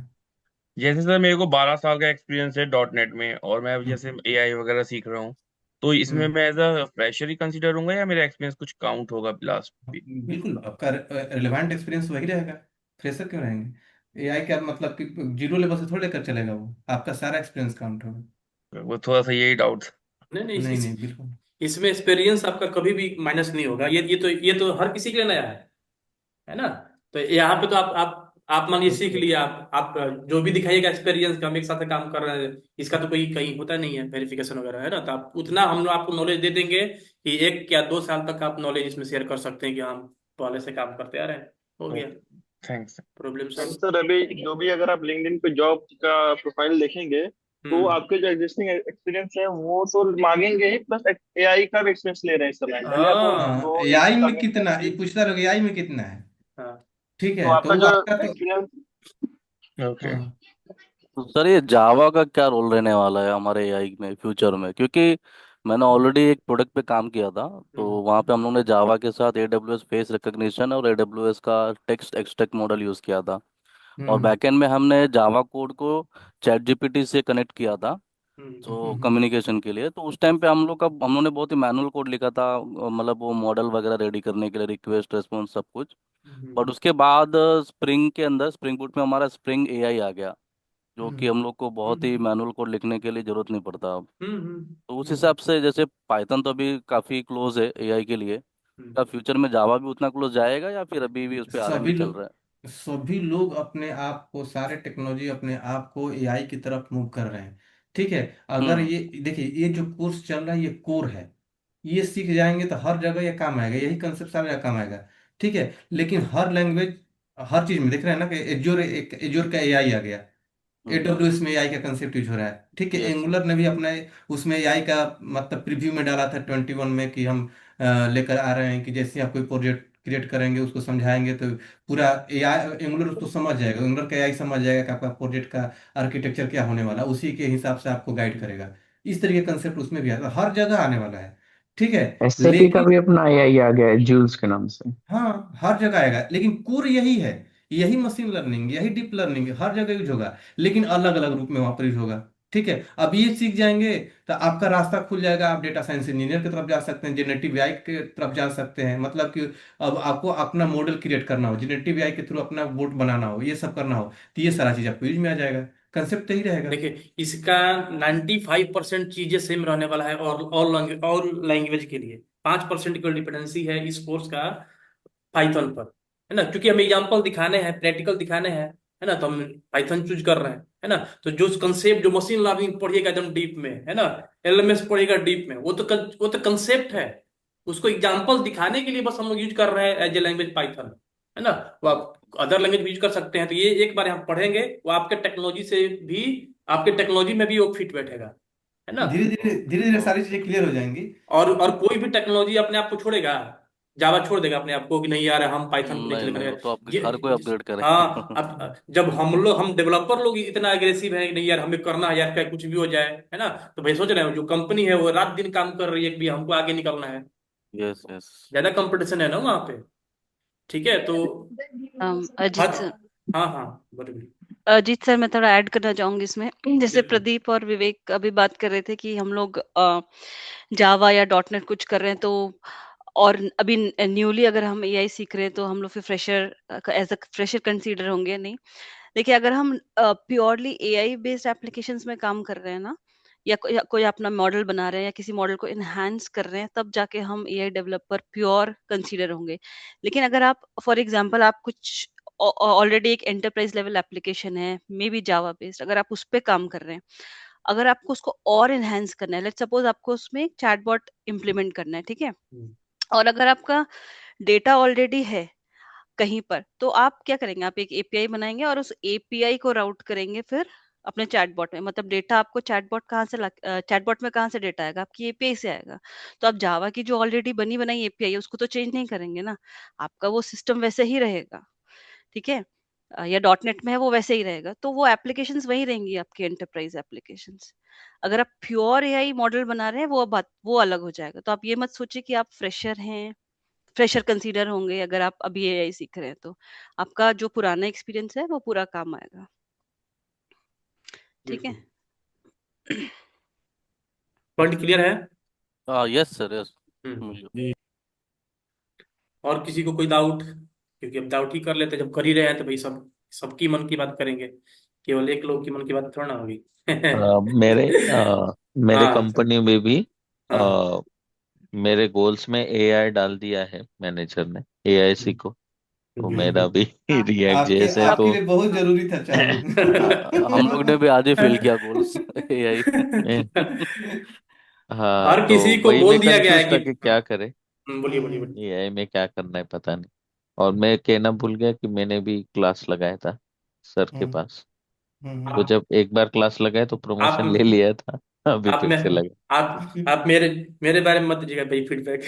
जैसे सर मेरे को 12 साल का एक्सपीरियंस है डॉट नेट में, और मैं अभी जैसे एआई वगैरह सीख रहा हूँ, तो इसमें मैं एज अ फ्रेशर ही कंसीडर होऊंगा या मेरा एक्सपीरियंस कुछ काउंट होगा लास्ट भी? बिल्कुल आपका रिलेवेंट एक्सपीरियंस वही रहेगा, फ्रेशर क्यों रहेंगे? एआई का मतलब कि जीरो लेवल से थोड़ा लेकर चलेगा, वो आपका सारा एक्सपीरियंस काउंट होगा। वो थोड़ा सा यही डाउट। नहीं नहीं, नहीं नहीं बिल्कुल। इसमें एक्सपीरियंस आपका कभी भी माइनस नहीं होगा। ये तो हर किसी के लिए नया है ना। तो यहाँ पे तो आप मानिए सीख लिया, आप जो भी दिखाइएगा एक्सपीरियंस का, हम एक साथ काम कर रहे हैं, इसका तो कोई कहीं होता नहीं है वेरिफिकेशन वगैरह, है ना। तो आप उतना हम लोग आपको नॉलेज दे देंगे कि 1 या 2 साल तक आप नॉलेज इसमें शेयर कर सकते हैं कि हम पहले से काम करते आ रहे हैं, हो गया, thanks. Problem and solve. Sir अभी जो भी अगर आप लिंक्डइन पे जॉब का प्रोफाइल देखेंगे, तो हम्म। आपके जो एग्जिस्टिंग एक्सपीरियंस है वो तो मांगेंगे ही, प्लस एआई का भी एक्सपीरियंस ले रहे हैं इस समय, पहले आप हाँ वो एआई इनपुट में कितना, ये पूछता रहो एआई में कितना है, हाँ। ठीक तो है, तो आपका वो जो आपका तो एक्सपीरियंस। ओके। हाँ। तो सर ये जावा का क्या रोल रहने वाला है हमारे एआई में फ्यूचर में? क्योंकि मैंने ऑलरेडी एक प्रोडक्ट पे काम किया था, तो वहाँ पे हम लोगों ने जावा के साथ AWS फेस रिकग्निशन और AWS का टेक्स्ट एक्सट्रैक्ट मॉडल यूज़ किया था। और हम्म बैकएंड में हमने जावा कोड को चैट जीपीटी से कनेक्ट किया था, तो हम्म कम्युनिकेशन के लिए। तो उस टाइम पे हम लोगने बहुत ही मैनुअल कोड लिखा था, मतलब वो मॉडल वगैरह रेडी करने के लिए, रिक्वेस्ट रिस्पॉन्स सब कुछ। बट उसके बाद स्प्रिंग के अंदर स्प्रिंग बूट में हमारा स्प्रिंग एआई आ गया, जो कि हम लोग को बहुत ही मैनुअल कोड लिखने के लिए जरूरत नहीं पड़ता अब। तो उस हिसाब से जैसे पाइथन तो अभी काफ़ी क्लोज है एआई के लिए, क्या फ्यूचर में जावा भी उतना क्लोज जाएगा या फिर अभी भी उस पर सभी आरएनडी चल लोग रहा है? सभी लोग अपने आप को, सारे टेक्नोलॉजी अपने आप को एआई की तरफ मूव कर रहे हैं। ठीक है। अगर हम्म। ये देखिए, ये जो कोर्स चल रहा है ये कोर है, ये सीख जाएंगे तो हर जगह ये काम आएगा, यही कंसेप्ट सारा जगह काम आएगा। ठीक है। लेकिन हर लैंग्वेज, हर चीज में देख रहे हैं ना कि एज्योर, एक एज्योर का एआई आ गया, एडब्ल्यूएस में एआई का कंसेप्ट यूज हो रहा है। ठीक है। यस। एंगुलर ने भी अपना उसमें एआई का मतलब प्रीव्यू में डाला था 21 में कि हम लेकर आ रहे हैं कि जैसे आप कोई प्रोजेक्ट क्रिएट करेंगे, उसको समझाएंगे तो पूरा एआई एंगुलर उसको समझ जाएगा, एंगुलर का एआई समझ जाएगा कि आपका प्रोजेक्ट का आर्किटेक्चर क्या होने वाला है, उसी के हिसाब से आपको गाइड करेगा। इस तरीके का कंसेप्ट उसमें भी आता है, हर जगह आने वाला है। ठीक है। एसएपी का लेकिन भी अपना एआई आ गया है जूल्स के नाम से। हाँ, हर जगह आएगा, लेकिन कोर यही है, यही मशीन लर्निंग, यही डीप लर्निंग हर जगह यूज होगा, लेकिन अलग अलग रूप में वहां पर यूज होगा। ठीक है। अब ये सीख जाएंगे तो आपका रास्ता खुल जाएगा, आप डेटा साइंस इंजीनियर की तरफ जा सकते हैं, जेनेरेटिव एआई की तरफ जा सकते हैं। मतलब कि अब आपको अपना मॉडल क्रिएट करना हो, जेनेरेटिव एआई के थ्रू अपना बोट बनाना हो, ये सब करना हो, तो ये सारा चीज आपको यूज में आ जाएगा। कंसेप्ट तो यही रहेगा। देखिए, इसका 95% चीजें सेम रहने वाला है, और ऑल लैंग्वेज के लिए 5% की डिपेंडेंसी है इस कोर्स का पाइथन पर, है ना। क्योंकि हमें एग्जांपल दिखाने हैं, प्रैक्टिकल दिखाने हैं, है ना, तो हम पाइथन चूज कर रहे हैं, है ना। तो जो कंसेप्ट, जो मशीन लर्निंग पढ़िएगा एकदम डीप में, है ना, एलएमएस पढ़िएगा डीप में, वो तो कंसेप्ट है, उसको एग्जांपल दिखाने के लिए बस हम लोग यूज कर रहे हैं एज ए लैंग्वेज पाइथन, है ना। वो आप अदर लैंग्वेज भी यूज कर सकते हैं, तो ये एक बार हम पढ़ेंगे, वो आपके टेक्नोलॉजी से भी, आपके टेक्नोलॉजी में भी वो फिट बैठेगा, है ना। धीरे धीरे धीरे धीरे सारी चीजें क्लियर हो जाएंगी। और कोई भी टेक्नोलॉजी अपने आप को छोड़ेगा, जावा छोड़ देगा अपने आप को कि नहीं यार हम पाइथन को नहीं नहीं नहीं, चलेंगे। वो तो आपके हर कोई ये अपग्रेड करे। हाँ, अब जब हम डेवलपर लोग इतना एग्रेसिव हैं कि नहीं यार हमें करना है यार, क्या कुछ भी हो जाए, है ना, तो भाई सोच रहे हो जो कंपनी है वो रात दिन काम कर रही है कि भी हमको आगे निकलना है, यस यस। ज्यादा कंपटीशन है ना वहाँ पे। ठीक है, तो अजीत हर, सर, हाँ हाँ, बोलिए। अजीत सर मैं थोड़ा ऐड करना चाहूंगी इसमें। जैसे बिल्कुल। प्रदीप और विवेक अभी बात कर रहे थे कि हम लोग जावा या डॉट नेट कुछ कर रहे हैं, तो और अभी न्यूली अगर हम एआई सीख रहे हैं तो हम लोग फिर fresher, as a fresher consider होंगे नहीं। देखिए, अगर हम प्योरली एआई बेस्ड एप्लीकेशंस में काम कर रहे हैं ना, या कोई अपना मॉडल बना रहे हैं या किसी मॉडल को इनहांस कर रहे हैं, तब जाके हम एआई डेवलपर प्योर कंसीडर होंगे। लेकिन अगर आप फॉर एग्जांपल आप कुछ ऑलरेडी एक एंटरप्राइज लेवल एप्लीकेशन है, मे बी जावा बेस्ड, अगर आप उस पे काम कर रहे हैं, अगर आपको उसको और इनहेंस करना है, लेट्स सपोज आपको उसमें एक चैटबॉट इम्प्लीमेंट करना है, ठीक है, और अगर आपका डेटा ऑलरेडी है कहीं पर, तो आप क्या करेंगे, आप एक एपीआई बनाएंगे और उस एपीआई को राउट करेंगे फिर अपने चैटबॉट में। मतलब डेटा आपको चैटबॉट चैटबॉट में कहाँ से डेटा आएगा, आपकी एपीआई से आएगा। तो आप जावा की जो ऑलरेडी बनी बनाई एपीआई है उसको तो चेंज नहीं करेंगे ना, आपका वो सिस्टम वैसे ही रहेगा, ठीक है। या डॉट नेट में है वो वैसे ही रहेगा, तो वो एप्लीकेशंस वही रहेंगी आपकी एंटरप्राइज एप्लीकेशंस। अगर आप प्योर एआई मॉडल बना रहे हैं, वो बात वो अलग हो जाएगा। तो आप ये मत सोचिए कि आप फ्रेशर हैं, फ्रेशर कंसीडर होंगे अगर आप अभी एआई सीख रहे हैं, तो आपका जो पुराना एक्सपीरियंस है वो पूरा काम आएगा, ठीक है। बिल्कुल, पॉइंट क्लियर है। Yes sir yes. जी। और किसी को कोई डाउट? क्योंकि अब डाउट ही कर लेते, जब कर ही रहे हैं तो भाई सबकी मन की बात करेंगे, केवल एक लोग की मन की बात थोड़ा ना होगी। मेरे मेरे हाँ सर। कंपनी में भी हाँ। मेरे गोल्स में एआई डाल दिया है मैनेजर ने, एआई सीखो। तो मेरा बिल्कुल। भी रिएक्ट आपके जेएस है आपके तो लिए बहुत जरूरी था चालू। हम लोग ने भी आज ही फेल किया गोल्स एआई। मैं- हाँ, हर तो किसी को वही बोल मैं दिया गया है कंफ्यूज कि था कि क्या करे, बोलिए बोलिए बोलिए। एआई में क्या करना है पता नहीं। और मैं कहना भूल गया कि मैंने भी क्लास लगाया था सर के हम्म पास। तो हम्म जब एक बार क्लास लगाए तो आप प्रमोशन ले लिया था, अभी आप फिर में से लगा। आप मेरे मेरे बारे में मत दीजिएगा भाई feedback.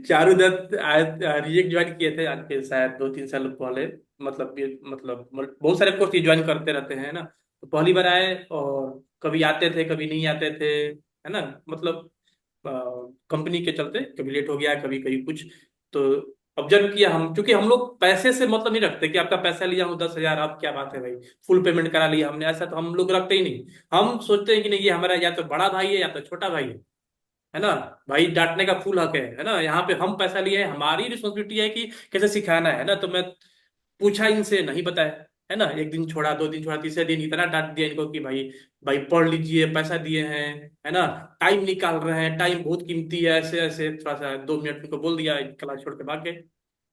Charudatt React join किए थे आज के शायद 2-3 साल पहले। मतलब बहुत सारे कोर्स ज्वाइन करते रहते हैं ना, तो पहली बार आए और कभी आते थे कभी नहीं आते थे, है ना। मतलब कंपनी के चलते कभी लेट हो गया, कभी कभी कुछ, तो ऑब्जर्व किया हम, क्योंकि हम लोग पैसे से मतलब नहीं रखते कि आपका पैसा लिया हूँ 10,000, अब क्या बात है भाई, फुल पेमेंट करा लिया हमने, ऐसा तो हम लोग रखते ही नहीं। हम सोचते हैं कि नहीं ये हमारा या तो बड़ा भाई है या तो छोटा भाई है, है ना। भाई डांटने का फुल हक है ना। यहाँ पे हम पैसा लिए हैं, हमारी रिस्पॉन्सिबिलिटी है कि कैसे सिखाना है ना। तो मैं पूछा इनसे, नहीं बताया, है ना। एक दिन छोड़ा, 2 दिन छोड़ा, तीसरे दिन इतना डांट दिया इनको कि भाई भाई पढ़ लीजिए, पैसा दिए हैं, है ना। टाइम निकाल रहे हैं, टाइम बहुत कीमती है, ऐसे ऐसे थोड़ा सा 2 मिनट उनको बोल दिया, क्लास छोड़ के भाग गए।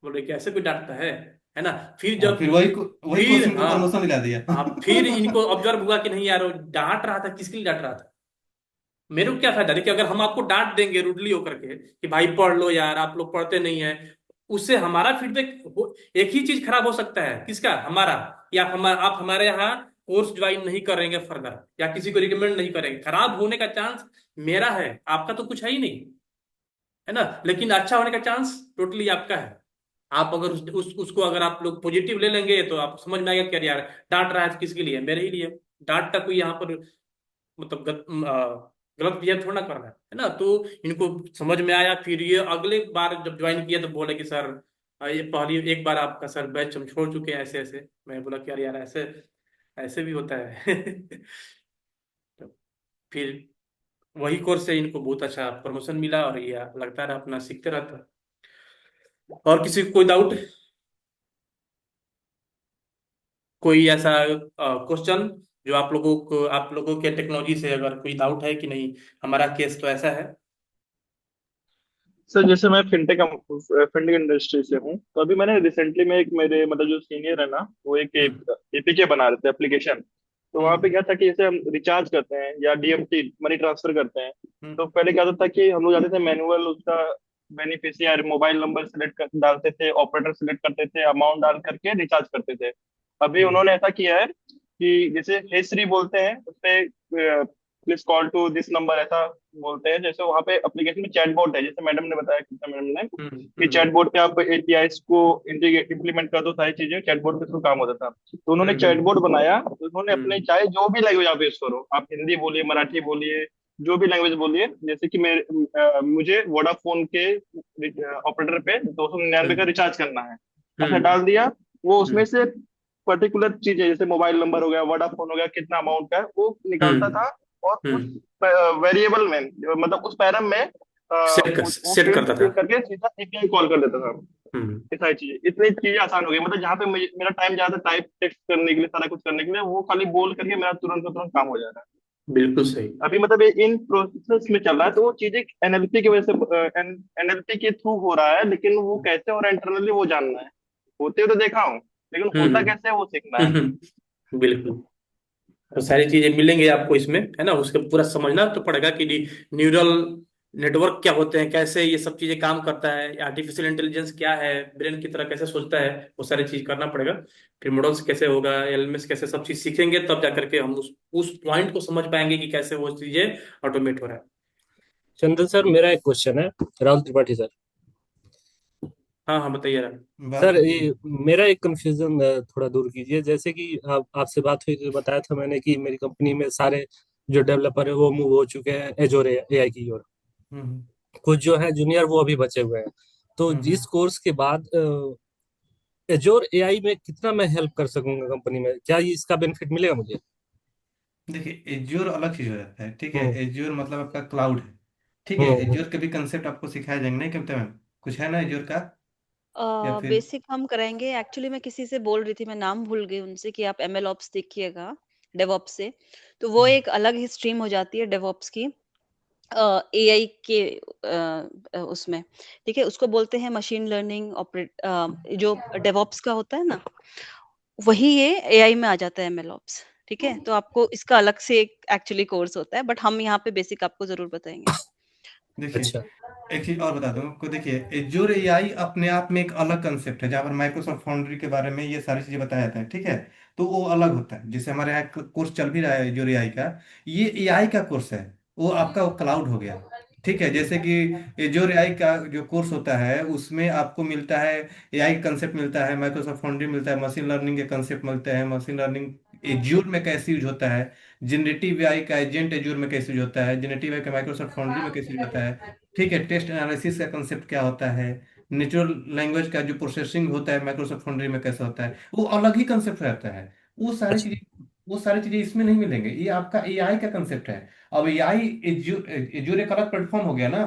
बोल रहे कि ऐसे कोई डांटता है ना। फिर हाँ, जब फिर वही कोर्स फिर इनको प्रमोशन हाँ दिला दिया। हाँ, फिर इनको ऑब्जर्व हुआ कि नहीं यार, वो डांट रहा था, किसके लिए डांट रहा था, मेरे को क्या फायदा। देखिए, अगर हम आपको डांट देंगे रूडली होकर के कि भाई पढ़ लो यार, आप लोग पढ़ते नहीं है, उससे हमारा फीडबैक, एक ही चीज खराब हो सकता है, किसका, हमारा। या आप हमारे यहाँ कोर्स ज्वाइन नहीं करेंगे फर्दर, या किसी को रिकमेंड नहीं करेंगे, खराब होने का चांस मेरा है, आपका तो कुछ है ही नहीं, है ना। लेकिन अच्छा होने का चांस टोटली आपका है। आप अगर उसको अगर आप लोग पॉजिटिव ले लेंगे तो आप समझ में आएगा कि अरे यार, डांट रहा है तो किसके लिए, मेरे ही लिए। डांट का कोई यहाँ पर मतलब गलत बिहेव थोड़ा ना कर रहा है ना। तो इनको समझ में आया। फिर ये अगले बार जब ज्वाइन किया तो बोले कि सर, ये पहली एक बार आपका सर बैच हम छोड़ चुके हैं, ऐसे ऐसे। मैं बोला कि यार यार, ऐसे ऐसे भी होता है। तो फिर वही कोर्स से इनको बहुत अच्छा प्रमोशन मिला, और ये लगता रहा अपना सीखते रहता। और किसी को कोई डाउट, कोई ऐसा क्वेश्चन जो आप लोगों के टेक्नोलॉजी से अगर कोई डाउट है कि नहीं, हमारा केस तो ऐसा है। सर जैसे मैं फिनटेक इंडस्ट्री से हूँ, तो अभी मैंने रिसेंटली में एक मेरे मतलब जो सीनियर है ना, वो एक एपीके बना रहे थे, एप्लीकेशन। तो वहाँ पे क्या था कि जैसे हम रिचार्ज करते हैं या डीएमटी मनी ट्रांसफर करते हैं, तो पहले क्या होता था कि हम लोग जाते थे मैनुअल, उसका बेनिफिशियरी मोबाइल नंबर सिलेक्ट कर डालते थे, ऑपरेटर सिलेक्ट करते थे, अमाउंट डाल करके रिचार्ज करते थे। अभी उन्होंने ऐसा किया है कि जैसे हे श्री बोलते हैं उसपे, please call to this number, ऐसा बोलते हैं। जैसे वहाँ पे एप्लीकेशन में चैट बोर्ड है, जैसे मैडम ने बताया, कृष्णा मैडम ने, कि चैट बोर्ड पे आप एपीआईज को इंप्लीमेंट कर दो, सारी चीजें चैट बोर्ड के थ्रू काम होता था। तो उन्होंने चैट बोर्ड बनाया, तो उन्होंने अपने चाहे जो भी लैंग्वेज आप यूज करो, आप हिंदी बोलिए, मराठी बोलिए, जो भी लैंग्वेज बोलिए। जैसे कि मुझे वोडाफोन के ऑपरेटर पे 299 का रिचार्ज करना है, ऐसा डाल दिया। वो उसमें से पर्टिकुलर चीजें, जैसे मोबाइल नंबर हो गया, वोडाफोन हो गया, कितना अमाउंट का है, वो निकालता था। और उस वेरिएबल में, मतलब उस पैरम में वो सेट फील्ड करता था। फिल करके सीधा एपीआई कॉल कर देता था। ये सारी चीजें, इतनी चीजें आसान हो गई, मतलब जहाँ पे मेरा टाइम ज्यादा टाइप टेक्स्ट करने के लिए, सारा कुछ करने के लिए, वो खाली बोल करके मेरा तुरंत का तुरंत काम हो जा रहा है। बिल्कुल सही। अभी मतलब ये इन प्रोसेस में चल रहा है, तो वो चीजें एनएलपी की वजह से, एनएलपी के थ्रू हो रहा है, लेकिन वो कैसे हो रहा है इंटरनली वो जानना है। होते हुए तो देखा हूँ, लेकिन होता कैसे है वो सीखना है। बिल्कुल। तो सारी चीजें मिलेंगे आपको इसमें, है ना। उसके पूरा समझना तो पड़ेगा कि न्यूरल नेटवर्क क्या होते हैं, कैसे ये सब चीजें काम करता है, आर्टिफिशियल इंटेलिजेंस क्या है, ब्रेन की तरह कैसे सोचता है, वो सारी चीज करना पड़ेगा। फिर मॉडल्स कैसे होगा, एलएमएस कैसे, सब चीज सीखेंगे, तब जाकर के हम उस पॉइंट को समझ पाएंगे कि कैसे वो चीजें ऑटोमेट हो रहा है। चंदन सर, मेरा एक क्वेश्चन है, राहुल त्रिपाठी सर। हाँ हाँ, बताइए। सर ये मेरा एक कंफ्यूजन थोड़ा दूर कीजिए। जैसे कि आपसे बात हुई तो बताया था मैंने कि मेरी कंपनी में सारे जो डेवलपर है वो मूव हो चुके हैं एजोर एआई की ओर। कुछ जो है जूनियर वो अभी बचे हुए हैं। तो जिस कोर्स के बाद एजोर एआई में कितना मैं हेल्प कर सकूंगा कंपनी में, क्या ये इसका बेनिफिट मिलेगा मुझे? देखिए, एज्योर अलग चीज हो जाता है, ठीक है। एज्योर मतलब आपका क्लाउड है, ठीक है। हम्म। एज्योर के भी कंसेप्ट आपको सिखाया जाएंगे, नहीं कहते मैम? कुछ है ना एज्योर का, या फिर? बेसिक हम कराएंगे। एक्चुअली मैं किसी से बोल रही थी, मैं नाम भूल गई उनसे, कि आप एमएल ऑप्स देखिएगा डेवऑप्स से। तो वो एक अलग ही स्ट्रीम हो जाती है डेवऑप्स की, एआई के उसमें। ठीक है, उसको बोलते हैं मशीन लर्निंग ऑपरेट, जो डेवऑप्स का होता है ना, वही ये एआई में आ जाता है, एमएल ऑप्स। ठीक है, तो आपको इसका अलग से एक एक्चुअली कोर्स होता है, बट हम यहाँ पे बेसिक आपको जरूर बताएंगे। देखिए, एक चीज और बता दूं आपको। देखिए, एज्योर एआई अपने आप में एक अलग कंसेप्ट है, जहाँ पर माइक्रोसॉफ्ट फाउंड्री के बारे में ये सारी चीजें बताया जाता है, ठीक है। तो वो अलग होता है। जैसे हमारे यहाँ कोर्स चल भी रहा है एज्योर एआई का, ये एआई का कोर्स है, वो आपका वो क्लाउड हो गया, ठीक है। जैसे कि एज्योर एआई का जो कोर्स होता है उसमें आपको मिलता है एआई का कंसेप्ट मिलता है, माइक्रोसॉफ्ट फाउंड्री मिलता है, मशीन लर्निंग के कंसेप्ट मिलते हैं, मशीन लर्निंग एज्योर में कैसे यूज होता है, जनरेटिव एआई का एजेंट एज्योर में कैसे यूज होता है, जनरेटिव एआई का माइक्रोसॉफ्ट फाउंड्री में कैसे यूज होता है, ठीक है। टेस्ट एनालिसिस का कंसेप्ट क्या होता है, नेचुरल लैंग्वेज का जो प्रोसेसिंग होता है माइक्रोसॉफ्ट फाउंड्री में कैसे होता है, वो अलग ही कंसेप्ट रहता है। वो सारी चीजें वो सारी चीजें इसमें नहीं मिलेंगे। ये आपका एआई का कंसेप्ट है। अब एआई एजूर एक अलग प्लेटफॉर्म हो गया ना,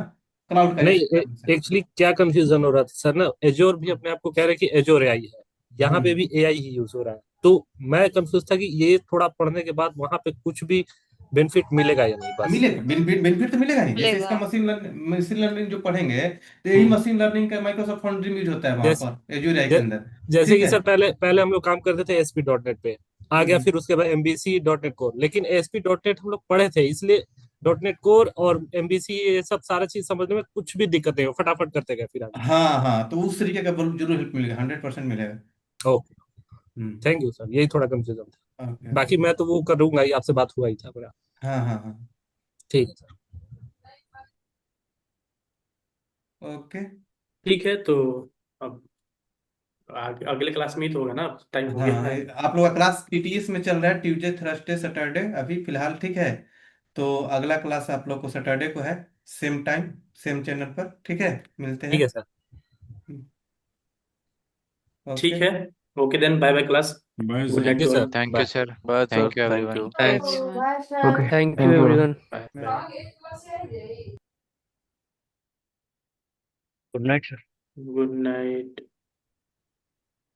क्लाउड का नहीं, जैसे। एक्चुअली क्या कंफ्यूजन हो रहा था सर ना, एजोर भी अपने आप को कह रहे हैं कि एजोर एआई है, यहाँ पे भी एआई ही यूज हो रहा है, तो मैं कंफ्यूज था कि ये थोड़ा पढ़ने के बाद वहां पे कुछ भी बेनिफिट मिलेगा या नहीं, बस। मिलेगा, बेनिफिट तो मिलेगा ही। जैसे इसका मिलेगा। मशीन लर्निंग जो पढ़ेंगे, तो यही हम्म। मशीन लर्निंग का माइक्रोसॉफ्ट फाउंड्री में यूज होता है वहां जैसे पर एजूर एआई के जै, अंदर। जैसे ठीक कि है। सर पहले पहले हम लोग काम करते थे एसपी डॉट नेट पे, आ गया, फिर उसके बाद एमबीसी डॉट नेट कोर, लेकिन एसपी डॉट नेट हम लोग पढ़े थे, इसलिए डॉट नेट कोर और एमबीसी ये सब सारा चीज समझने में कुछ भी दिक्कत नहीं हो, फटाफट करते गए फिर आगे। हाँ हाँ, तो उस तरीके का जरूर हेल्प मिलेगा, 100% मिलेगा। Okay, hmm. Thank you sir, यही थोड़ा कंफ्यूजन था, ओके बाकी ओके। मैं तो वो करूंगा ही, आपसे बात हुआ ही था मेरा। हाँ हाँ हाँ। ठीक है सर। ओके। ठीक है, तो अब अगले क्लास में ही तो होगा ना, टाइम हो हाँ गया है। आप लोग का क्लास टीटीएस में चल रहा है, ट्यूसडे थर्सडे सैटरडे अभी फिलहाल, ठीक है। तो अगला क्लास आप लोग को सैटरडे को है, सेम टाइम सेम चैनल पर, ठीक है। मिलते हैं। ठीक है सर। ओके। ठीक है, okay then, bye bye class, bye good sir. Night thank you too sir, all. Thank you bye. Sir, bye sir, thank you thank everyone. You. Thanks. Okay, Thank thank you, you. everyone. Bye. Good night sir. Good night.